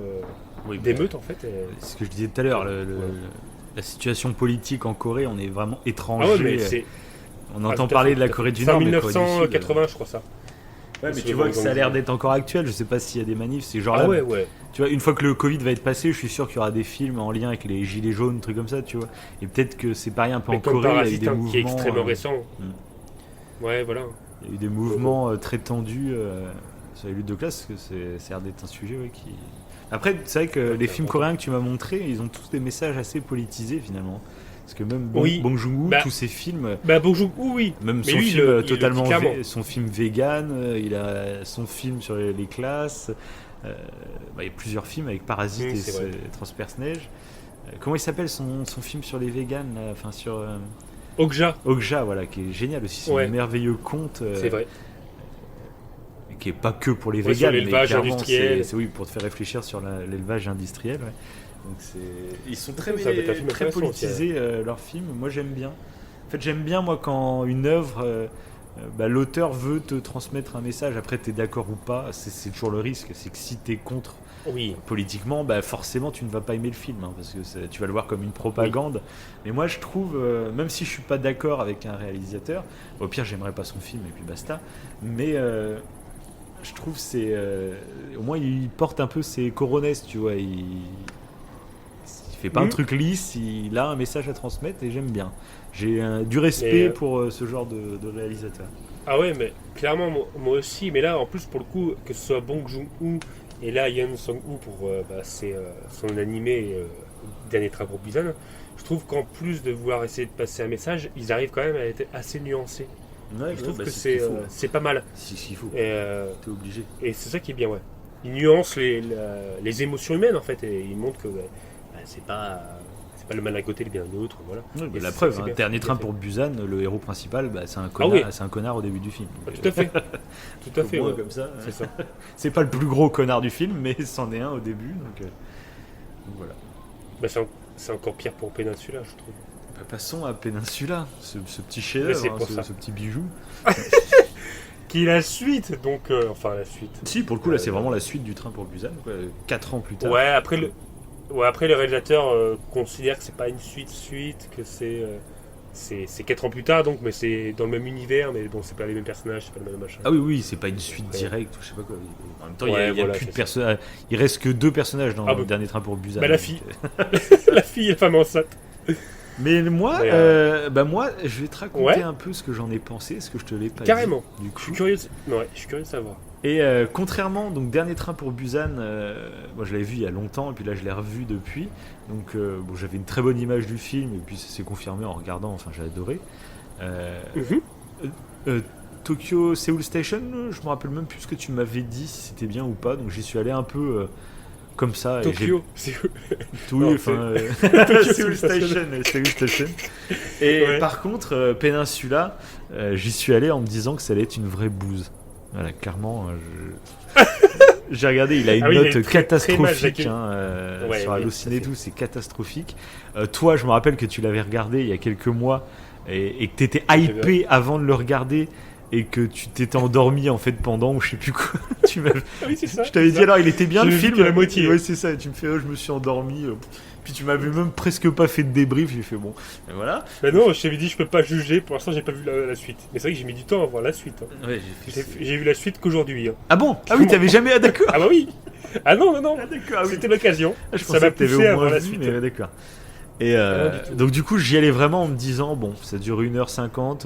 Oui, d'émeute en fait. C'est ce que je disais tout à l'heure, la situation politique en Corée, on est vraiment étranger. Ah ouais, mais c'est. On entend parler de la Corée du C'est en Nord, mais Corée du Sud, 1980, je crois ça. Ouais, mais tu vois que ça a l'air d'être encore actuel. Je sais pas s'il y a des manifs. C'est genre là, ouais. tu vois, une fois que le Covid va être passé, je suis sûr qu'il y aura des films en lien avec les gilets jaunes, trucs comme ça, tu vois. Et peut-être que c'est pareil un peu Mais en comme Corée, il y a eu Parasite, des hein, mouvements. qui est extrêmement récent. Ouais, voilà. Il y a eu des mouvements très tendus sur les luttes de classe, parce que c'est l'air d'être un sujet qui. Après, c'est vrai que les films coréens que tu m'as montrés, ils ont tous des messages assez politisés finalement. Parce que même Bong Joon-ho, tous ses films. Bong Joon-ho, oui. Même mais son lui, film totalement. son film vegan, il a son film sur les classes. Il y a plusieurs films avec Parasite et Transperce-Neige. Comment il s'appelle son film sur les véganes là, enfin sur. Okja, voilà, qui est génial aussi. C'est un merveilleux conte. C'est vrai. Qui est pas que pour les sur véganes, l'élevage mais industriel. c'est pour te faire réfléchir sur l'élevage industriel. Ouais. Donc ils sont très très politisés leurs films. Moi j'aime bien. En fait j'aime bien moi quand une œuvre, l'auteur veut te transmettre un message. Après t'es d'accord ou pas, c'est toujours le risque. C'est que si t'es contre politiquement, forcément tu ne vas pas aimer le film, hein, parce que tu vas le voir comme une propagande. Mais moi je trouve, même si je suis pas d'accord avec un réalisateur, au pire j'aimerais pas son film et puis basta. Mais je trouve au moins il porte un peu ses coronesses, tu vois. Il fait pas un truc lisse, il a un message à transmettre et j'aime bien. J'ai du respect pour ce genre de réalisateur. Ah ouais, mais clairement moi aussi, mais là en plus pour le coup, que ce soit Bong Joon-ho et là Yeon Sang-woo pour son animé Dernier Train pour Busan, je trouve qu'en plus de vouloir essayer de passer un message, ils arrivent quand même à être assez nuancés. Ouais, je trouve que c'est pas mal. C'est ce qu'il faut. T'es obligé. Et c'est ça qui est bien, ouais. Ils nuancent les émotions humaines en fait, et ils montrent que c'est pas le mal à côté, le bien à l'autre, voilà. Ouais, la preuve, Dernier Train pour Busan, le héros principal, c'est un connard au début du film. Tout à fait. Tout à fait. Ouais. Comme ça. C'est ça. C'est pas le plus gros connard du film, mais c'en est un au début, donc voilà. C'est encore pire pour Peninsula, je trouve. Passons à Peninsula, ce petit chef-d'œuvre, ce petit bijou. Qui est la suite, donc la suite. Si, pour le coup, là, c'est vraiment la suite du Train pour Busan, 4 ans plus tard. Ouais, après le réalisateur considère que c'est pas une suite, que c'est 4 ans plus tard, donc, mais c'est dans le même univers, mais bon, c'est pas les mêmes personnages, c'est pas le même machin. Ah oui, c'est pas une suite directe, ou je sais pas quoi. En même temps, il y a plus de personnages. Il reste que 2 personnages dans le Dernier Train pour Busan. La fille. La fille, la femme enceinte. Mais moi, je vais te raconter un peu ce que j'en ai pensé, ce que je te l'ai pas Carrément. dit. Du coup. Je suis curieux de savoir. Et contrairement, donc Dernier Train pour Busan, moi je l'avais vu il y a longtemps et puis là je l'ai revu depuis. Donc j'avais une très bonne image du film et puis ça s'est confirmé en regardant. Enfin, j'ai adoré. Tokyo Seoul Station, je me rappelle même plus ce que tu m'avais dit, si c'était bien ou pas. Donc j'y suis allé un peu comme ça. Tokyo, Seoul. Seoul Station. Et par contre, Peninsula, j'y suis allé en me disant que ça allait être une vraie bouse. Voilà, clairement, j'ai regardé, il a une note catastrophique sur Allociné et tout, c'est catastrophique. Toi, je me rappelle que tu l'avais regardé il y a quelques mois et que tu étais hypé avant de le regarder et que tu t'étais endormi en fait pendant ou je sais plus quoi. C'est ça. Je t'avais dit alors il était bien le film. La moitié. Ouais, c'est ça. Et tu me fais, je me suis endormi. Puis tu m'avais même presque pas fait de débrief. J'ai fait bon, et voilà. Mais non, je t'avais dit je peux pas juger. Pour l'instant, j'ai pas vu la suite. Mais c'est vrai que j'ai mis du temps à voir la suite. Ouais, j'ai vu la suite qu'aujourd'hui. Ah bon? Ah oui, t'avais jamais. Ah d'accord. Ah bah oui. Ah non. Ah, d'accord. C'était l'occasion. Ça m'a poussé à voir la suite. Mais d'accord. Et donc du coup, j'y allais vraiment en me disant bon, ça dure 1h50.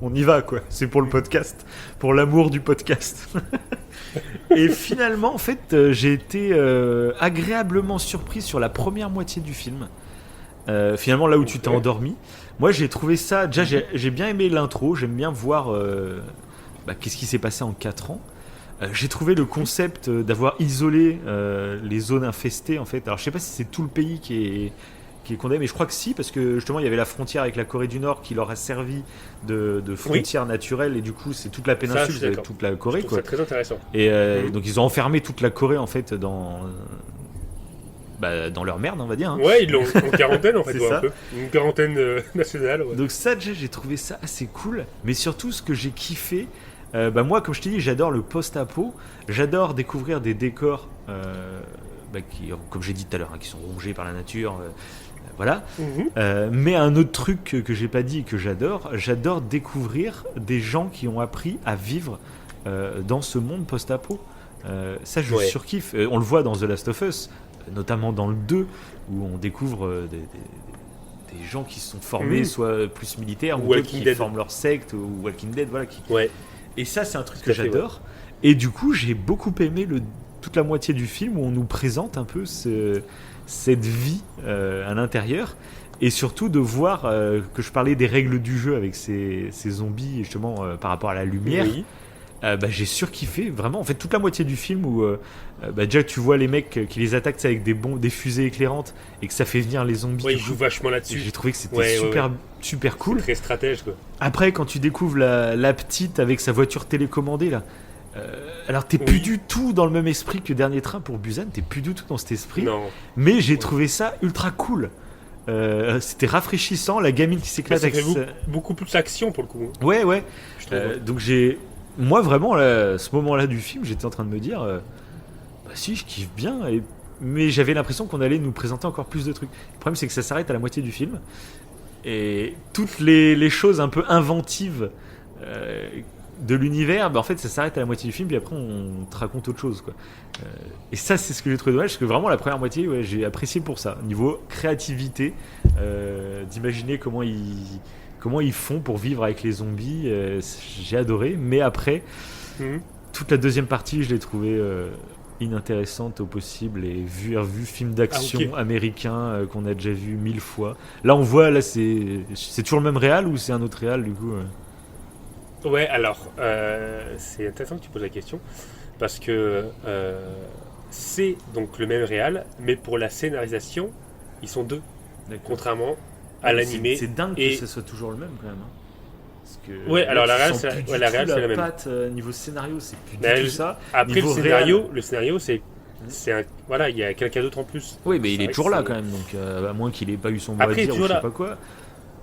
On y va, quoi. C'est pour le podcast. Pour l'amour du podcast. Et finalement, en fait, j'ai été agréablement surpris sur la première moitié du film. Finalement, là où tu t'es endormi. Moi, j'ai trouvé ça... Déjà, j'ai bien aimé l'intro. J'aime bien voir qu'est-ce qui s'est passé en 4 ans. J'ai trouvé le concept d'avoir isolé les zones infestées, en fait. Alors, je sais pas si c'est tout le pays qui est condamné, mais je crois que si, parce que justement il y avait la frontière avec la Corée du Nord qui leur a servi de frontière naturelle, et du coup c'est toute la péninsule, toute la Corée, quoi. C'est très intéressant. Et donc ils ont enfermé toute la Corée en fait dans leur merde, on va dire. Hein. Ouais, ils l'ont en quarantaine en fait, ça. Un peu. Une quarantaine nationale. Ouais. Donc ça, déjà, j'ai trouvé ça assez cool, mais surtout ce que j'ai kiffé, Moi, comme je t'ai dit, j'adore le post-apo. J'adore découvrir des décors qui, comme j'ai dit tout à l'heure, qui sont rongés par la nature. Voilà. Mais un autre truc que j'ai pas dit et que j'adore découvrir des gens qui ont appris à vivre dans ce monde post-apo. Ça, je surkiffe. On le voit dans The Last of Us, notamment dans le 2, où on découvre des gens qui se sont formés, soit plus militaires, ou d'autres qui forment leur secte, ou Walking Dead, voilà. Et ça, c'est un truc que j'adore. Et du coup, j'ai beaucoup aimé toute la moitié du film où on nous présente un peu cette vie à l'intérieur. Et surtout de voir que je parlais des règles du jeu avec ces zombies, justement, par rapport à la lumière. Oui. J'ai surkiffé, vraiment. En fait, toute la moitié du film où déjà tu vois les mecs qui les attaquent avec des fusées éclairantes et que ça fait venir les zombies. Oui, ils jouent vachement là-dessus. J'ai trouvé que c'était super cool. C'est très stratège, quoi. Après, quand tu découvres la petite avec sa voiture télécommandée, là. Alors, t'es plus du tout dans le même esprit que Dernier Train pour Busan, t'es plus du tout dans cet esprit. Non. Mais j'ai trouvé ça ultra cool. C'était rafraîchissant, la gamine qui s'éclate avec beaucoup plus d'action pour le coup. Ouais. Donc moi vraiment là, ce moment-là du film, j'étais en train de me dire si je kiffe bien, mais j'avais l'impression qu'on allait nous présenter encore plus de trucs. Le problème c'est que ça s'arrête à la moitié du film et toutes les choses un peu inventives de l'univers, en fait ça s'arrête à la moitié du film puis après on te raconte autre chose, quoi. Et ça c'est ce que j'ai trouvé dommage, parce que vraiment la première moitié j'ai apprécié pour ça, niveau créativité, d'imaginer comment ils font pour vivre avec les zombies, j'ai adoré. Mais après, toute la deuxième partie, je l'ai trouvée inintéressante au possible, et vu film d'action américain qu'on a déjà vu 1000 fois. Là, on voit, c'est toujours le même réal ou c'est un autre réal du coup Ouais, alors, c'est intéressant que tu poses la question, parce que c'est donc le même réal, mais pour la scénarisation, ils sont deux. D'accord. Contrairement à l'animé. C'est dingue que ce soit toujours le même quand même. Parce que alors la réal, c'est la même. Patte, niveau scénario, c'est plus du tout ça. Après le scénario, c'est voilà, il y a quelqu'un d'autre en plus. Oui, mais il est toujours là quand même, donc à moins qu'il ait pas eu son mot à dire ou je sais pas quoi.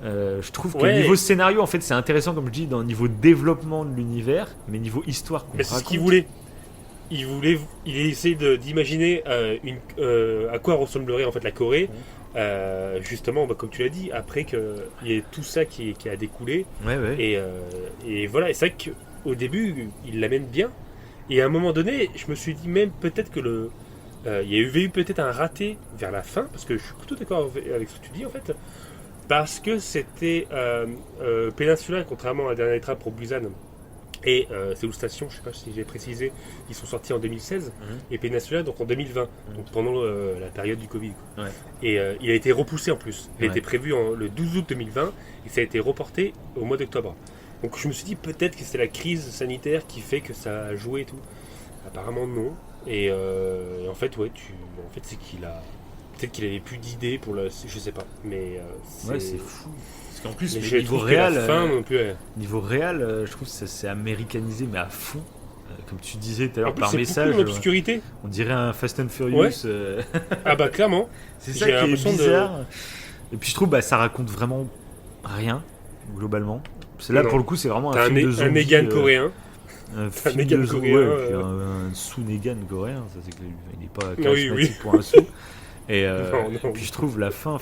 Je trouve que niveau scénario, en fait, c'est intéressant, comme je dis, dans le niveau développement de l'univers, mais niveau histoire qu'on raconte. C'est ce qu'il voulait. Il essaie d'imaginer à quoi ressemblerait en fait la Corée. Justement, comme tu l'as dit, après qu'il y ait tout ça qui a découlé. Et voilà, et c'est vrai qu'au début, il l'amène bien. Et à un moment donné, je me suis dit même peut-être que il y avait eu peut-être un raté vers la fin, parce que je suis plutôt d'accord avec ce que tu dis en fait. Parce que c'était Peninsula, contrairement à Dernier Train pour Busan, et Seoul Station, je ne sais pas si j'ai précisé, ils sont sortis en 2016, et Peninsula donc en 2020, donc pendant la période du Covid. Quoi. Ouais. Et il a été repoussé en plus. Il a été prévu le 12 août 2020, et ça a été reporté au mois d'octobre. Donc je me suis dit peut-être que c'est la crise sanitaire qui fait que ça a joué et tout. Apparemment non. Et en fait, c'est qu'il a... Peut-être qu'il avait plus d'idées pour je sais pas, mais c'est fou. Parce qu'en plus, niveau réel, niveau réel, je trouve que c'est américanisé, mais à fond. Comme tu disais tout à l'heure par message, l'obscurité. On dirait un Fast and Furious. Ouais. Ah bah clairement. C'est ça qui est bizarre. Et puis je trouve ça raconte vraiment rien globalement. C'est là pour le coup, c'est vraiment un film de zombies. Un Negan coréen. Un film de zombies, un sous-Negan coréen. Ça c'est qu'il n'est pas charismatique pour un sou. Et puis je trouve la fin,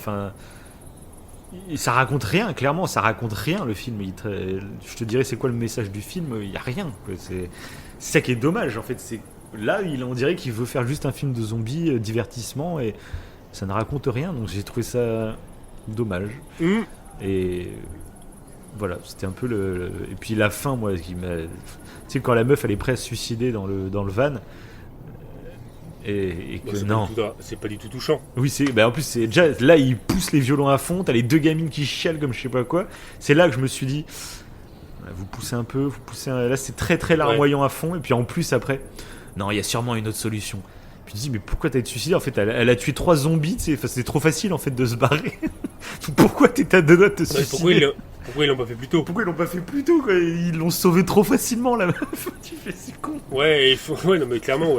ça raconte rien, clairement, ça raconte rien le film. Je te dirais, c'est quoi le message du film? Il n'y a rien. C'est ça qui est dommage, en fait. Là, on dirait qu'il veut faire juste un film de zombies, divertissement, et ça ne raconte rien. Donc j'ai trouvé ça dommage. Et voilà, c'était un peu Et puis la fin, moi, qui m'a. Tu sais, quand la meuf, elle est prête à se suicider dans le van. Et que c'est pas du tout touchant. Oui, en plus c'est déjà là il pousse les violons à fond, t'as les deux gamines qui chialent comme je sais pas quoi. C'est là que je me suis dit vous poussez un peu, là c'est très très larmoyant à fond, et puis en plus après non, il y a sûrement une autre solution. Puis tu te dis mais pourquoi t'as été suicidé? En fait elle a tué 3 zombies, c'est trop facile en fait de se barrer. Pourquoi t'es à deux doigts de te suicider? Pourquoi ils l'ont pas fait plus tôt? Quoi. Ils l'ont sauvé trop facilement la meuf. Tu fais c'est con. Non mais clairement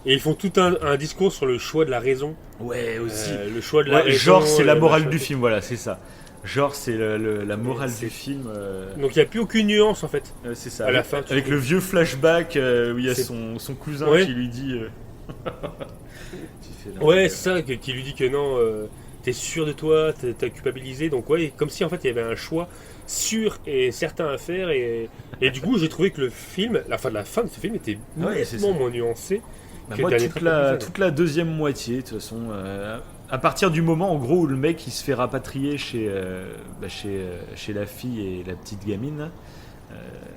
Et ils font tout un discours sur le choix de la raison. Ouais, aussi. Le choix de la raison. Genre, c'est la morale du film, voilà, c'est ça. Genre, c'est la morale C'est- du film. Donc il n'y a plus aucune nuance en fait. C'est ça. À la Avec, fin, tu avec trouves- le vieux flashback où il y a C'est- son cousin Ouais. qui lui dit. Ouais, c'est ça, qui lui dit que non, t'es sûr de toi, t'as culpabilisé. Donc ouais, comme si en fait il y avait un choix sûr et certain à faire. Et du coup, j'ai trouvé que le film, la fin de ce film était Ouais, c'est nettement ça. moins nuancé. Bah, que moi, le dernier train pour Busan. toute la deuxième moitié, de toute façon, à partir du moment en gros où le mec il se fait rapatrier chez la fille et la petite gamine,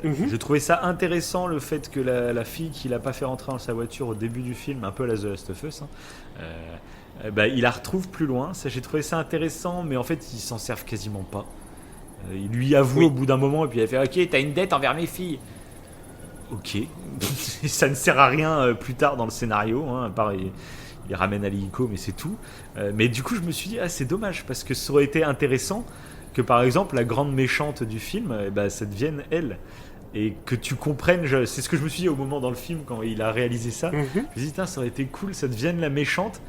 Mhm. j'ai trouvé ça intéressant le fait que la fille qu'il a pas fait rentrer dans sa voiture au début du film, un peu à la The Last of Us, hein, il la retrouve plus loin. Ça, j'ai trouvé ça intéressant, mais en fait ils s'en servent quasiment pas. Il lui avoue Oui. au bout d'un moment et puis il a fait ok, t'as une dette envers mes filles. Ok, ça ne sert à rien plus tard dans le scénario, hein, à part il ramène à l'hélico, mais c'est tout. Mais du coup, je me suis dit, ah, c'est dommage, parce que ça aurait été intéressant que par exemple la grande méchante du film, ça devienne elle. Et que tu comprennes, c'est ce que je me suis dit au moment dans le film quand il a réalisé ça. Mhm. Je me suis dit, putain, ça aurait été cool, ça devienne la méchante.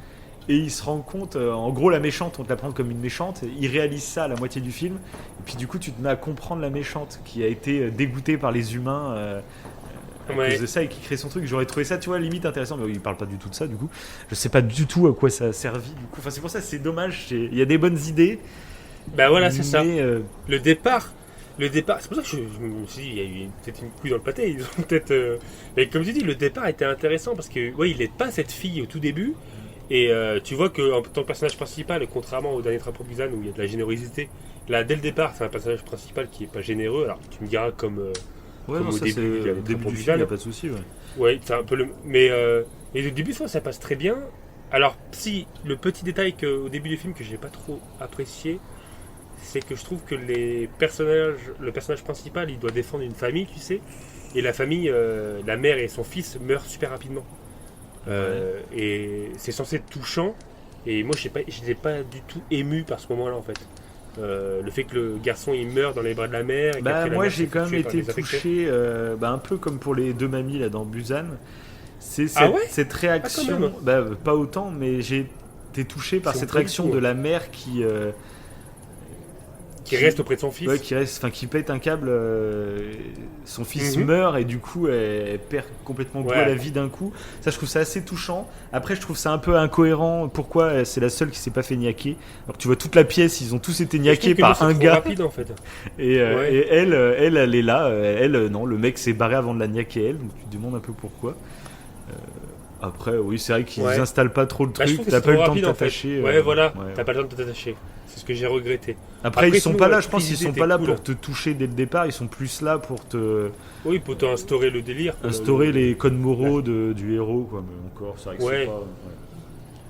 Et il se rend compte, en gros, la méchante, on te la prend comme une méchante. Il réalise ça à la moitié du film. Et puis, du coup, tu te mets à comprendre la méchante qui a été dégoûtée par les humains à Ouais. cause de ça et qui crée son truc. J'aurais trouvé ça, tu vois, limite intéressant. Mais il parle pas du tout de ça, du coup. Je sais pas du tout à quoi ça a servi. Du coup, enfin, c'est pour ça que c'est dommage. Il y a des bonnes idées. Bah voilà, c'est ça. Mais, Le départ, c'est pour ça que je me suis dit, il y a eu peut-être une couille dans le pâté. Ils ont peut-être. Mais comme tu dis, le départ était intéressant parce que, ouais, il n'aide pas cette fille au tout début. Et tu vois qu'en tant que personnage principal, contrairement au dernier Train pour Busan où il y a de la générosité, là, dès le départ, c'est un personnage principal qui est pas généreux. Alors, tu me diras comme. ouais, comme non, au ça, début, c'est il y a au les début trains du pour film, il n'y a Busan. pas de souci. Ouais. Ouais, c'est un peu le. Mais. Et le début, ça passe très bien. Alors, si, le petit détail au début du film que j'ai pas trop apprécié, c'est que je trouve que le personnage principal, il doit défendre une famille, tu sais, et la famille, la mère et son fils meurent super rapidement. Et c'est censé être touchant, et moi je n'étais pas du tout ému par ce moment-là en fait. Le fait que le garçon il meurt dans les bras de la mère. Et qu'après, la Moi mère j'ai se quand fait même tuer par été des infectés. touché, un peu comme pour les deux mamies là dans Busan. C'est Ah ouais cette réaction, même. pas autant, mais j'ai été touché par Ils sont cette pas du réaction tout, de hein. la mère qui Reste auprès de son fils. qui pète un câble. Son fils Mhm. meurt et du coup elle perd complètement goût Ouais. à la vie d'un coup. Ça, je trouve ça assez touchant. Après, je trouve ça un peu incohérent. Pourquoi c'est la seule qui s'est pas fait niaquer? Alors que tu vois toute la pièce, ils ont tous été Je trouve niaqués que par c'est un trop gars. rapide en fait. Et elle est là. Non, le mec s'est barré avant de la niaquer elle. Donc tu te demandes un peu pourquoi. Après, oui, c'est vrai qu'ils Ouais. installent pas trop le Bah, je truc. trouve que T'as c'est pas eu trop le temps de rapide, en fait. t'attacher. Ouais, voilà, ouais. t'as pas le temps de t'attacher. C'est ce que j'ai regretté. Après, ils sont sinon, pas là. la Je pense qu'ils prise sont était pas là cool. pour te toucher dès le départ. Ils sont plus là pour te Oui, pour instaurer le délire. quoi. instaurer les codes moraux du héros, quoi. Mais encore, c'est vrai que Ouais. c'est pas. Ouais.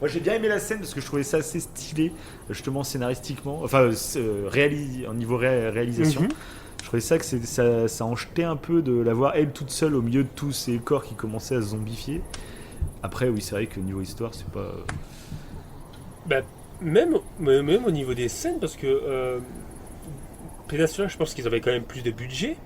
Moi, j'ai bien aimé la scène parce que je trouvais ça assez stylé, justement scénaristiquement. Enfin, au niveau réalisation. Mhm. Je trouvais ça que ça en jetait un peu de la voir elle toute seule au milieu de tous ces corps qui commençaient à se zombifier. Après, oui, c'est vrai que niveau histoire, c'est pas. Bah, même au niveau des scènes, parce que Peninsula, je pense qu'ils avaient quand même plus de budget.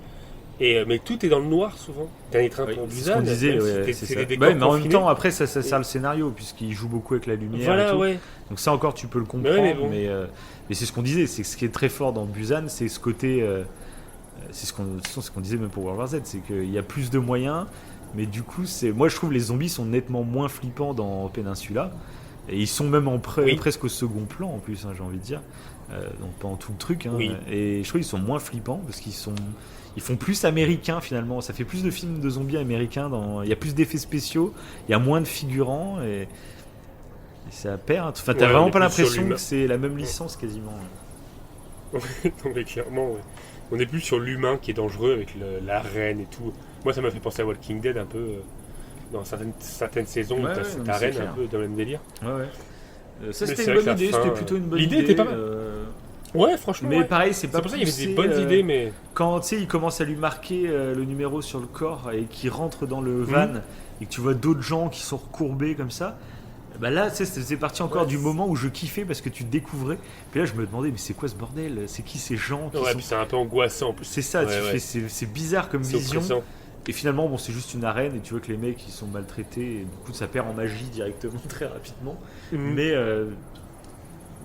Mais tout est dans le noir souvent. Dernier train Oui, pour c'est ce Busan. qu'on disait, même si ouais, c'est c'est des ça. décors Ouais, mais en même confinés. temps, après, ça sert le scénario, puisqu'il joue beaucoup avec la lumière. et Voilà, tout. ouais. Donc, ça encore, tu peux le comprendre. Mais bon. Mais c'est ce qu'on disait, c'est que ce qui est très fort dans Busan, c'est ce côté. C'est ce qu'on disait même pour World War Z, c'est qu'il y a plus de moyens, mais du coup, moi je trouve les zombies sont nettement moins flippants dans Peninsula, et ils sont même Oui. presque au second plan en plus, hein, j'ai envie de dire, donc pendant tout le truc, hein, Oui. et je trouve qu'ils sont moins flippants parce ils font plus américains finalement, ça fait plus de films de zombies américains, il y a plus d'effets spéciaux, il y a moins de figurants, et ça perd, enfin t'as Ouais, on vraiment est pas plus sur l'impression l'humain. que c'est la même licence quasiment. Non, mais clairement, ouais. On est plus sur l'humain qui est dangereux avec la reine et tout. Moi, ça m'a fait penser à Walking Dead un peu. Dans certaines saisons, Ouais, t'as ouais, cette non, mais arène c'est un clair. peu dans le même délire. Ouais. Ça Mais c'était c'est une vrai bonne que la idée, fin, c'était plutôt une bonne l'idée idée. était pas mal. Ouais, franchement. Mais ouais. pareil, c'est pas C'est pour ça qu'il y avait poussé, des bonnes idées, mais. Quand tu sais, il commence à lui marquer le numéro sur le corps et qu'il rentre dans le van et que tu vois d'autres gens qui sont recourbés comme ça, bah là, tu sais, c'est parti encore Ouais, du c'est- moment où je kiffais parce que tu découvrais. Puis là, je me demandais, mais c'est quoi ce bordel? C'est qui ces gens qui Ouais, sont... puis c'est un peu angoissant en plus. C'est ça, Ouais, tu ouais. fais, c'est bizarre comme C'est vision. oppressant. Et finalement, bon, c'est juste une arène et tu vois que les mecs ils sont maltraités et du coup ça perd en magie directement très rapidement. Mhm. Mais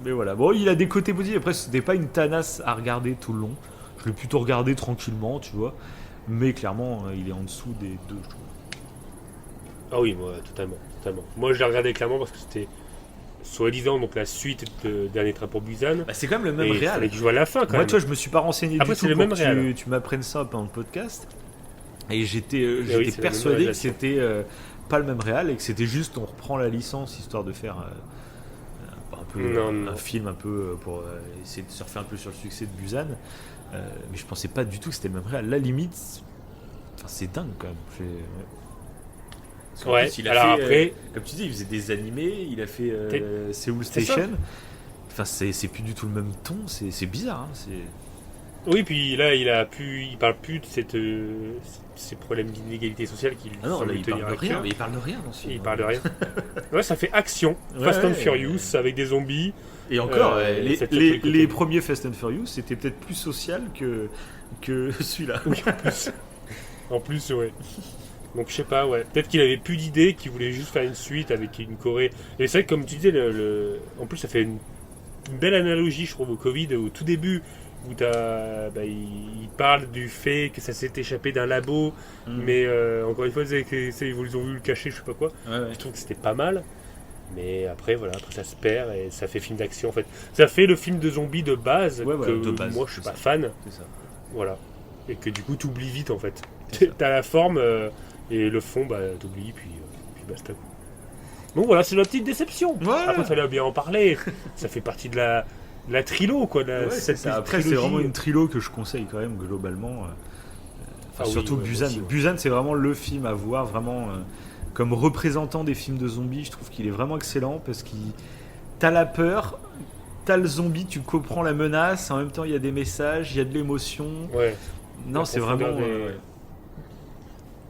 Mais voilà. Bon, il a des côtés positifs. Après, c'était pas une tanasse à regarder tout le long. Je l'ai plutôt regardé tranquillement, tu vois. Mais clairement, il est en dessous des deux, je trouve. Ah oui, moi, totalement. Moi, je l'ai regardé clairement parce que c'était soi-disant donc la suite de Dernier Train pour Busan. Bah, c'est quand même le Et même il fallait réal. que je vois la fin quand Moi, même. tu vois, je me suis pas renseigné Après, du c'est tout le pour même que réal. tu m'apprennes ça pendant le podcast. Et j'étais oui, c'est la même persuadé que réalisation. c'était pas le même réal et que c'était juste on reprend la licence histoire de faire un peu Non. un film un peu pour essayer de surfer un peu sur le succès de Busan. Mais je pensais pas du tout que c'était le même réal. La limite, enfin, c'est dingue quand même. Parce qu'en Ouais, plus, il a alors fait, après- comme tu dis, il faisait des animés, il a fait Seoul C'est ça. Station. Enfin, c'est plus du tout le même ton, c'est bizarre. Hein, Oui, puis là, il parle plus de ces problèmes d'inégalité sociale qu'il Ah non, là, semble il tenir parle à de rien, cœur. mais il parle de rien dans ce film. Il parle de rien. Ouais, ça fait action. Ouais, Fast and ouais, Furious avec des zombies. Et encore, c'est les peut-être le côté- premiers Fast and Furious, c'était peut-être plus social que celui-là. Oui, en plus. En plus, ouais. Donc je sais pas, ouais. Peut-être qu'il avait plus d'idées, qu'il voulait juste faire une suite avec une Corée. Et c'est vrai que comme tu disais, en plus ça fait une belle analogie, je trouve, au Covid, au tout début, où il parle du fait que ça s'est échappé d'un labo, mais encore une fois, ils ont voulu le cacher, je sais pas quoi. Ouais. Je trouve que c'était pas mal. Mais après, après ça se perd et ça fait film d'action en fait. Ça fait le film de zombies de base Ouais, que de base, moi je suis c'est pas ça. fan. C'est ça. Voilà. Et que du coup, t'oublies vite en fait. C'est ça. T'as la forme et le fond, t'oublies, puis basta. Donc voilà, c'est la petite déception. Ouais. Après, il fallait bien en parler. Ça fait partie de la trilo, quoi. Ouais, c'est cette ça. Après, c'est trilogie. vraiment une trilo que je conseille quand même, globalement. Ah oui, surtout ouais, Busan. aussi, ouais. Busan, c'est vraiment le film à voir, vraiment comme représentant des films de zombies. Je trouve qu'il est vraiment excellent parce qu'il. T'as la peur, t'as le zombie, tu comprends la menace, en même temps, il y a des messages, il y a de l'émotion. Ouais. Non, La c'est profondeur vraiment.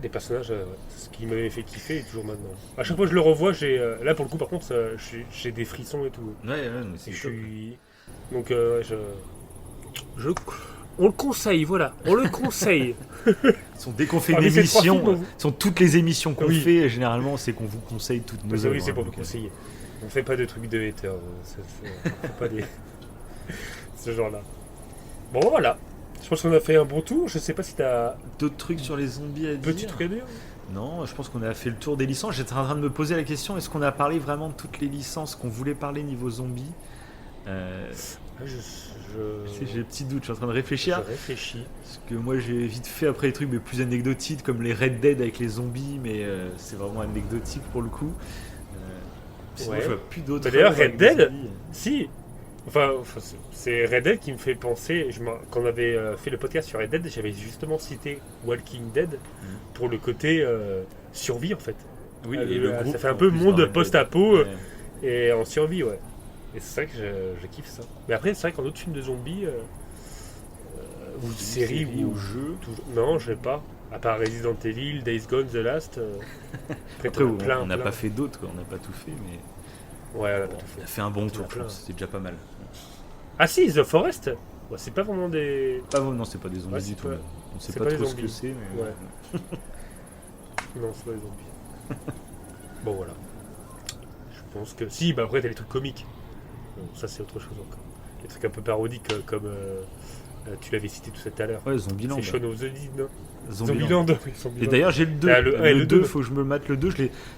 des personnages, ouais. C'est ce qui m'avait fait kiffer et toujours maintenant. À chaque fois que je le revois, là pour le coup, par contre, j'ai des frissons et tout. Ouais, mais c'est Je chaud. suis. Donc, on le conseille, voilà. On le conseille. Dès qu'on fait une Parmi ces trois émission, films, toutes les émissions qu'on Oui. fait, généralement, c'est qu'on vous conseille toutes nos œuvres. Oui, c'est pour hein, vous donc, conseiller. On fait pas de trucs de haters. On fait pas des. ce genre-là. Bon, voilà. Je pense qu'on a fait un bon tour. Je sais pas si t'as D'autres trucs sur les zombies à dire petit truc à dire. Non, je pense qu'on a fait le tour des licences. J'étais en train de me poser la question, est-ce qu'on a parlé vraiment de toutes les licences qu'on voulait parler niveau zombies J'ai des petits doutes, je suis en train de réfléchir. Je réfléchis. Parce que moi j'ai vite fait après les trucs mais plus anecdotiques comme les Red Dead avec les zombies, mais c'est vraiment anecdotique pour le coup. Sinon, Ouais. je vois plus d'autres. Bah, d'ailleurs, œuvres avec Red des Dead, zombies. Si. Enfin, c'est Red Dead qui me fait penser. Quand on avait fait le podcast sur Red Dead, j'avais justement cité Walking Dead pour le côté survie en fait. Oui, et le ça groupe, fait un en peu plus, monde dans Red Dead. post-apo Ouais. et en survie, ouais. Et c'est vrai que je kiffe ça. Mais après, c'est vrai qu'en autre film de zombies, ou série ou jeu. non, je sais pas. À part Resident Evil, Days Gone, The Last. Après, t'en as plein, on n'a plein. pas fait d'autres, quoi. On n'a pas tout fait, mais Ouais, on a pas tout on fait. a fait un bon T'en as tour, je plein. pense. C'est déjà pas mal. Ah si, The Forest. Ouais, c'est pas vraiment des. Ah bon, non, c'est pas des zombies Ouais, du c'est tout. pas- On sait c'est pas pas trop des ce que zombies. c'est, mais. Ouais. Non, c'est pas des zombies. Bon, voilà. Je pense que. Si, bah après, t'as les trucs comiques. Bon, ça, c'est autre chose encore. Les trucs un peu parodiques, comme. Tu l'avais cité tout à l'heure. Ouais, Zombieland. C'est Shaun of the Dead, non Zombieland. Zombieland. Oui, Zombieland. Et d'ailleurs, j'ai le 2. Ah, le 2, 2. faut que je me mate le 2.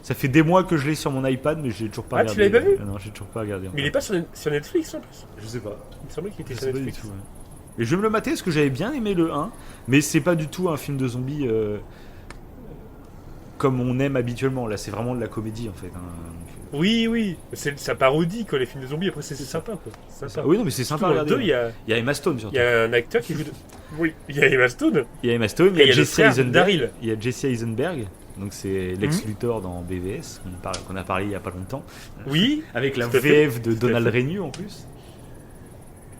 Ça fait des mois que je l'ai sur mon iPad, mais j'ai toujours pas Ah, regardé. tu l'avais pas vu Non, j'ai toujours pas regardé. Mais il est pas sur Netflix en plus. Je sais pas. Il me semblait qu'il était Je sur sais pas du Netflix. tout. Ouais. Et je vais me le mater parce que j'avais bien aimé le 1, mais c'est pas du tout un film de zombies comme on aime habituellement. Là, c'est vraiment de la comédie en fait. Hein. Oui. Ça parodie quoi, les films de zombies. Après, c'est sympa quoi. Sympa. Oui, non, mais c'est sympa à Surtout dans le regarder. 2, Il y a Emma Stone surtout. il y a un acteur qui joue. Oui, il y a Emma Stone. Il y a Emma Stone, Et il y a le Jesse frère Eisenberg. Daryl. Il y a Jesse Eisenberg, donc c'est Lex Luthor dans BVS, qu'on a parlé il y a pas longtemps. Oui. Avec la Tout à fait. VF de Tout à Donald fait. Renew en plus.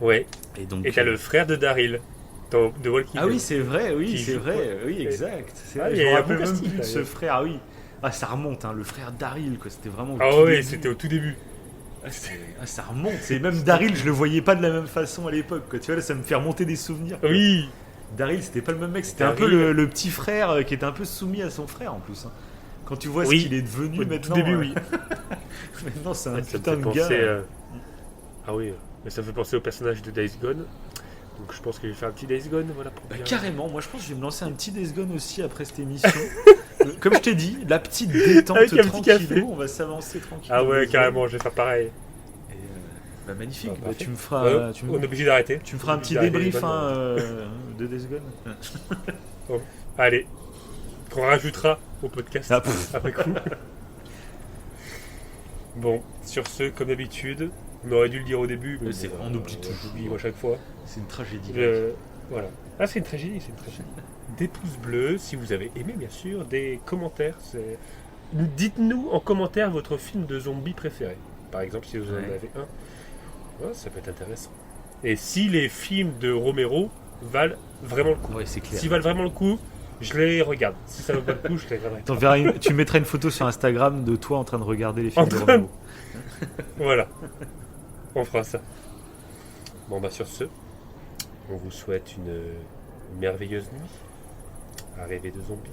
Ouais. Et donc. Et t'as le frère de Daryl. De Walking Ah Dead. oui, c'est vrai, oui, Qui c'est joue vrai, quoi. oui, exact. C'est Ah, vrai, il je y me a un rappelle bon même casting, plus de là, ce ouais. frère, ah oui. Ah, ça remonte, hein, le frère Daryl, quoi. C'était vraiment. au Ah tout ouais, début. c'était au tout début. Ça remonte. C'est même Daryl, je le voyais pas de la même façon à l'époque, quoi. Tu vois, là, ça me fait remonter des souvenirs. quoi. Oui. Daryl, c'était pas le même mec, c'était un Daryl. peu le petit frère qui était un peu soumis à son frère en plus. Hein. Quand tu vois Oui. ce qu'il est devenu Au maintenant. tout début, oui. Maintenant, c'est un Ça me putain fait de penser. gars. Ah oui, mais ça me fait penser au personnage de Days Gone. Donc je pense que je vais faire un petit Days Gone, voilà. Pour bien- Carrément, moi je pense que je vais me lancer un petit Days Gone aussi après cette émission. Comme je t'ai dit, la petite détente Avec un petit café. tranquillou, on va s'avancer tranquillement. Ah ouais, carrément, je vais faire pareil. Et, magnifique, Ah, parfait. tu me feras, On est obligé d'arrêter. tu me feras un On est petit obligé d'arrêter débrief Days Gone, de Days Gone. Allez, qu'on rajoutera au podcast Ah, pff. après coup. Bon, sur ce, comme d'habitude, on aurait dû le dire au début, mais C'est- bon, on oublie toujours. j'oublie à chaque fois. C'est une tragédie. Voilà. Ah, c'est une tragédie, c'est une tragédie. Des pouces bleus, si vous avez aimé, bien sûr. Des commentaires. Dites-nous en commentaire votre film de zombie préféré. Par exemple, si vous en Ouais. avez un. Ouais, ça peut être intéressant. Et si les films de Romero valent vraiment le coup. Ouais, c'est clair. S'ils valent vraiment le coup, je les regarde. Si ça vaut pas le coup, je les regarderai. Tu mettras une photo sur Instagram de toi en train de regarder les films En de train de- Romero. Voilà. On fera ça. Bon, bah sur ce, on vous souhaite une merveilleuse nuit. À rêver de zombies.